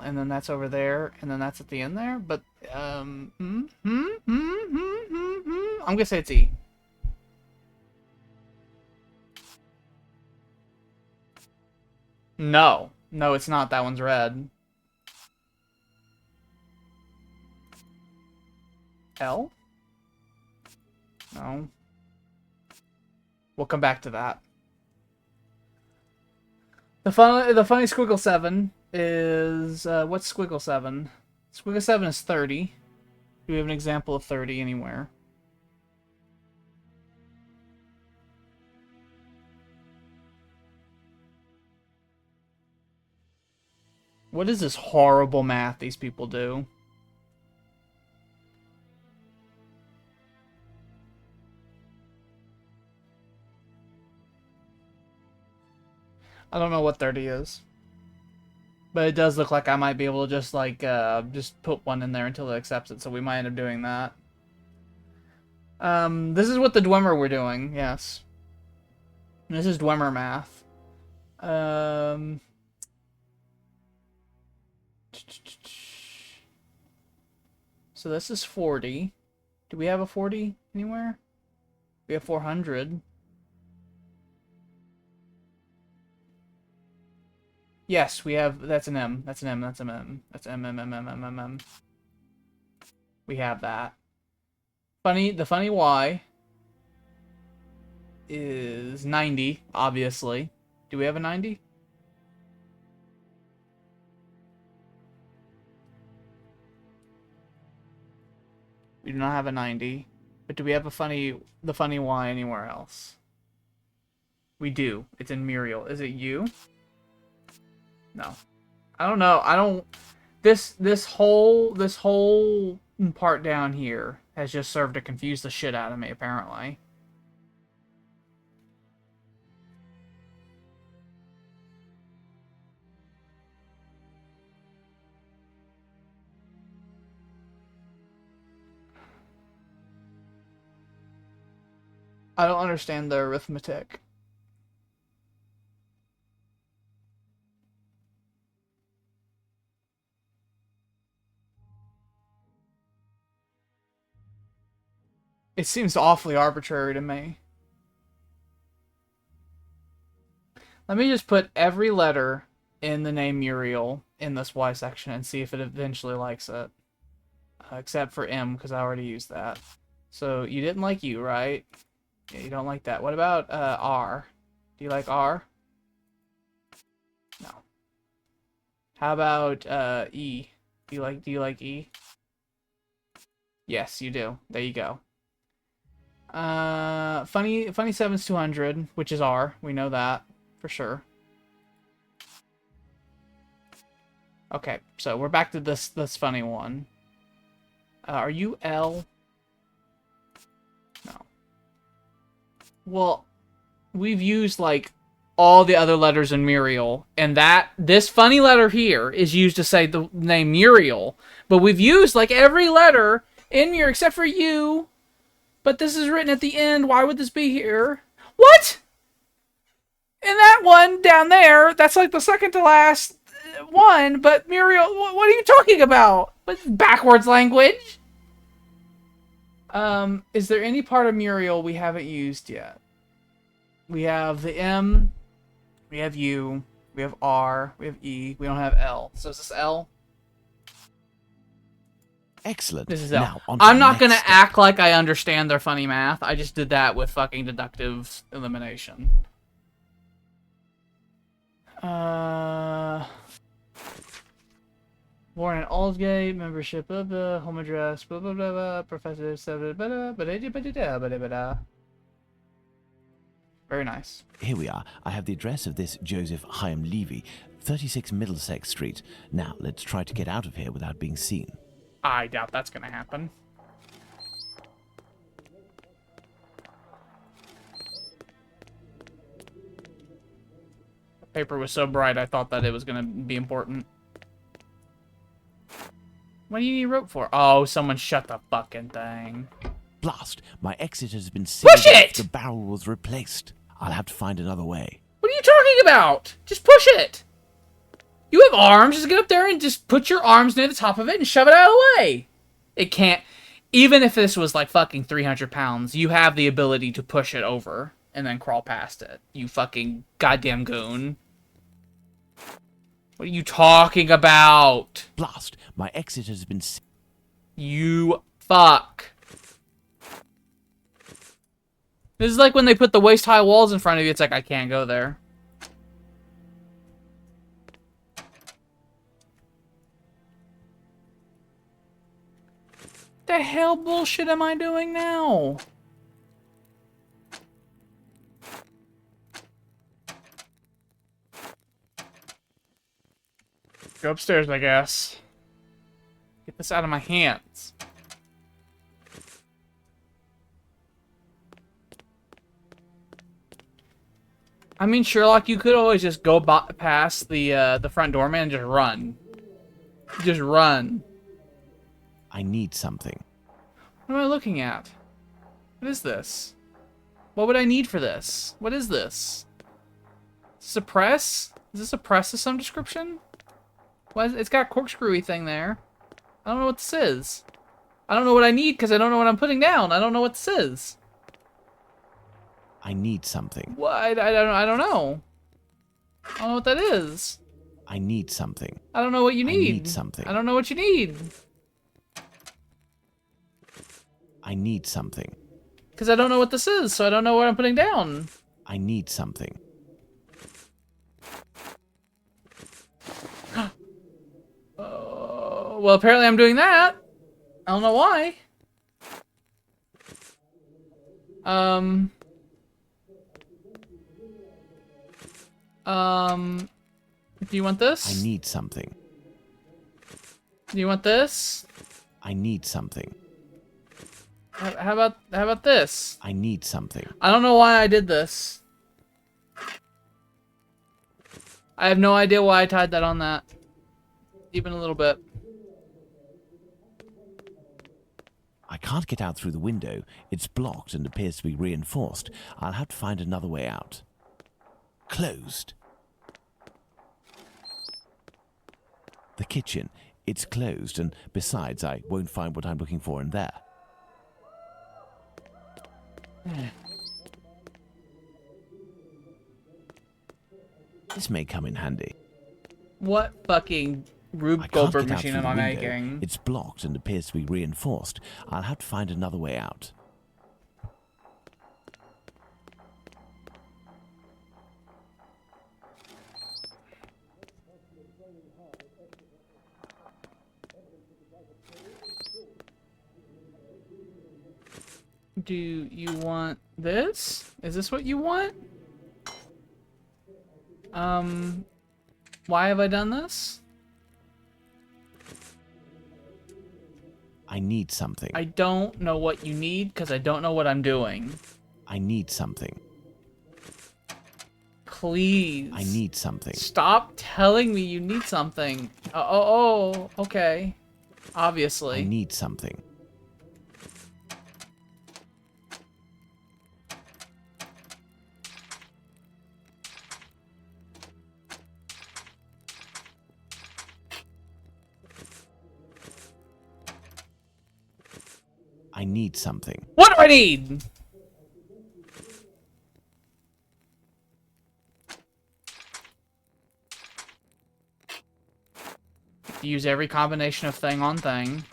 and then that's over there, and then that's at the end there. But I'm gonna say it's E. No, it's not. That one's red. L? No. We'll come back to that. The funny squiggle 7 is what's squiggle 7? Squiggle 7 is 30. Do we have an example of 30 anywhere? What is this horrible math these people do? I don't know what 30 is. But it does look like I might be able to just, like, just put one in there until it accepts it, so we might end up doing that. This is what the Dwemer we're doing, yes. This is Dwemer math. So this is 40. Do we have a 40 anywhere? We have 400. Yes, we have. That's an M. That's an M. That's an M. That's M, M, M, M, M, M, M. We have that. The funny Y is 90, obviously. Do we have a 90? We do not have a 90. But do we have the funny Y anywhere else? We do. It's in Muriel. Is it you? No. I don't know. This whole part down here has just served to confuse the shit out of me, apparently. I don't understand the arithmetic. It seems awfully arbitrary to me. Let me just put every letter in the name Muriel in this Y section and see if it eventually likes it. Except for M, because I already used that. So you didn't like U, right? Yeah, you don't like that. What about R? Do you like R? No. How about E? Do you like E? Yes, you do. There you go. Funny 7's 200, which is R. We know that for sure. Okay, so we're back to this funny one. Are you L? No. Well, we've used like all the other letters in Muriel, and this funny letter here is used to say the name Muriel, but we've used like every letter in Muriel except for U. But this is written at the end. Why would this be here? What? And that one down there, that's like the second to last one, but Muriel, what are you talking about? What backwards language? Is there any part of Muriel we haven't used yet? We have the M, we have U, we have R, we have E, we don't have L. So is this L? Excellent. This is L. Now, on to I'm the not next gonna step. act like I understand their funny math. I just did that with fucking deductive elimination. Born in Aldgate, membership, blah blah, home address, blah blah blah blah, professor, blah blah blah blah blah. Very nice. Here we are. I have the address of this Joseph Hyam Levy, 36 Middlesex Street. Now, let's try to get out of here without being seen. I doubt that's gonna happen. The paper was so bright, I thought that it was gonna be important. What do you need rope for? Oh, someone shut the fucking thing. Blast! My exit has been sealed. Push it! The barrel was replaced. I'll have to find another way. What are you talking about? Just push it! You have arms, just get up there and just put your arms near the top of it and shove it out of the way. It can't... Even if this was like fucking 300 pounds, you have the ability to push it over and then crawl past it. You fucking goddamn goon. What are you talking about? Blast! My exit has been You fuck. This is like when they put the waist-high walls in front of you, it's like, I can't go there. The hell bullshit am I doing now? Go upstairs, I guess. Get this out of my hands. I mean, Sherlock, you could always just go past the front doorman and just run. Just run. I need something. What am I looking at? What is this? What would I need for this? What is this? Suppress? Is this a press of some description? What is, it's got a corkscrewy thing there. I don't know what this is. I don't know what I need because I don't know what I'm putting down. I don't know what this is. I need something. What? I don't know. I don't know what that is. I need something. I don't know what you need. I need something. I don't know what you need. I need something. Because I don't know what this is, so I don't know what I'm putting down. I need something. Well, apparently I'm doing that. I don't know why. Do you want this? I need something. Do you want this? I need something. How about this? I need something. I don't know why I did this. I have no idea why I tied that on that. Even a little bit. I can't get out through the window. It's blocked and appears to be reinforced. I'll have to find another way out. Closed. The kitchen. It's closed, and besides, I won't find what I'm looking for in there. This may come in handy. What fucking Rube I can't Goldberg get out machine through am the I window. making? It's blocked and appears to be reinforced. I'll have to find another way out. Do you want this? Is this what you want? Why have I done this? I need something. I don't know what you need because I don't know what I'm doing. I need something. Please. I need something. Stop telling me you need something. Okay. Obviously. I need something. I need something. What do I need? Use every combination of thing on thing.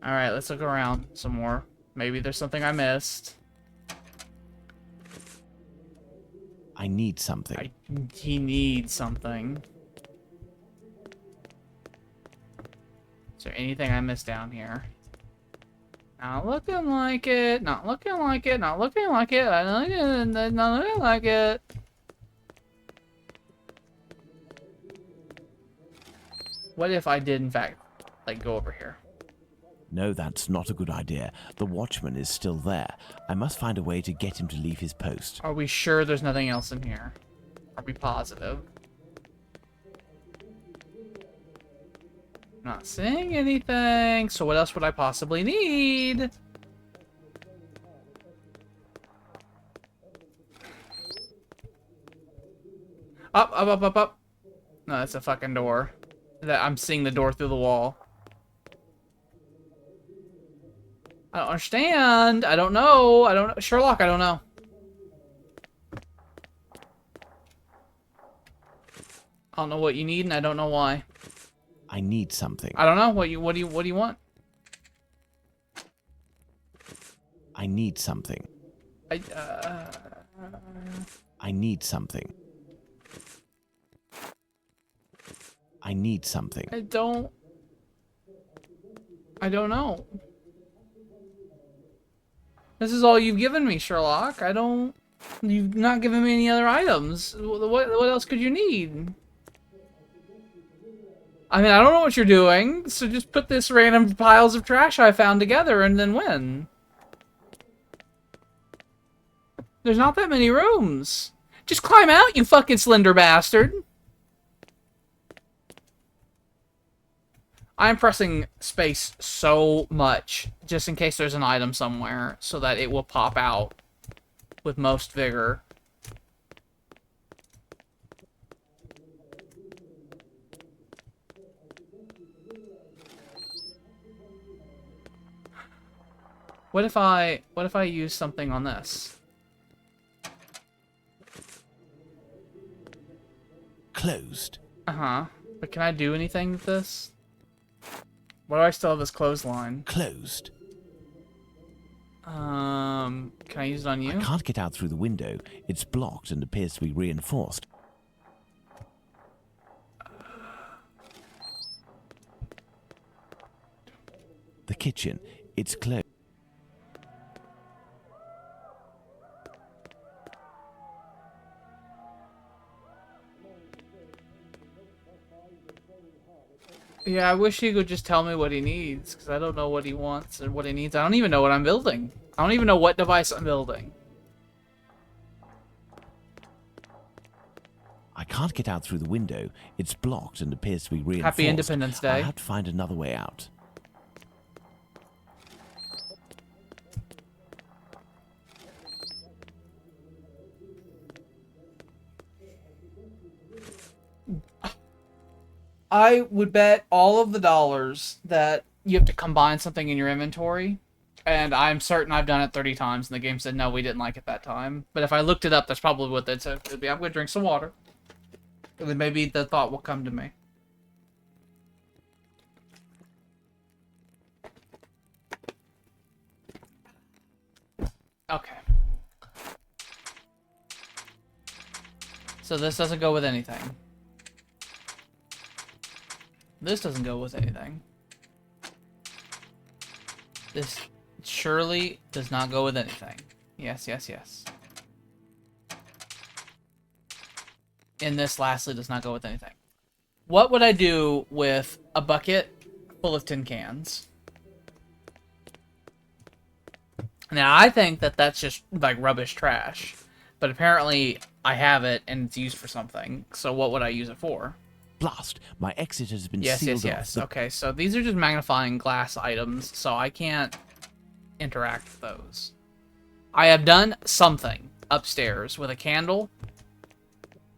Alright, let's look around some more. Maybe there's something I missed. I need something. He needs something. Is there anything I missed down here? Not looking like it. Not looking like it. Not looking like it. Not looking like it. What if I did, in fact, like, go over here? No, that's not a good idea. The watchman is still there. I must find a way to get him to leave his post. Are we sure there's nothing else in here? Are we positive? Not seeing anything. So what else would I possibly need? Up. No, that's a fucking door. I'm seeing the door through the wall. I don't understand. I don't know. Sherlock, I don't know. I don't know what you need, and I don't know why. I need something. I don't know. What do you want? I need something. I need something. I need something. I don't know. This is all you've given me, Sherlock. You've not given me any other items. What else could you need? I mean, I don't know what you're doing, so just put this random piles of trash I found together and then win. There's not that many rooms. Just climb out, you fucking slender bastard. I'm pressing space so much, just in case there's an item somewhere, so that it will pop out with most vigor. What if I use something on this? Closed. Uh-huh. But can I do anything with this? Why do I still have this clothesline? Closed. Can I use it on you? I can't get out through the window. It's blocked and appears to be reinforced. The kitchen. It's closed. Yeah, I wish he could just tell me what he needs, because I don't know what he wants and what he needs. I don't even know what I'm building. I don't even know what device I'm building. I can't get out through the window. It's blocked and appears to be reinforced. Happy Independence Day. I'll have to find another way out. I would bet all of the dollars that you have to combine something in your inventory, and I'm certain I've done it 30 times, and the game said, no, we didn't like it that time. But if I looked it up, that's probably what they'd say. It'd be, I'm going to drink some water. And then maybe the thought will come to me. Okay. So this doesn't go with anything. This doesn't go with anything. This surely does not go with anything. Yes. in this lastly does not go with anything. What would I do with a bucket full of tin cans? Now, I think that that's just, like, rubbish trash. But apparently, I have it, and it's used for something. So what would I use it for? Blast! My exit has been Yes, sealed yes. off. Okay, so these are just magnifying glass items, so I can't interact with those. I have done something upstairs with a candle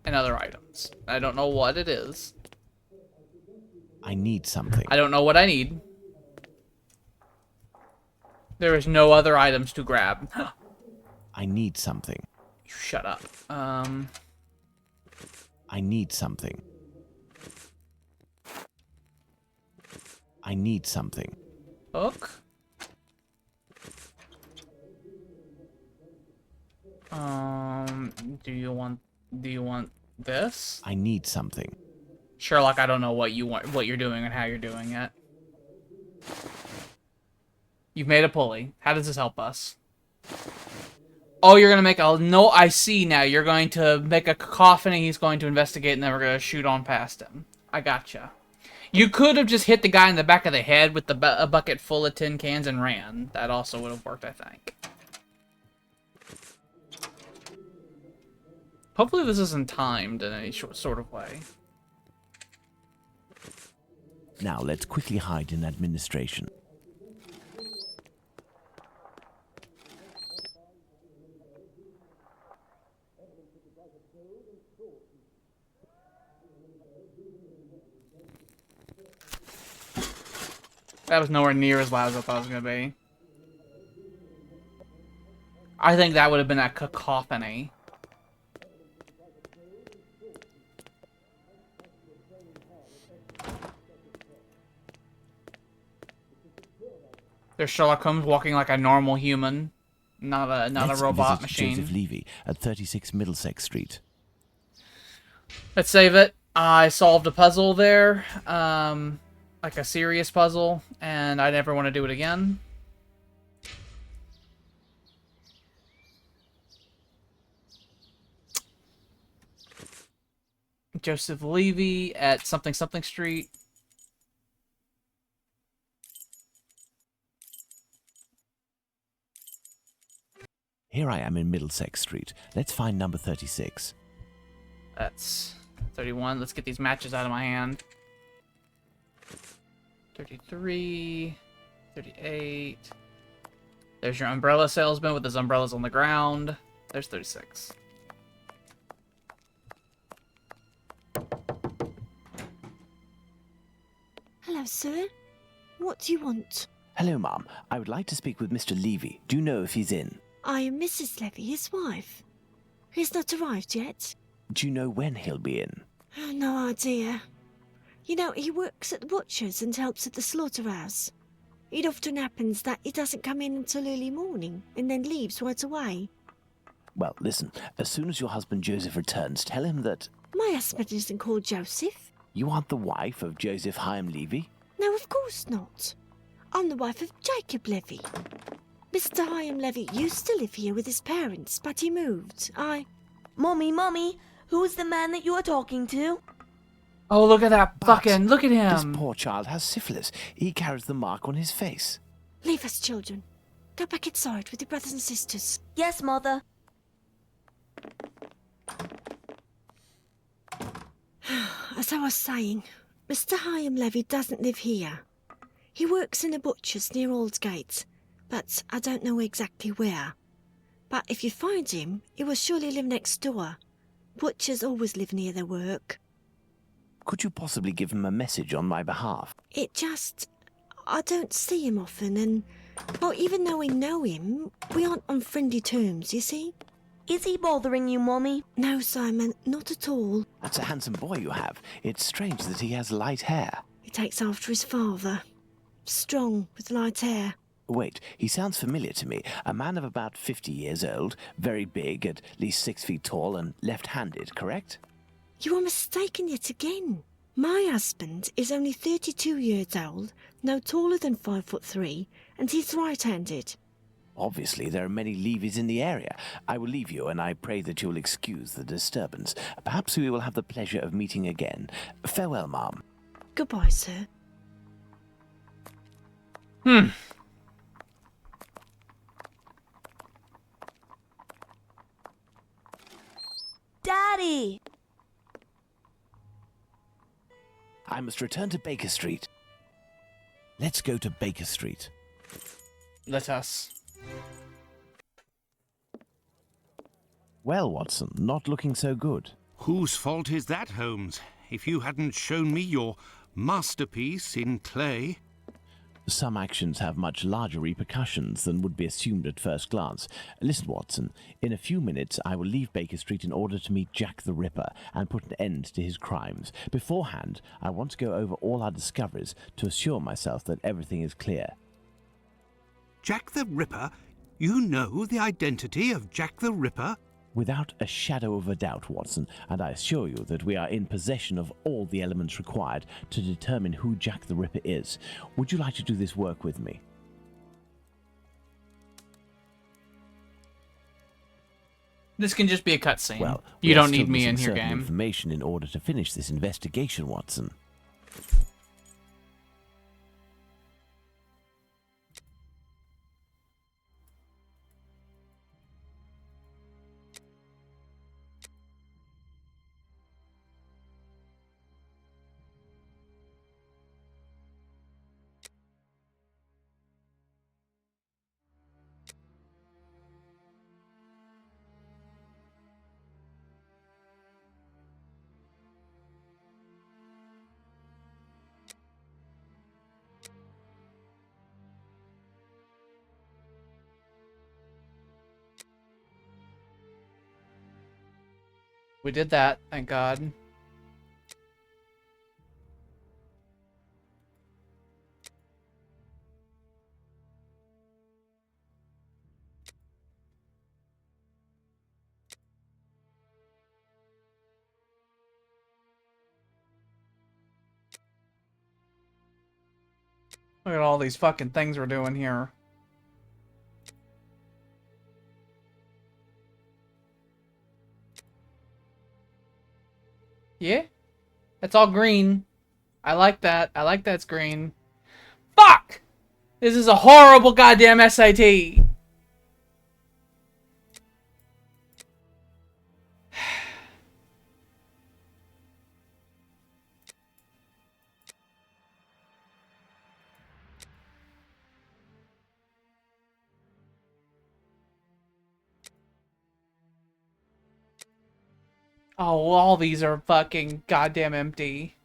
and other items. I don't know what it is. I need something. I don't know what I need. There is no other items to grab. I need something. You shut up. I need something. I need something. Hook. Do you want this? I need something. Sherlock, I don't know what you want, what you're doing and how you're doing it. You've made a pulley. How does this help us? Oh, you're gonna make a... No, I see now. You're going to make a cacophony. He's going to investigate, and then we're gonna shoot on past him. I gotcha. You could have just hit the guy in the back of the head with a bucket full of tin cans and ran. That also would have worked, I think. Hopefully this isn't timed in any sort of way. Now let's quickly hide in administration. That was nowhere near as loud as I thought it was going to be. I think that would have been a cacophony. There's Sherlock Holmes walking like a normal human, not a robot machine. Joseph Levy at 36 Middlesex Street. Let's save it. I solved a puzzle there, like a serious puzzle, and I never want to do it again. Joseph Levy at something Street. Here I am in Middlesex Street. Let's find number 36. That's 31. Let's get these matches out of my hand. 33, 38. There's your umbrella salesman with his umbrellas on the ground. There's 36. Hello, sir. What do you want? Hello, Ma'am. I would like to speak with Mr. Levy. Do you know if he's in? I am Mrs. Levy, his wife. He's not arrived yet. Do you know when he'll be in? Oh, no idea. You know, he works at the butcher's and helps at the slaughterhouse. It often happens that he doesn't come in until early morning and then leaves right away. Well, listen. As soon as your husband Joseph returns, tell him that... My husband isn't called Joseph. You aren't the wife of Joseph Hyam Levy? No, of course not. I'm the wife of Jacob Levy. Mr. Hyam Levy used to live here with his parents, but he moved. Mommy, who's the man that you are talking to? Oh, look at that fucking... Look at This him. poor child has syphilis. He carries the mark on his face. Leave us, children. Go back inside with your brothers and sisters. Yes, Mother. As I was saying, Mr. Hyam Levy doesn't live here. He works in a butcher's near Aldgate, but I don't know exactly where. But if you find him, he will surely live next door. Butchers always live near their work. Could you possibly give him a message on my behalf? I don't see him often, and, well, even though we know him, we aren't on friendly terms, you see? Is he bothering you, Mommy? No, Simon, not at all. That's a handsome boy you have. It's strange that he has light hair. He takes after his father. Strong, with light hair. Wait, he sounds familiar to me. A man of about 50 years old, very big, at least 6 feet tall, and left-handed, correct? You are mistaken yet again. My husband is only 32 years old, no taller than 5'3", and he's right-handed. Obviously, there are many levies in the area. I will leave you, and I pray that you will excuse the disturbance. Perhaps we will have the pleasure of meeting again. Farewell, ma'am. Goodbye, sir. Daddy! I must return to Baker Street. Let's go to Baker Street. Let us. Well, Watson, not looking so good. Whose fault is that, Holmes? If you hadn't shown me your masterpiece in clay. Some actions have much larger repercussions than would be assumed at first glance. Listen, Watson, in a few minutes I will leave Baker Street in order to meet Jack the Ripper and put an end to his crimes. Beforehand, I want to go over all our discoveries to assure myself that everything is clear. Jack the Ripper? You know the identity of Jack the Ripper? Without a shadow of a doubt, Watson, and I assure you that we are in possession of all the elements required to determine who Jack the Ripper is. Would you like to do this work with me? This can just be a cutscene. Well, you we are don't still need me in missing your certain game. information in order to finish this investigation, Watson. We did that, thank God. Look at all these fucking things we're doing here. Yeah? That's all green. I like that. I like that's green. Fuck! This is a horrible goddamn SAT. Oh, all these are fucking goddamn empty.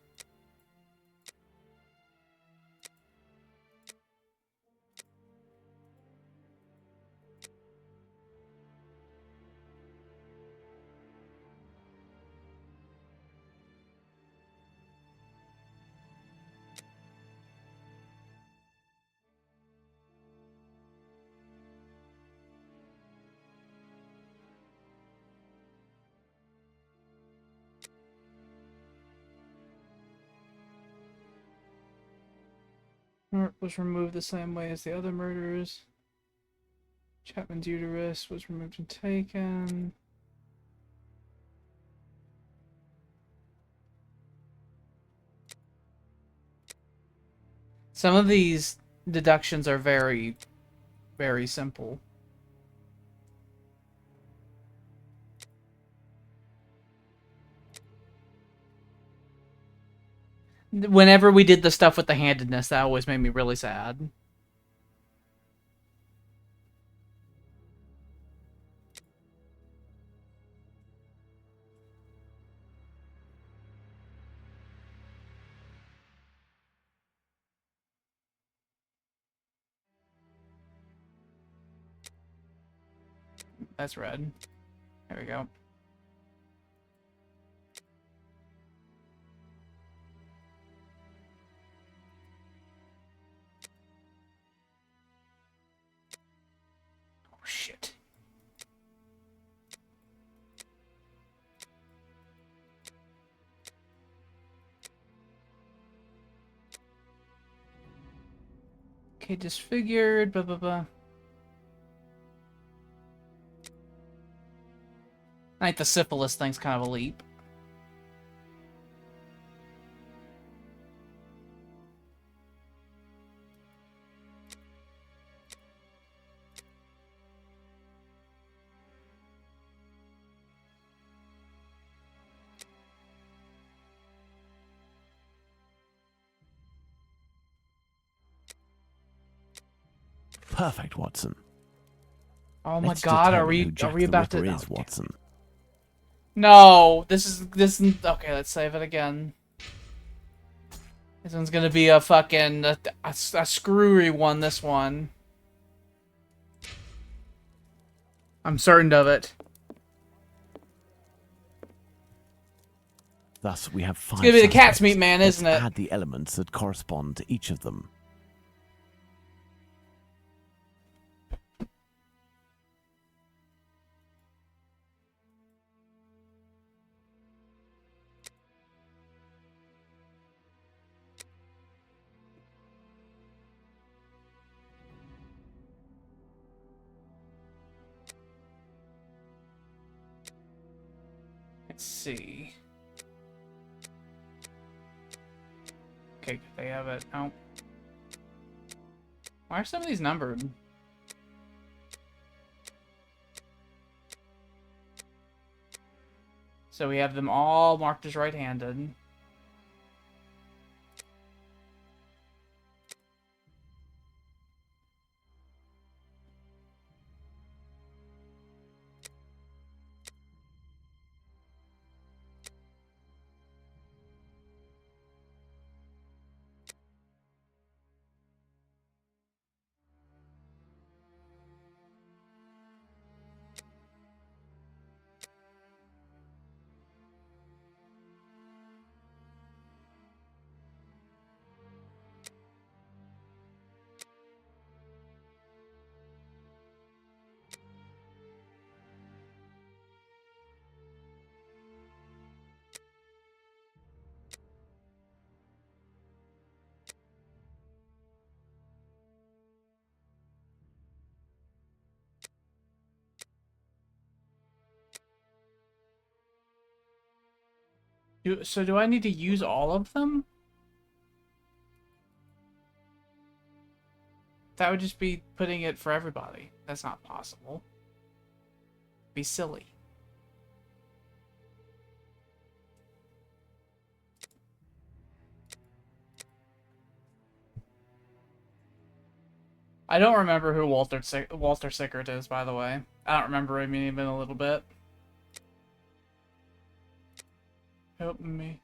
Was removed the same way as the other murders. Chapman's uterus was removed and taken. Some of these deductions are very, very simple. Whenever we did the stuff with the handedness, that always made me really sad. That's red. There we go. Oh, shit. Okay, disfigured, blah, blah, blah. think the syphilis thing's kind of a leap. Perfect, Watson. Oh my Let's god, are determine who we Jack the about to... Ripper is, oh, Watson. No, this is okay, let's save it again. This one's gonna be a fucking a screwy one, this one. I'm certain of it. Thus, we have 5 It's gonna be the cat's suspects. meat man, Let's isn't it? add the elements that correspond to each of them. Let's see. Okay, they have it. Oh. Why are some of these numbered? So we have them all marked as right-handed. So do I need to use all of them? That would just be putting it for everybody. That's not possible. Be silly. I don't remember who Walter Sickert is, by the way. I don't remember him even a little bit. Help me.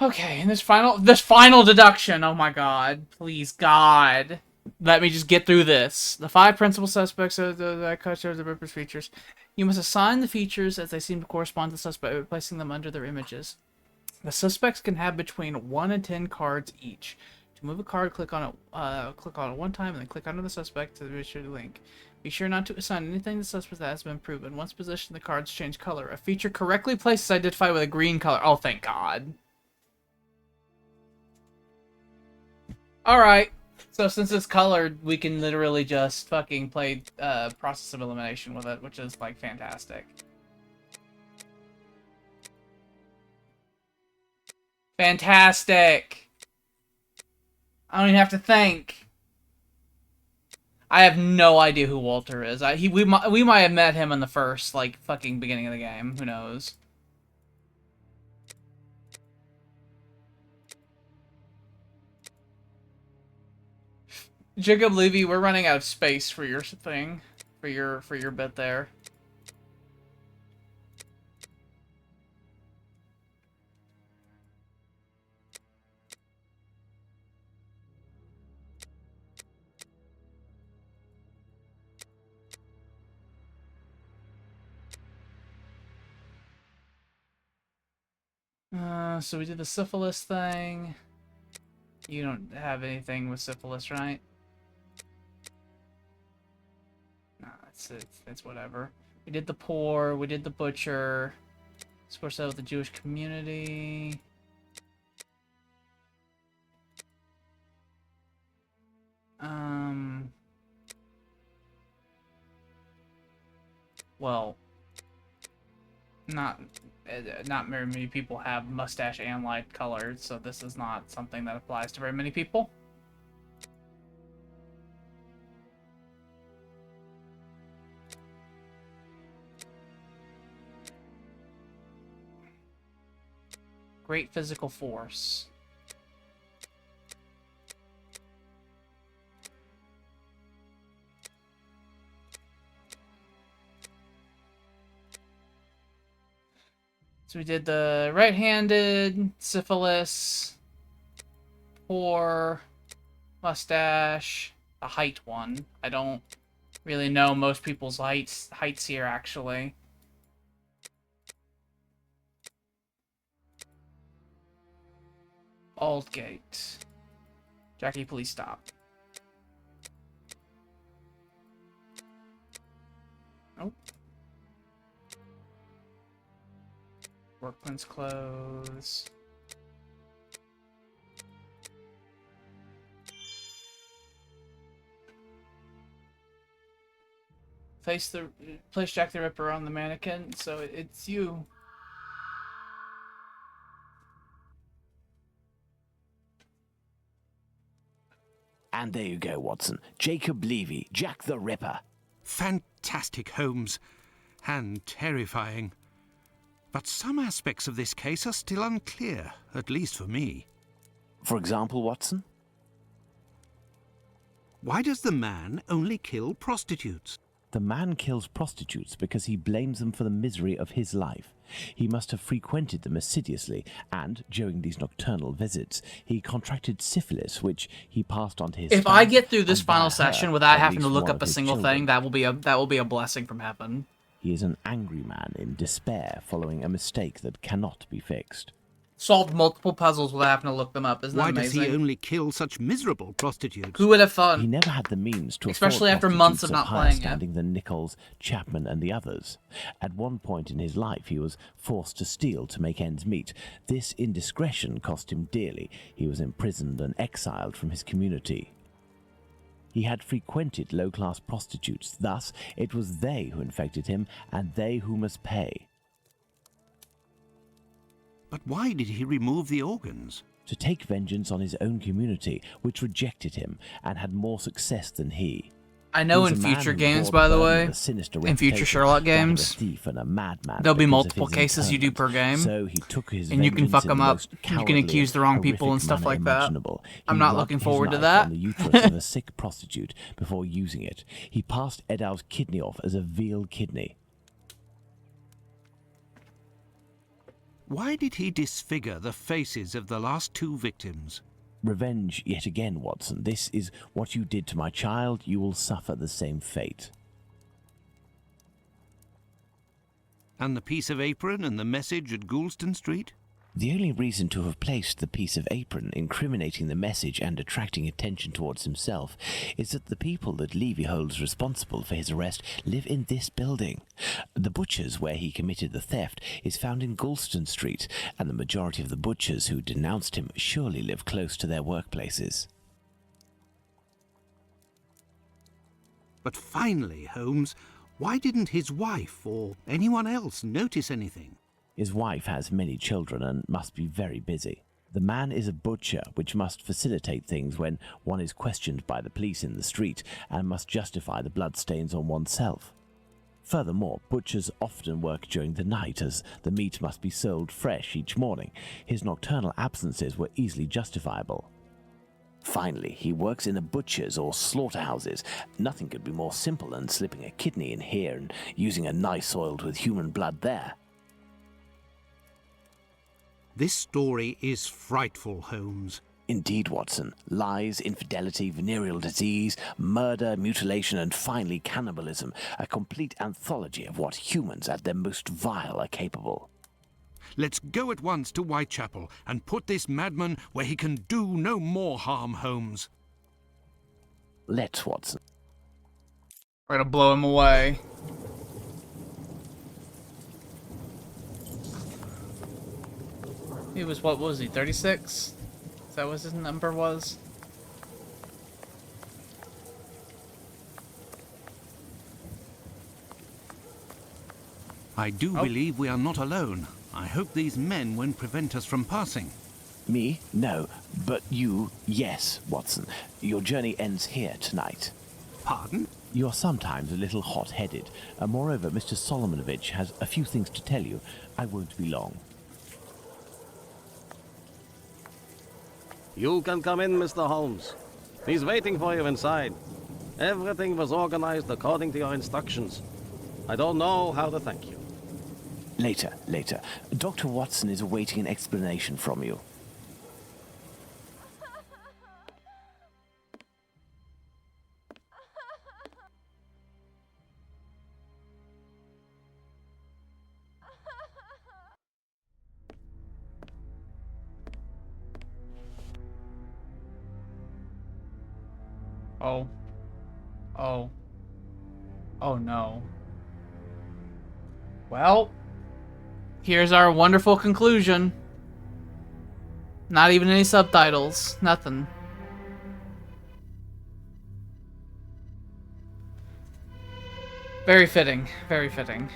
Okay, and this final deduction. Oh my god. Please, God. Let me just get through this. The 5 principal suspects are that show the Ripper's features. You must assign the features as they seem to correspond to the suspect by placing them under their images. The suspects can have between 1 and 10 cards each. To move a card, click on it one time, and then click onto the suspect to be sure to link. Be sure not to assign anything to the suspect that has been proven. Once positioned, the cards change color. A feature correctly placed is identified with a green color. Oh, thank God. Alright. So since it's colored, we can literally just fucking play process of elimination with it, which is, like, fantastic. Fantastic! I don't even have to think. I have no idea who Walter is. We might have met him in the first, like, fucking beginning of the game. Who knows? Jacob Levy, we're running out of space for your thing, for your bit there. So we did the syphilis thing. You don't have anything with syphilis, right? No, it's whatever. We did the poor, we did the butcher. Score set with the Jewish community. well, not very many people have mustache and light colored, so this is not something that applies to very many people. Great physical force. So we did the right-handed, syphilis, poor, mustache, the height one. I don't really know most people's heights here, actually. Aldgate. Jackie, please stop. Nope. Workman's clothes. Place Jack the Ripper on the mannequin, so it's you. And there you go, Watson. Jacob Levy, Jack the Ripper. Fantastic, Holmes. And terrifying. But some aspects of this case are still unclear, at least for me. For example, Watson? Why does the man only kill prostitutes? The man kills prostitutes because he blames them for the misery of his life. He must have frequented them assiduously, and during these nocturnal visits, he contracted syphilis, which he passed on to his If spouse, I get through this and final via her, session without at having to least look one up of a his single children. thing, that will be a blessing from heaven. He is an angry man in despair following a mistake that cannot be fixed. Solved multiple puzzles without having to look them up. Isn't that Why amazing? does he only kill such miserable prostitutes? Who would have thought? He never had the means to Especially afford after months of prostitutes not higher playing it. standing than Nichols, Chapman, and the others. At one point in his life, he was forced to steal to make ends meet. This indiscretion cost him dearly. He was imprisoned and exiled from his community. He had frequented low-class prostitutes. Thus, it was they who infected him, and they who must pay. But why did he remove the organs? To take vengeance on his own community, which rejected him and had more success than he. I know He in was a man future who games, bore by the burden way, of a sinister in future reputation, Sherlock that of a games, thief and a madman there'll be because of multiple his cases you do per internment. game, So he took his and you can vengeance fuck in them the up. most You can cowardly accuse the wrong people and horrific stuff manner like that. imaginable. I'm He not rubbed looking his forward to knife that. on the uterus of a sick prostitute before using it. He passed Edow's kidney off as a veal kidney. Why did he disfigure the faces of the last two victims? Revenge yet again, Watson. This is what you did to my child. You will suffer the same fate. And the piece of apron and the message at Goulston Street? The only reason to have placed the piece of apron incriminating the message and attracting attention towards himself is that the people that Levy holds responsible for his arrest live in this building. The butcher's where he committed the theft is found in Goulston Street, and the majority of the butchers who denounced him surely live close to their workplaces. But finally, Holmes, why didn't his wife or anyone else notice anything? His wife has many children and must be very busy. The man is a butcher, which must facilitate things when one is questioned by the police in the street and must justify the bloodstains on oneself. Furthermore, butchers often work during the night as the meat must be sold fresh each morning. His nocturnal absences were easily justifiable. Finally, he works in the butchers or slaughterhouses. Nothing could be more simple than slipping a kidney in here and using a knife soiled with human blood there. This story is frightful, Holmes. Indeed, Watson. Lies, infidelity, venereal disease, murder, mutilation, and finally cannibalism. A complete anthology of what humans at their most vile are capable. Let's go at once to Whitechapel and put this madman where he can do no more harm, Holmes. Let's, Watson. We're gonna blow him away. He was, what was he, 36? Is that what his number was? I do believe we are not alone. I hope these men won't prevent us from passing. Me? No. But you, yes, Watson. Your journey ends here tonight. Pardon? You're sometimes a little hot-headed. Moreover, Mr. Solomonovich has a few things to tell you. I won't be long. You can come in, Mr. Holmes. He's waiting for you inside. Everything was organized according to your instructions. I don't know how to thank you. Later. Dr. Watson is awaiting an explanation from you. Oh no. Well, here's our wonderful conclusion. Not even any subtitles. Nothing. Very fitting. Very fitting.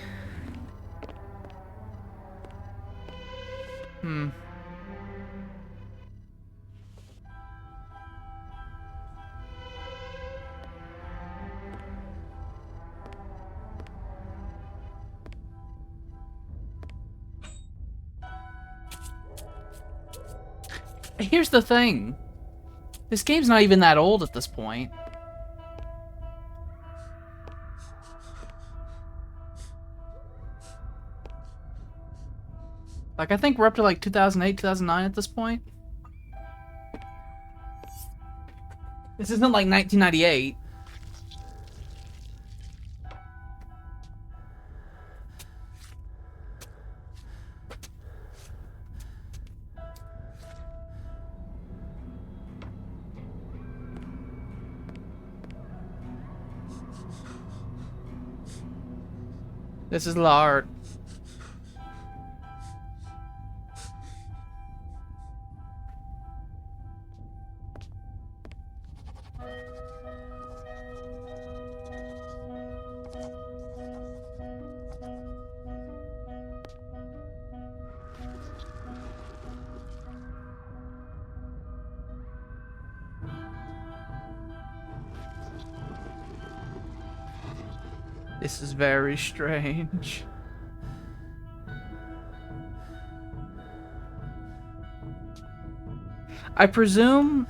Here's the thing. This game's not even that old at this point. Like, I think we're up to like 2008, 2009 at this point. This isn't like 1998. This is l'art. This is very strange. I presume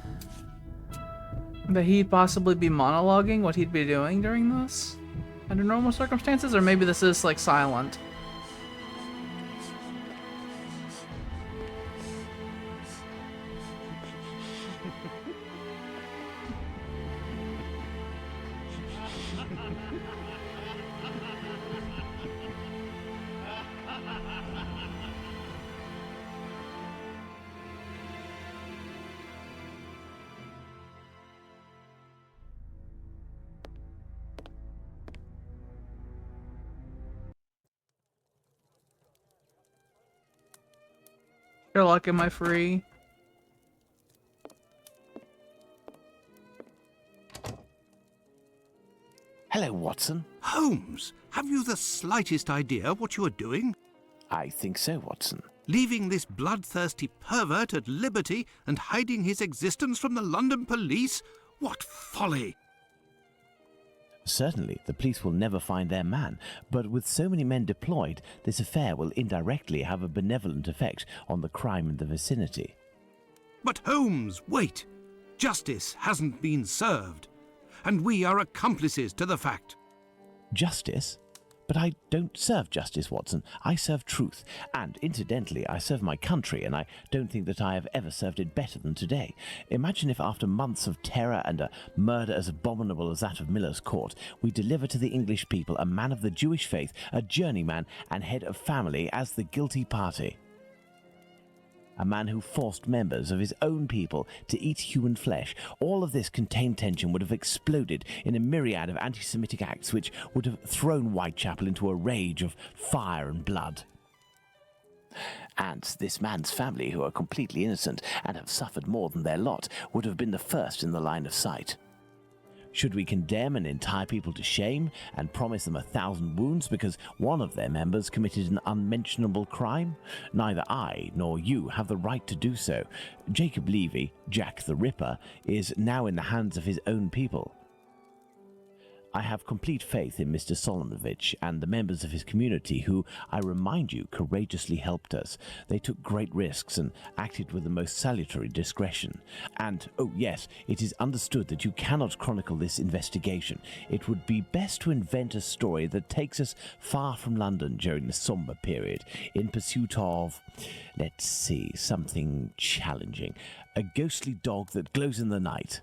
that he'd possibly be monologuing what he'd be doing during this under normal circumstances, or maybe this is like silent. Sherlock, am I free? Hello, Watson. Holmes, have you the slightest idea what you are doing? I think so, Watson. Leaving this bloodthirsty pervert at liberty and hiding his existence from the London police? What folly! Certainly, the police will never find their man, but with so many men deployed, this affair will indirectly have a benevolent effect on the crime in the vicinity. But Holmes, wait! Justice hasn't been served, and we are accomplices to the fact. Justice? But I don't serve justice, Watson. I serve truth. And, incidentally, I serve my country, and I don't think that I have ever served it better than today. Imagine if after months of terror and a murder as abominable as that of Miller's Court, we deliver to the English people a man of the Jewish faith, a journeyman and head of family as the guilty party. A man who forced members of his own people to eat human flesh. All of this contained tension would have exploded in a myriad of anti-Semitic acts which would have thrown Whitechapel into a rage of fire and blood. And this man's family, who are completely innocent and have suffered more than their lot, would have been the first in the line of sight. Should we condemn an entire people to shame and promise them 1,000 wounds because one of their members committed an unmentionable crime? Neither I nor you have the right to do so. Jacob Levy, Jack the Ripper, is now in the hands of his own people. I have complete faith in Mr. Solonovich and the members of his community who, I remind you, courageously helped us. They took great risks and acted with the most salutary discretion. And, oh yes, it is understood that you cannot chronicle this investigation. It would be best to invent a story that takes us far from London during the somber period, in pursuit of, let's see, something challenging. A ghostly dog that glows in the night.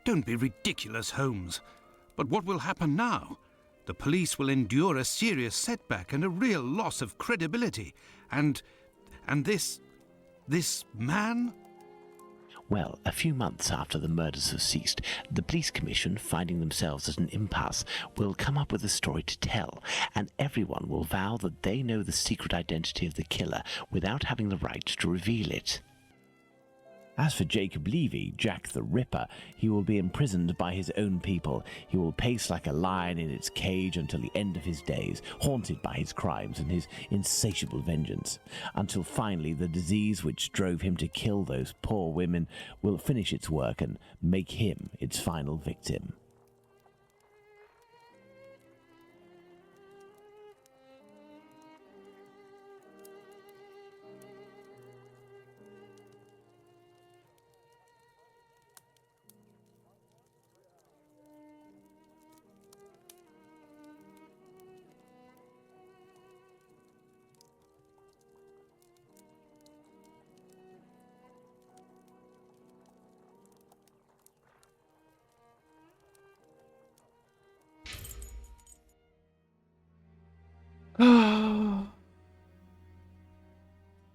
Don't be ridiculous, Holmes. But what will happen now? The police will endure a serious setback and a real loss of credibility. And this man? Well, a few months after the murders have ceased, the police commission, finding themselves at an impasse, will come up with a story to tell, and everyone will vow that they know the secret identity of the killer without having the right to reveal it. As for Jacob Levy, Jack the Ripper, he will be imprisoned by his own people. He will pace like a lion in its cage until the end of his days, haunted by his crimes and his insatiable vengeance, until finally the disease which drove him to kill those poor women will finish its work and make him its final victim.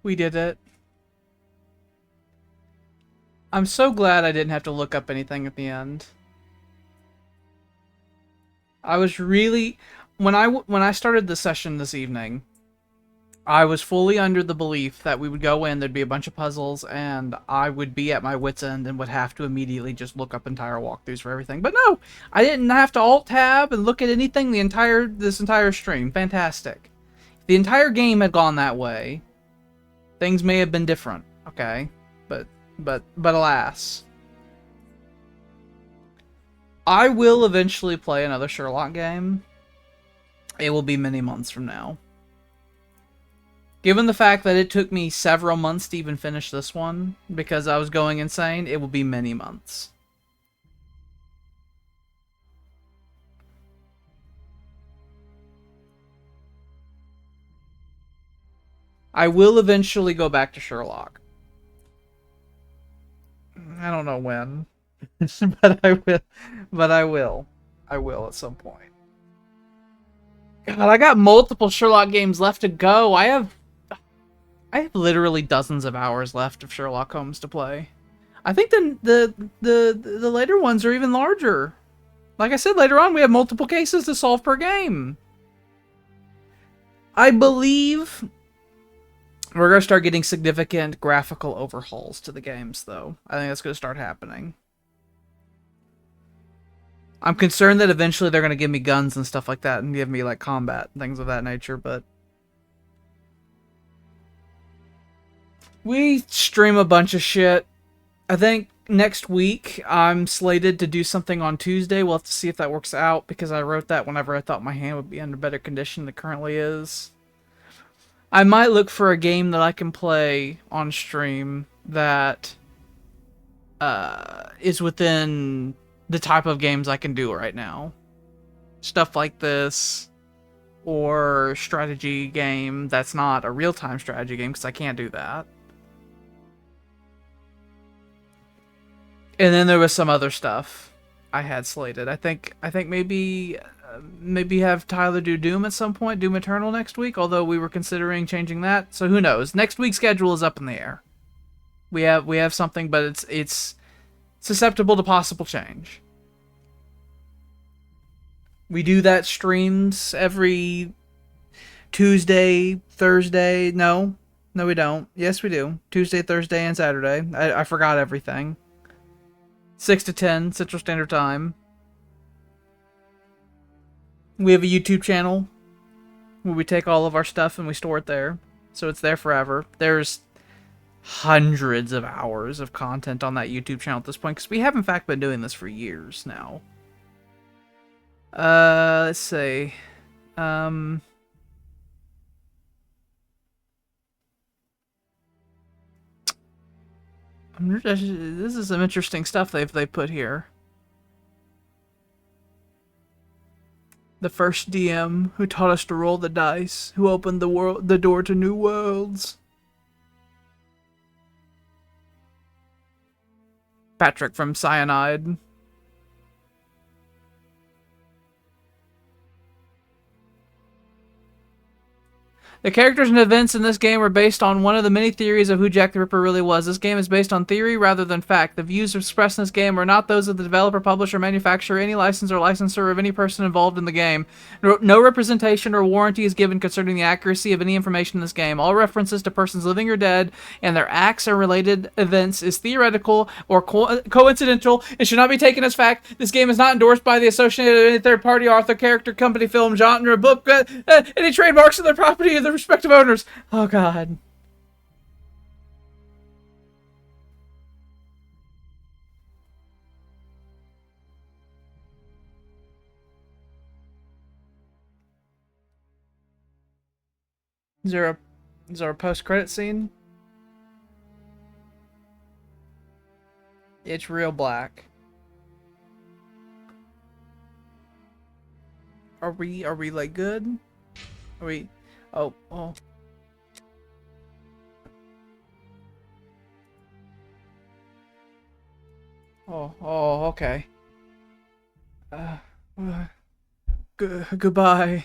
We did it. I'm so glad I didn't have to look up anything at the end. I was really... When I started the session this evening, I was fully under the belief that we would go in, there'd be a bunch of puzzles, and I would be at my wit's end and would have to immediately just look up entire walkthroughs for everything. But no! I didn't have to alt-tab and look at anything this entire stream. Fantastic. If the entire game had gone that way, things may have been different, okay? But alas. I will eventually play another Sherlock game. It will be many months from now. Given the fact that it took me several months to even finish this one, because I was going insane, it will be many months. I will eventually go back to Sherlock. I don't know when. but I will. But I will. I will at some point. God, I got multiple Sherlock games left to go. I have literally dozens of hours left of Sherlock Holmes to play. I think the later ones are even larger. Like I said, later on we have multiple cases to solve per game. I believe we're going to start getting significant graphical overhauls to the games, though. I think that's going to start happening. I'm concerned that eventually they're going to give me guns and stuff like that and give me, like, combat and things of that nature, but we stream a bunch of shit. I think next week I'm slated to do something on Tuesday. We'll have to see if that works out, because I wrote that whenever I thought my hand would be under better condition than it currently is. I might look for a game that I can play on stream that is within the type of games I can do right now. Stuff like this, or strategy game that's not a real-time strategy game, because I can't do that. And then there was some other stuff I had slated. I think maybe have Tyler do Doom at some point, Doom Eternal next week, although we were considering changing that. So who knows? Next week's schedule is up in the air. We have something, but it's susceptible to possible change. We do that streams every Tuesday, Thursday. No, we don't. Yes, we do. Tuesday, Thursday, and Saturday. I forgot everything. 6 to 10 Central Standard Time. We have a YouTube channel where we take all of our stuff and we store it there. So it's there forever. There's hundreds of hours of content on that YouTube channel at this point, because we have in fact been doing this for years now. Let's see. This is some interesting stuff they put here. The first DM who taught us to roll the dice, who opened the door to new worlds. Patrick from Cyanide. The characters and events in this game are based on one of the many theories of who Jack the Ripper really was. This game is based on theory rather than fact. The views expressed in this game are not those of the developer, publisher, manufacturer, any licensor, or licensor of any person involved in the game. No representation or warranty is given concerning the accuracy of any information in this game. All references to persons living or dead and their acts or related events is theoretical or coincidental and should not be taken as fact. This game is not endorsed by the associated any third-party author, character, company, film, genre, book, any trademarks of their property of the respective owners. Oh god. Is there a post-credit scene? It's real black. Are we like good? Are we? Oh. Oh, okay. Goodbye.